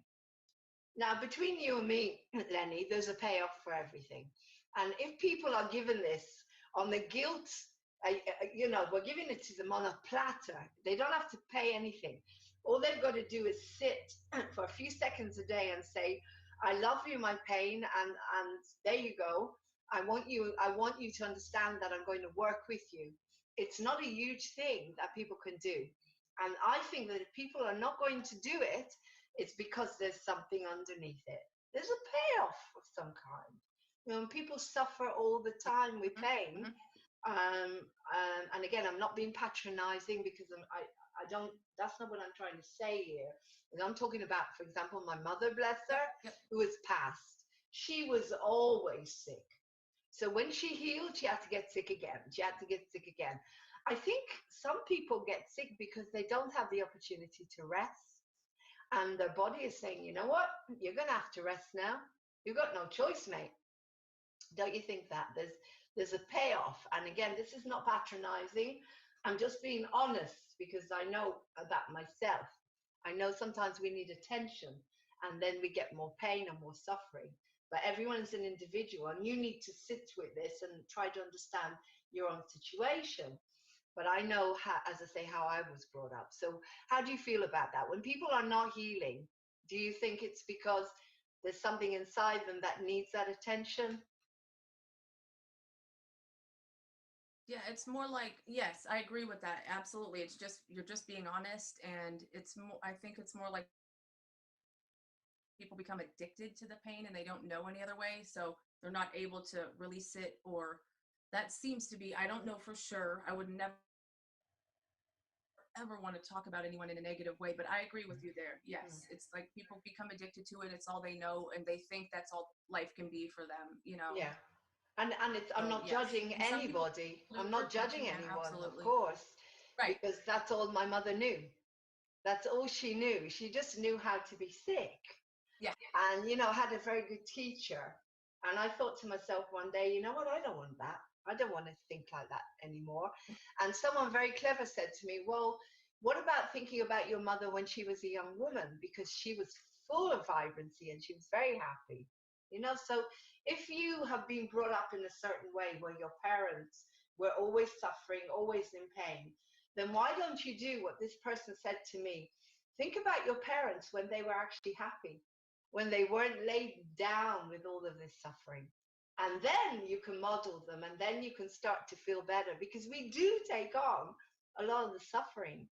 Speaker 17: Now, between you and me, Lenny, there's a payoff for everything. And if people are given this on the guilt, we're giving it to them on a platter. They don't have to pay anything. All they've got to do is sit for a few seconds a day and say, I love you, my pain, and there you go. I want you to understand that I'm going to work with you. It's not a huge thing that people can do. And I think that if people are not going to do it, it's because there's something underneath it. There's a payoff of some kind. When people suffer all the time with pain, and again, I'm not being patronizing because I don't, that's not what I'm trying to say here. And I'm talking about, for example, my mother, bless her, who has passed. She was always sick. So when she healed, she had to get sick again. She had to get sick again. I think some people get sick because they don't have the opportunity to rest. And their body is saying, you know what, you're going to have to rest now. You've got no choice, mate. Don't you think that? There's a payoff. And again, this is not patronizing. I'm just being honest because I know that myself. I know sometimes we need attention and then we get more pain and more suffering. But everyone is an individual and you need to sit with this and try to understand your own situation. But I know, how, as I say, how I was brought up. So how do you feel about that? When people are not healing, do you think it's because there's something inside them that needs that attention?
Speaker 16: Yeah, it's more like, yes, I agree with that. Absolutely. It's just, you're just being honest. And it's more, I think it's more like people become addicted to the pain and they don't know any other way. So they're not able to release it, or that seems to be, I don't know for sure. I would never ever want to talk about anyone in a negative way, but I agree with you there. Yes, it's like people become addicted to it. It's all they know, and they think that's all life can be for them, you know.
Speaker 17: Yeah, and it's, I'm not judging anybody. I'm not judging anyone, of course, right? Because that's all my mother knew. That's all she knew. She just knew how to be sick.
Speaker 16: Yeah,
Speaker 17: and had a very good teacher. And I thought to myself one day, you know what? I don't want that. I don't want to think like that anymore. And someone very clever said to me, well, what about thinking about your mother when she was a young woman? Because she was full of vibrancy and she was very happy. So if you have been brought up in a certain way where your parents were always suffering, always in pain, then why don't you do what this person said to me? Think about your parents when they were actually happy, when they weren't laid down with all of this suffering. And then you can model them, and then you can start to feel better, because we do take on a lot of the suffering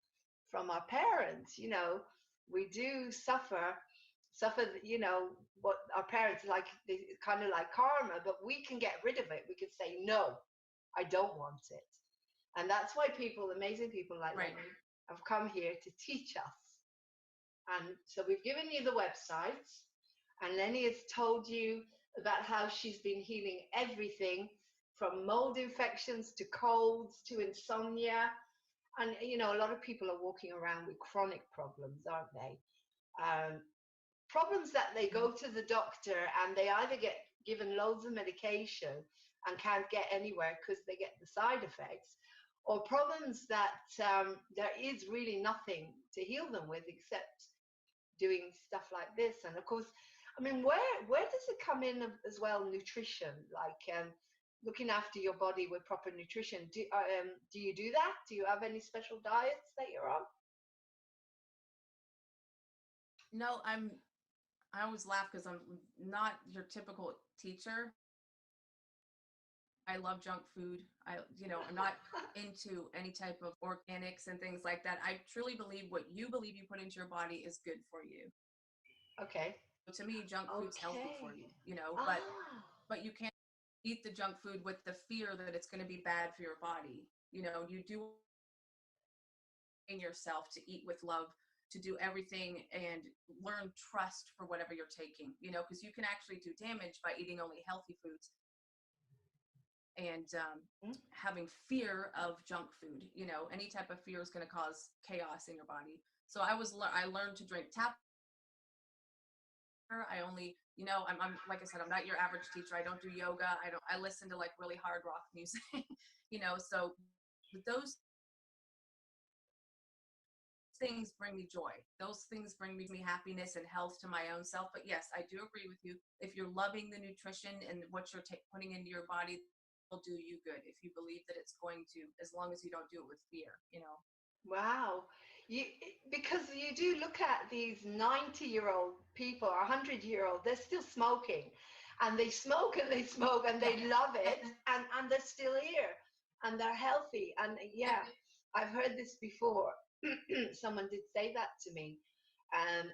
Speaker 17: from our parents. We do suffer, what our parents like, kind of like karma, but we can get rid of it. We can say, no, I don't want it. And that's why amazing people like Lenny have come here to teach us. And so we've given you the websites, and Lenny has told you about how she's been healing everything from mold infections to colds to insomnia. and you know, a lot of people are walking around with chronic problems, aren't they? Problems that they go to the doctor and they either get given loads of medication and can't get anywhere because they get the side effects, or problems that there is really nothing to heal them with except doing stuff like this. And of course, I mean, where does it come in as well? Nutrition, like looking after your body with proper nutrition. Do you do that? Do you have any special diets that you're on?
Speaker 16: No, I always laugh because I'm not your typical teacher. I love junk food. I'm not into any type of organics and things like that. I truly believe what you believe you put into your body is good for you.
Speaker 17: Okay.
Speaker 16: So to me, junk food's healthy for you,
Speaker 17: Ah.
Speaker 16: but you can't eat the junk food with the fear that it's going to be bad for your body. You do in yourself to eat with love, to do everything and learn trust for whatever you're taking, because you can actually do damage by eating only healthy foods and having fear of junk food. Any type of fear is going to cause chaos in your body. So I learned to drink tap. I only, I'm like I said, I'm not your average teacher. I don't do yoga. I listen to like really hard rock music, so those things bring me joy. Those things bring me happiness and health to my own self. But yes, I do agree with you. If you're loving the nutrition and what you're putting into your body, will do you good. If you believe that it's going to, as long as you don't do it with fear,
Speaker 17: Wow. Because you do look at these 90-year-old people or 100-year-old, they're still smoking, and they smoke and they smoke and they love it, and they're still here and they're healthy. And yeah, I've heard this before. Someone did say that to me.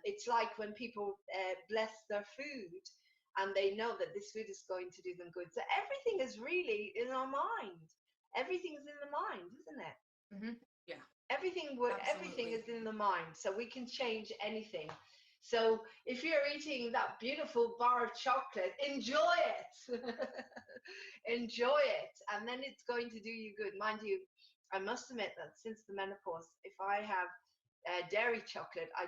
Speaker 17: It's like when people bless their food and they know that this food is going to do them good. So everything is really in our mind. Everything's in the mind, isn't it?
Speaker 16: Mm-hmm. Yeah.
Speaker 17: Everything is in the mind, so we can change anything. So if you're eating that beautiful bar of chocolate, enjoy it. Enjoy it, and then it's going to do you good. Mind you, I must admit that since the menopause, if I have dairy chocolate, I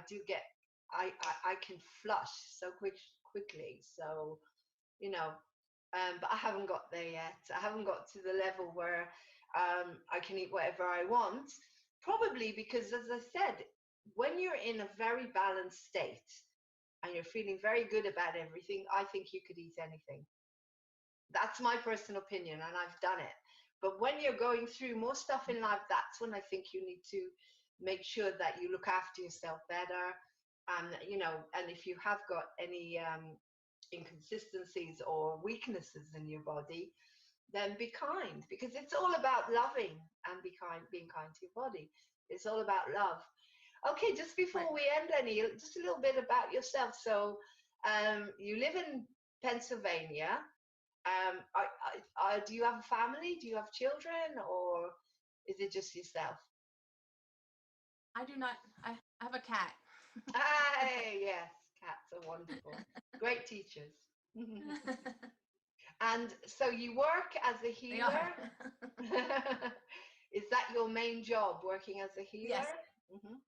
Speaker 17: can flush so quickly. So but I haven't got there yet. I haven't got to the level where I can eat whatever I want. Probably because, as I said, when you're in a very balanced state and you're feeling very good about everything, I think you could eat anything. That's my personal opinion, and I've done it. But when you're going through more stuff in life, that's when I think you need to make sure that you look after yourself better. And and if you have got any inconsistencies or weaknesses in your body, then be kind, because it's all about loving and being kind to your body. It's all about love. Okay, just before we end, Lenny, just a little bit about yourself. So you live in Pennsylvania. Do you have a family? Do you have children, or is it just yourself?
Speaker 16: I do not. I have a cat.
Speaker 17: Hey, yes, cats are wonderful. Great teachers. And so you work as a healer? Is that your main job, working as a healer?
Speaker 16: Yes.
Speaker 17: Mm-hmm.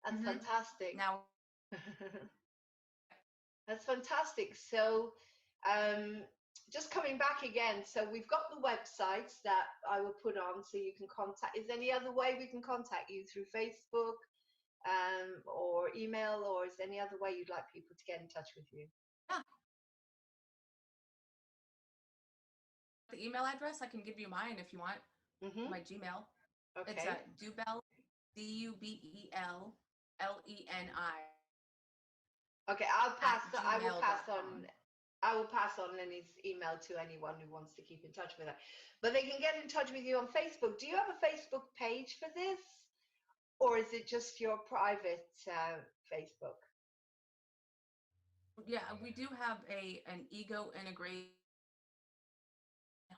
Speaker 17: That's fantastic.
Speaker 16: Now,
Speaker 17: that's fantastic. So just coming back again, so we've got the websites that I will put on so you can contact. Is there any other way we can contact you? Through Facebook or email, or is there any other way you'd like people to get in touch with you?
Speaker 16: Yeah. The email address, I can give you mine if you want. My Gmail.
Speaker 17: Okay.
Speaker 16: It's Dubel, DUBELLENI.
Speaker 17: Okay, I will pass on Lenny's email to anyone who wants to keep in touch with her. But they can get in touch with you on Facebook. Do you have a Facebook page for this, or is it just your private Facebook?
Speaker 16: Yeah, we do have an ego integration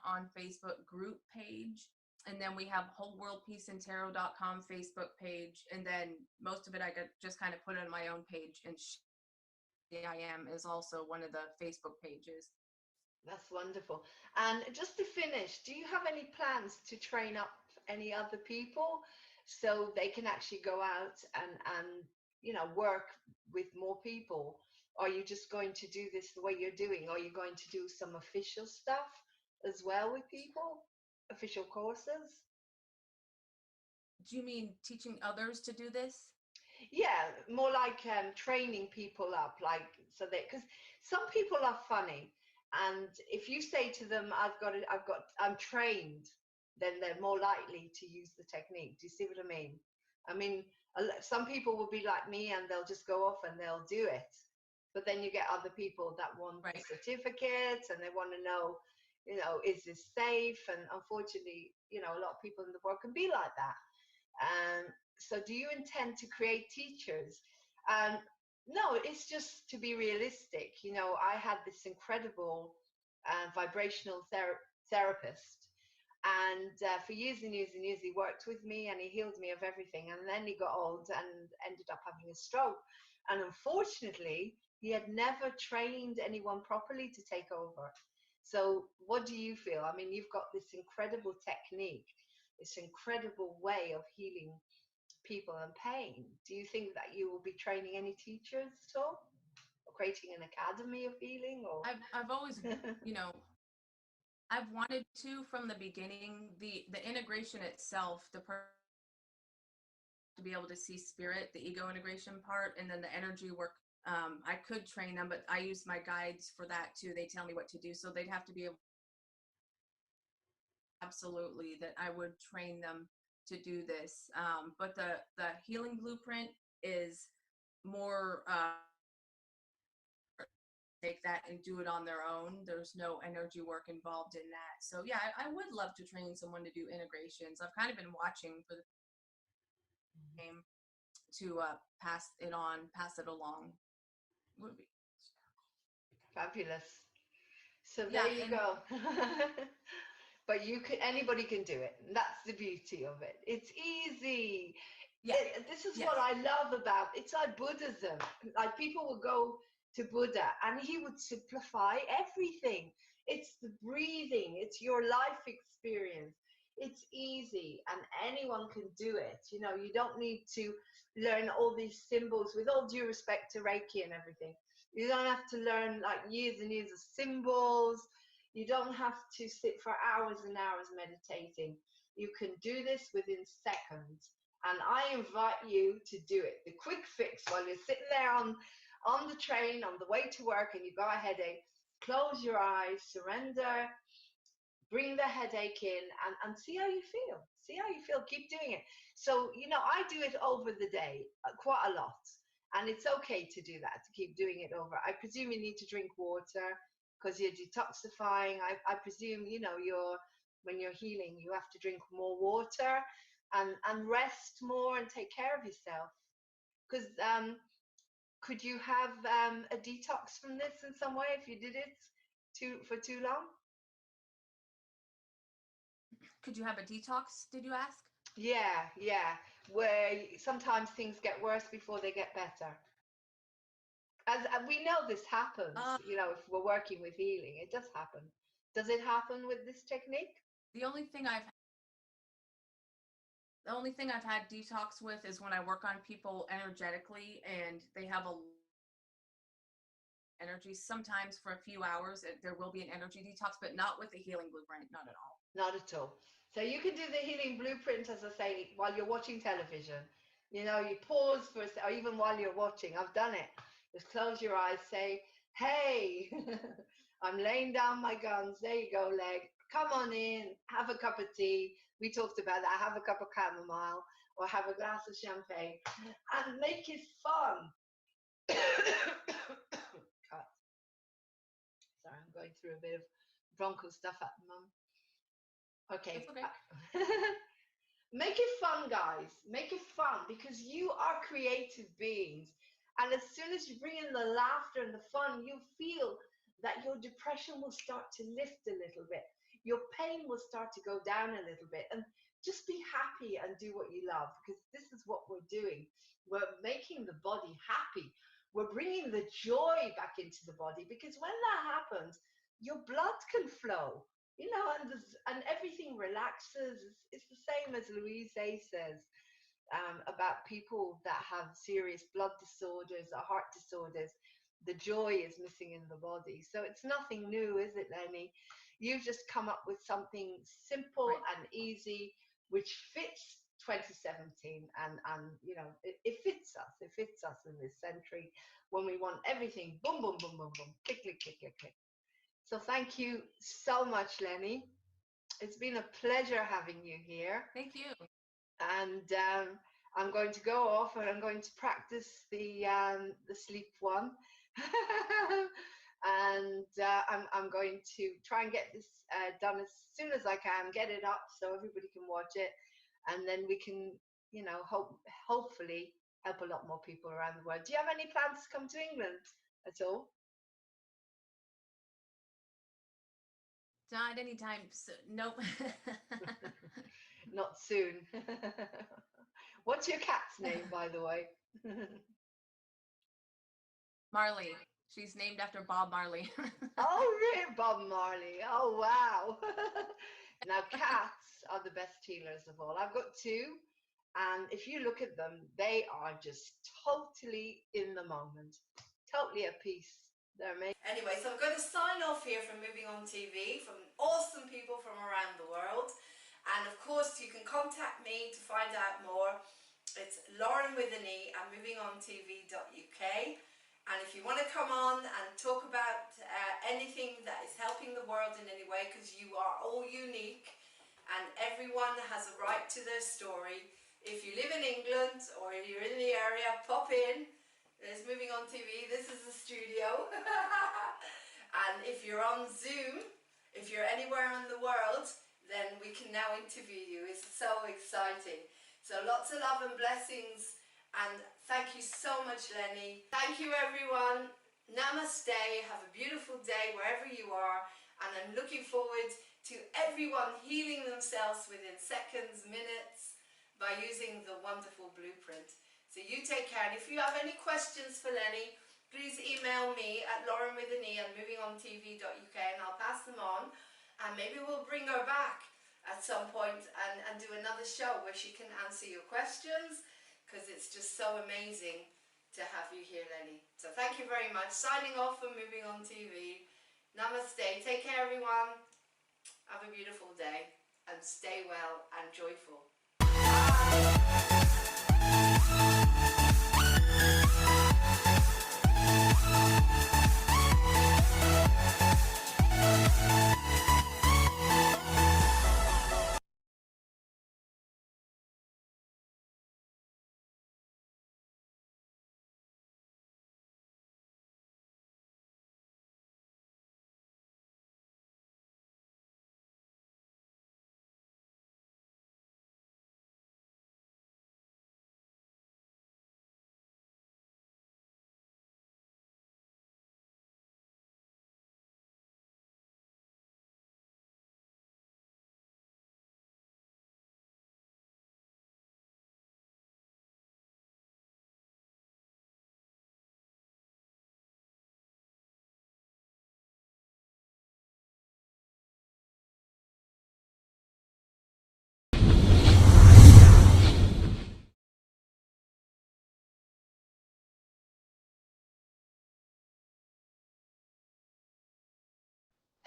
Speaker 16: on Facebook group page, and then we have wholeworldpeaceandtarot.com Facebook page, and then most of it I just kind of put on my own page, and I Am is also one of the Facebook pages.
Speaker 17: That's wonderful. And just to finish, do you have any plans to train up any other people, so they can actually go out and you know, work with more people? Are you just going to do this the way you're doing? Are you going to do some official stuff as well with people? Official courses?
Speaker 16: Do you mean teaching others to do this?
Speaker 17: Yeah, more like training people up, like, so that, because some people are funny, and if you say to them, I'm trained, then they're more likely to use the technique. Do you see what I mean? I mean, some people will be like me and they'll just go off and they'll do it. But then you get other people that want the certificates and they want to know, you know, is this safe? And unfortunately, you know, a lot of people in the world can be like that. So do you intend to create teachers? No, it's just to be realistic. You know, I had this incredible vibrational therapist, and for years and years and years he worked with me and he healed me of everything, and then he got old and ended up having a stroke, and unfortunately he had never trained anyone properly to take over. So what do you feel? I mean, you've got this incredible technique, this incredible way of healing people and pain. Do you think that you will be training any teachers at all, or creating an academy of healing? Or
Speaker 16: I've always, you know, I've wanted to from the beginning. The integration itself, to be able to see spirit, the ego integration part, and then the energy work. I could train them, but I use my guides for that too. They tell me what to do, so they'd have to be able. Absolutely, that I would train them to do this. But the healing blueprint is more take that and do it on their own. There's no energy work involved in that. So yeah, I would love to train someone to do integrations. I've kind of been watching for the game to pass it along. Would be
Speaker 17: fabulous. So
Speaker 16: yeah,
Speaker 17: there you go. But anybody can do it. And that's the beauty of it. It's easy. Yeah. This is what I love about it. It's like Buddhism. Like, people will go to Buddha and he would simplify everything. It's the breathing. It's your life experience. It's easy and anyone can do it. You know, you don't need to learn all these symbols, with all due respect to Reiki and everything. You don't have to learn like years and years of symbols. You don't have to sit for hours and hours meditating. You can do this within seconds. And I invite you to do it. The quick fix while you're sitting there on the train, on the way to work, and you've got a headache, close your eyes, surrender, bring the headache in, and see how you feel. See how you feel. Keep doing it. So, you know, I do it over the day quite a lot. And it's okay to do that, to keep doing it over. I presume you need to drink water, because you're detoxifying. I presume, you know, when you're healing, you have to drink more water and rest more and take care of yourself. Because could you have a detox from this in some way if you did it for too long?
Speaker 16: Could you have a detox, did you ask?
Speaker 17: Yeah, where sometimes things get worse before they get better. As we know this happens, you know, if we're working with healing, it does happen. Does it happen with this technique?
Speaker 16: The only thing I've had detox with is when I work on people energetically and they have a energy. Sometimes for a few hours there will be an energy detox, but not with the healing blueprint, not at all.
Speaker 17: Not at all. So you can do the healing blueprint, as I say, while you're watching television. You know, you pause for a second, or even while you're watching. I've done it. Just close your eyes, say, hey, I'm laying down my guns. There you go, leg. Come on in, have a cup of tea. We talked about that. Have a cup of chamomile or have a glass of champagne and make it fun. Cut. Sorry, I'm going through a bit of bronco stuff at the moment. Okay. Make it fun, guys. Make it fun, because you are creative beings. And as soon as you bring in the laughter and the fun, you feel that your depression will start to lift a little bit. Your pain will start to go down a little bit. And just be happy and do what you love, because this is what we're doing. We're making the body happy. We're bringing the joy back into the body, because when that happens, your blood can flow. you know, and everything relaxes. It's the same as Louise A says about people that have serious blood disorders or heart disorders. The joy is missing in the body. So it's nothing new, is it, Lenny? You've just come up with something simple and easy, which fits 2017, and you know, it fits us. It fits us in this century when we want everything boom, boom, boom, boom, boom, click, click, click, click, click. So thank you so much, Lenny. It's been a pleasure having you here.
Speaker 16: Thank you.
Speaker 17: And I'm going to go off and I'm going to practice the sleep one. And I'm going to try and get this done as soon as I can, get it up so everybody can watch it, and then we can, you know, hopefully help a lot more people around the world. Do you have any plans to come to England at all?
Speaker 16: Not anytime soon. Nope.
Speaker 17: Not soon. What's your cat's name, by the way?
Speaker 16: Marley. She's named after Bob Marley.
Speaker 17: Oh, really? Bob Marley. Oh, wow. Now, cats are the best healers of all. I've got two, and if you look at them, they are just totally in the moment, totally at peace. They're amazing.
Speaker 20: Anyway, so I'm going to sign off here from Moving On TV, from awesome people from around the world. And of course, you can contact me to find out more. It's Lauren with an E at movingontv.uk. And if you want to come on and talk about anything that is helping the world in any way, because you are all unique and everyone has a right to their story. If you live in England or if you're in the area, pop in. There's Moving On TV. This is the studio. And if you're on Zoom, if you're anywhere in the world, then we can now interview you. It's so exciting. So lots of love and blessings. And thank you so much, Lenny. Thank you, everyone. Namaste. Have a beautiful day wherever you are. And I'm looking forward to everyone healing themselves within seconds, minutes, by using the wonderful blueprint. So you take care. And if you have any questions for Lenny, please email me at laurenwithane@movingontv.uk and I'll pass them on. And maybe we'll bring her back at some point and do another show where she can answer your questions, because it's just so amazing to have you here, Lenny. So thank you very much. Signing off from Moving On TV. Namaste. Take care, everyone. Have a beautiful day and stay well and joyful.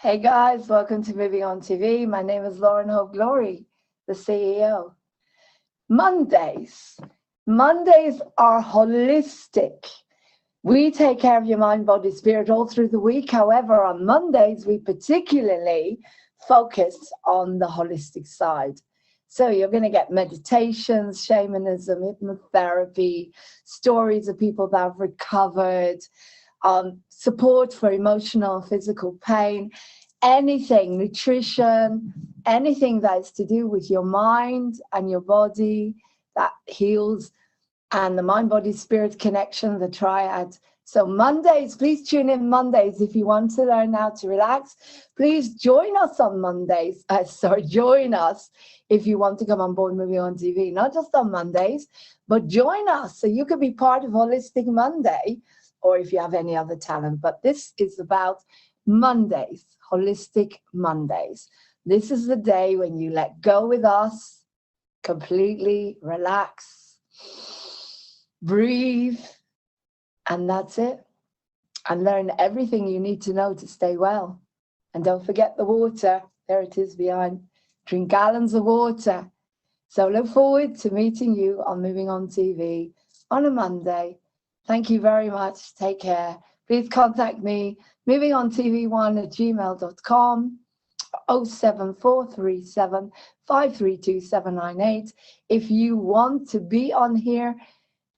Speaker 2: Hey guys, welcome to Moving On TV. My name is Lauren Hope Glory, the CEO. Mondays are holistic. We take care of your mind, body, spirit all through the week. However, on Mondays, we particularly focus on the holistic side. So you're going to get meditations, shamanism, hypnotherapy, stories of people that have recovered, support for emotional, physical pain, anything, nutrition, anything that is to do with your mind and your body that heals, and the mind, body, spirit connection, the triad. So Mondays, please tune in Mondays if you want to learn how to relax. Please join us on Mondays. Join us if you want to come on board Moving On TV, not just on Mondays, but join us so you can be part of Holistic Monday, or if you have any other talent. But this is about Mondays, Holistic Mondays. This is the day when you let go with us, completely relax, breathe, and that's it. And learn everything you need to know to stay well. And don't forget the water. There it is behind. Drink gallons of water. So look forward to meeting you on Moving On TV on a Monday. Thank you very much. Take care. Please contact me, movingontv1@gmail.com, 07437 532 if you want to be on here,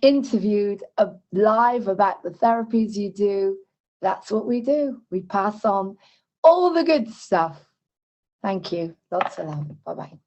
Speaker 2: interviewed live about the therapies you do. That's what we do. We pass on all the good stuff. Thank you. Lots of love. Bye-bye.